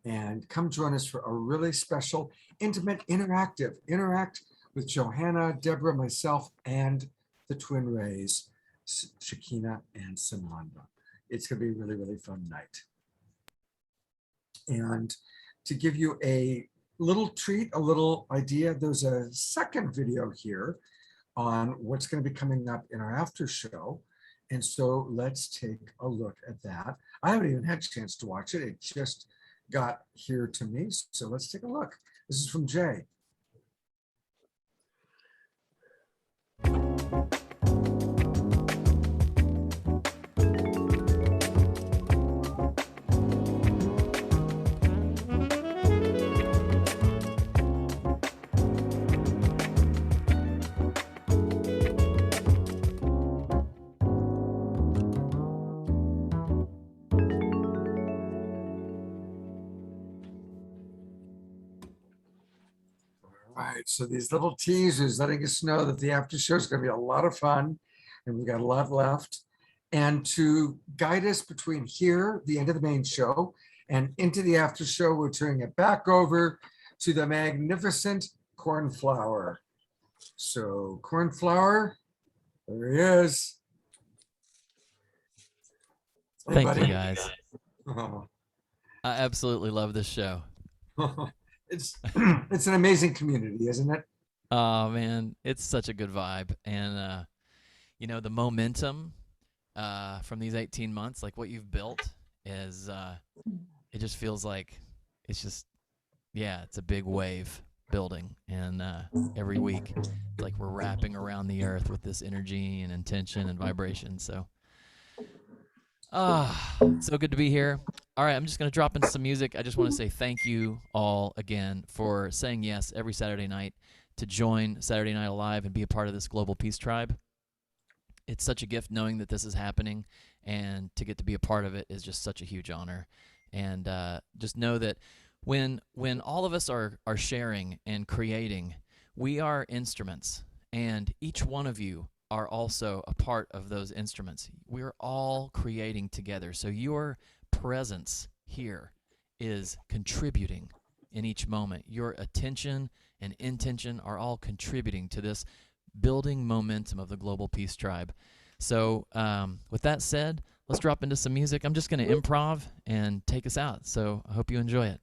and come join us for a really special, intimate, interact with Johanna, Deborah, myself, and the twin rays, Shakina and Sananda. It's gonna be a really, really fun night. And to give you a little treat, a little idea, there's a second video here on what's going to be coming up in our after show. And so let's take a look at that. I haven't even had a chance to watch it. It just got here to me. So let's take a look. This is from Jay. Right, so these little teasers letting us know that the after show is going to be a lot of fun, and we've got a lot left. And to guide us between here, the end of the main show, and into the after show, we're turning it back over to the magnificent Cornflower. So Cornflower, there he is. Hey, Thank buddy. you, guys. Oh. I absolutely love this show. It's an amazing community, isn't it? Oh man, it's such a good vibe, and the momentum from these 18 months, like what you've built, is it just feels like it's just it's a big wave building, and every week it's like we're wrapping around the earth with this energy and intention and vibration. So so good to be here. All right, I'm just going to drop in some music. I just want to say thank you all again for saying yes every Saturday night to join Saturday Night Alive and be a part of this global peace tribe. It's such a gift knowing that this is happening, and to get to be a part of it is just such a huge honor. And just know that when all of us are sharing and creating, we are instruments, and each one of you are also a part of those instruments. We're all creating together. So your presence here is contributing in each moment. Your attention and intention are all contributing to this building momentum of the Global Peace Tribe. So with that said, let's drop into some music. I'm just going to improv and take us out. So I hope you enjoy it.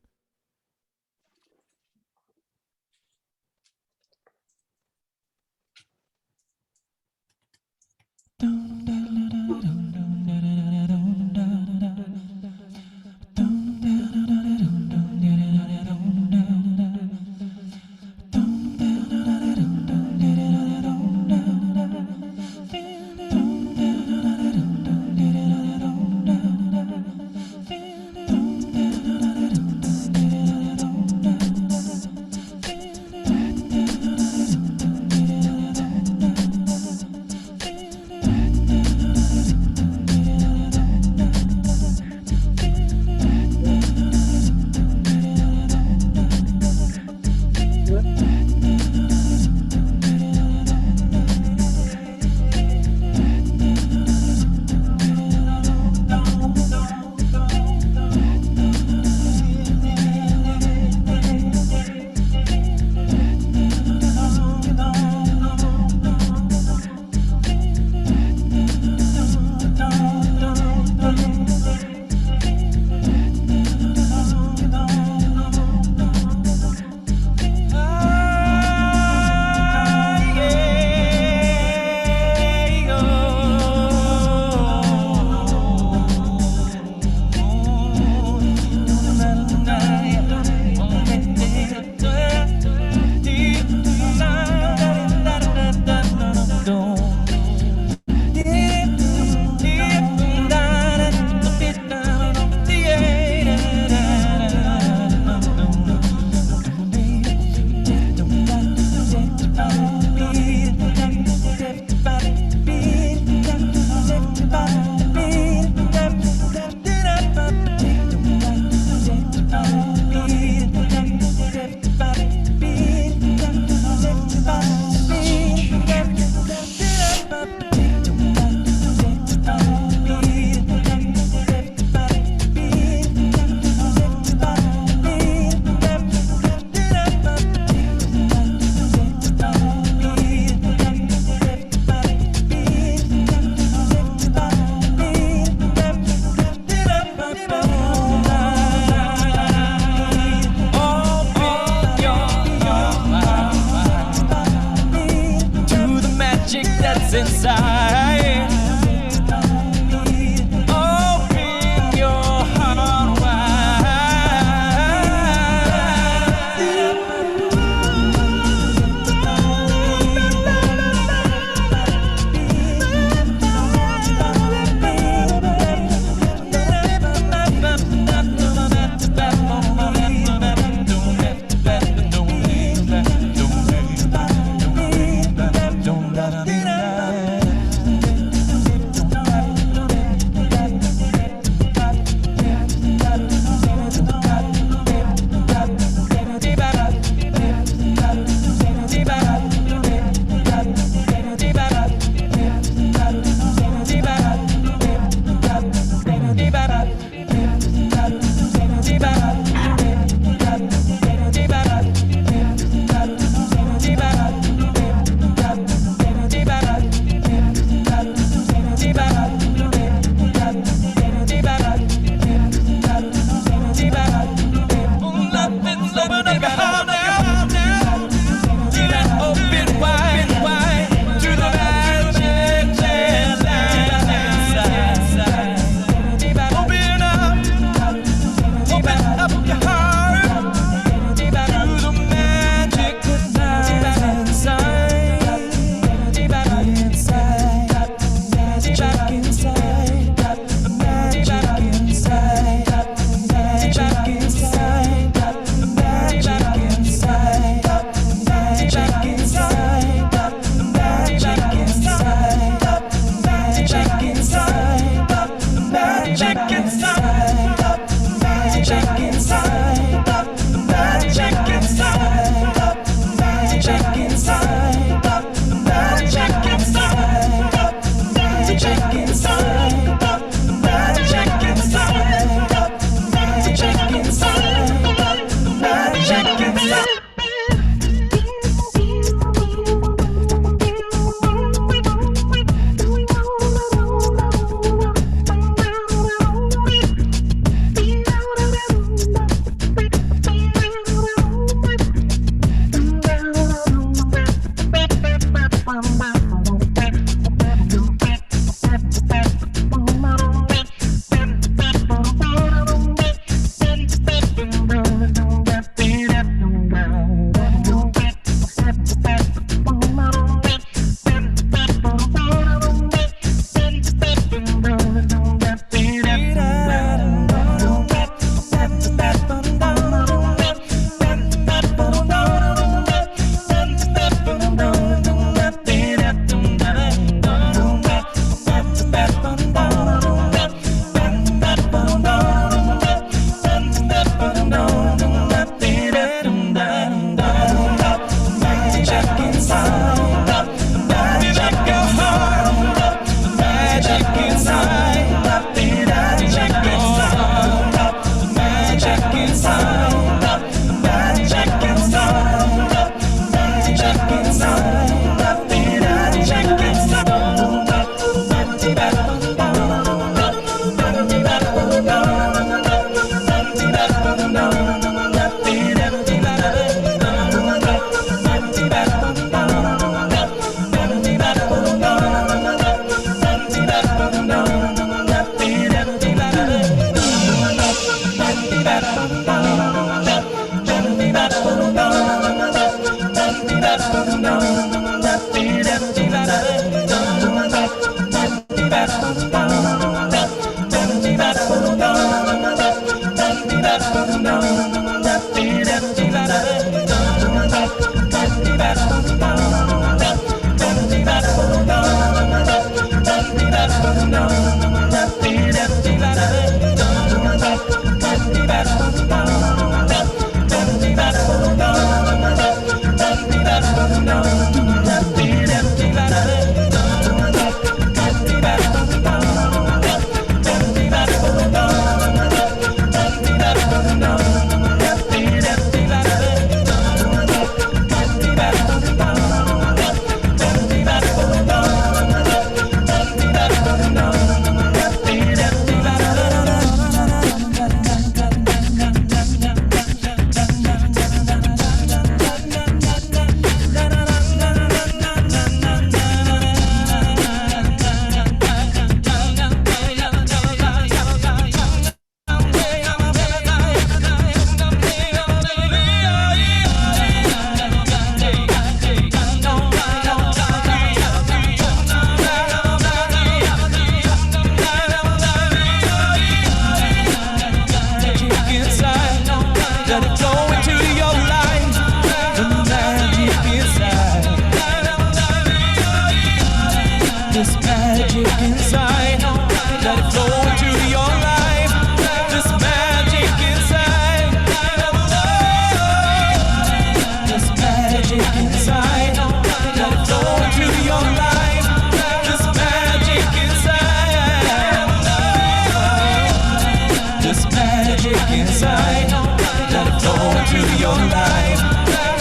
your life.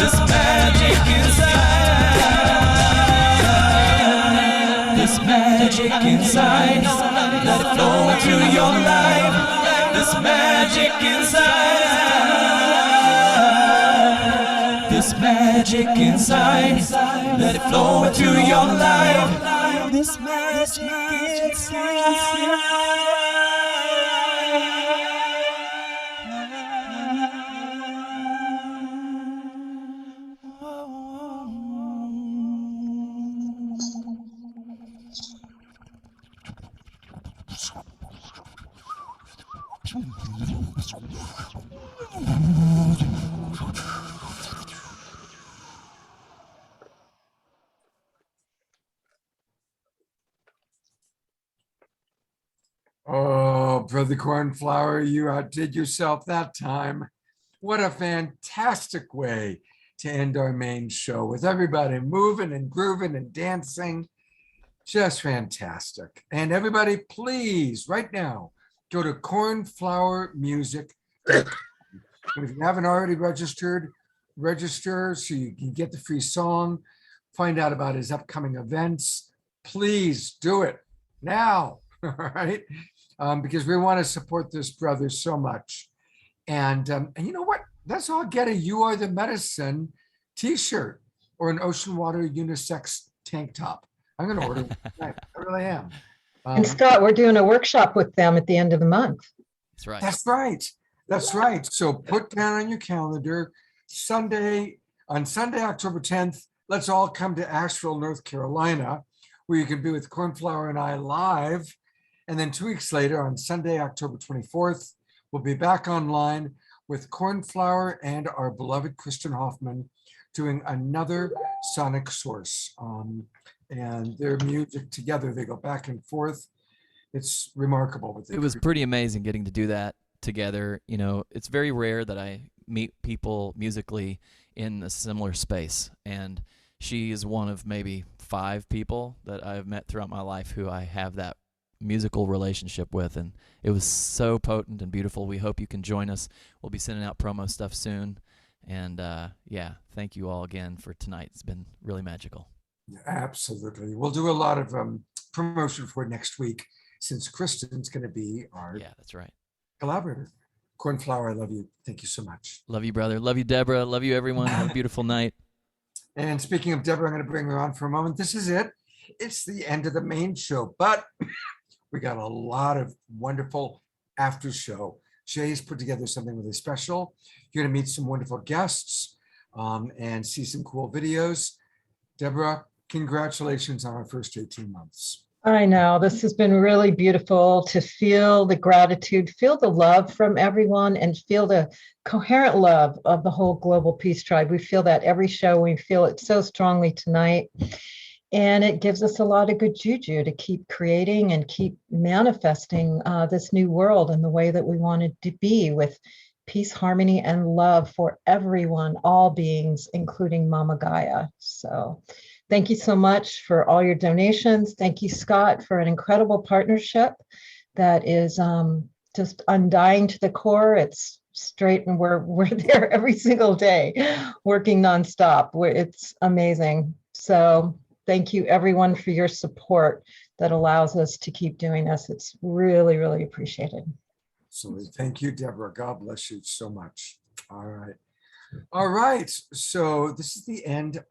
This magic inside. This magic inside. Let it flow into your life. This magic inside. This magic inside. Let it flow into your life. This magic inside. Oh, Brother Cornflower, you outdid yourself that time. What a fantastic way to end our main show with everybody moving and grooving and dancing. Just fantastic. And everybody, please, right now, go to cornflowermusic.com. And if you haven't already registered, register so you can get the free song, find out about his upcoming events. Please do it now, all right? Because we want to support this brother so much. And you know what? Let's all get a You Are the Medicine t-shirt or an ocean water unisex tank top. I'm going to order one tonight. I really am. And Scott, we're doing a workshop with them at the end of the month. That's right. That's right. That's right. So put down on your calendar, on Sunday, October 10th, let's all come to Asheville, North Carolina, where you can be with Cornflower and I live. And then 2 weeks later, on Sunday, October 24th, we'll be back online with Cornflower and our beloved Kristen Hoffman doing another Sonic Source. And their music together, they go back and forth. It's remarkable. It was pretty amazing getting to do that together. You know, it's very rare that I meet people musically in a similar space. And she is one of maybe 5 people that I've met throughout my life who I have that musical relationship with, and it was so potent and beautiful. We hope you can join us. We'll be sending out promo stuff soon, and yeah, thank you all again for tonight. It's been really magical. Absolutely. We'll do a lot of promotion for next week, since Kristen's going to be our that's right collaborator. Cornflower, I love you. Thank you so much. Love you, brother. Love you, Deborah. Love you, everyone. Have a beautiful night. And speaking of Deborah, I'm going to bring her on for a moment. This is it. It's the end of the main show, but we got a lot of wonderful after show. Jay's put together something really special. You're going to meet some wonderful guests and see some cool videos. Deborah, congratulations on our first 18 months. I know this has been really beautiful to feel the gratitude, feel the love from everyone, and feel the coherent love of the whole Global Peace Tribe. We feel that every show. We feel it so strongly tonight. And it gives us a lot of good juju to keep creating and keep manifesting this new world in the way that we want it to be, with peace, harmony, and love for everyone, all beings, including Mama Gaia. So thank you so much for all your donations. Thank you, Scott, for an incredible partnership that is just undying to the core. It's straight, and we're there every single day, working nonstop. It's amazing. So thank you, everyone, for your support that allows us to keep doing this. It's really, really appreciated. So thank you, Deborah. God bless you so much. All right. All right. So this is the end of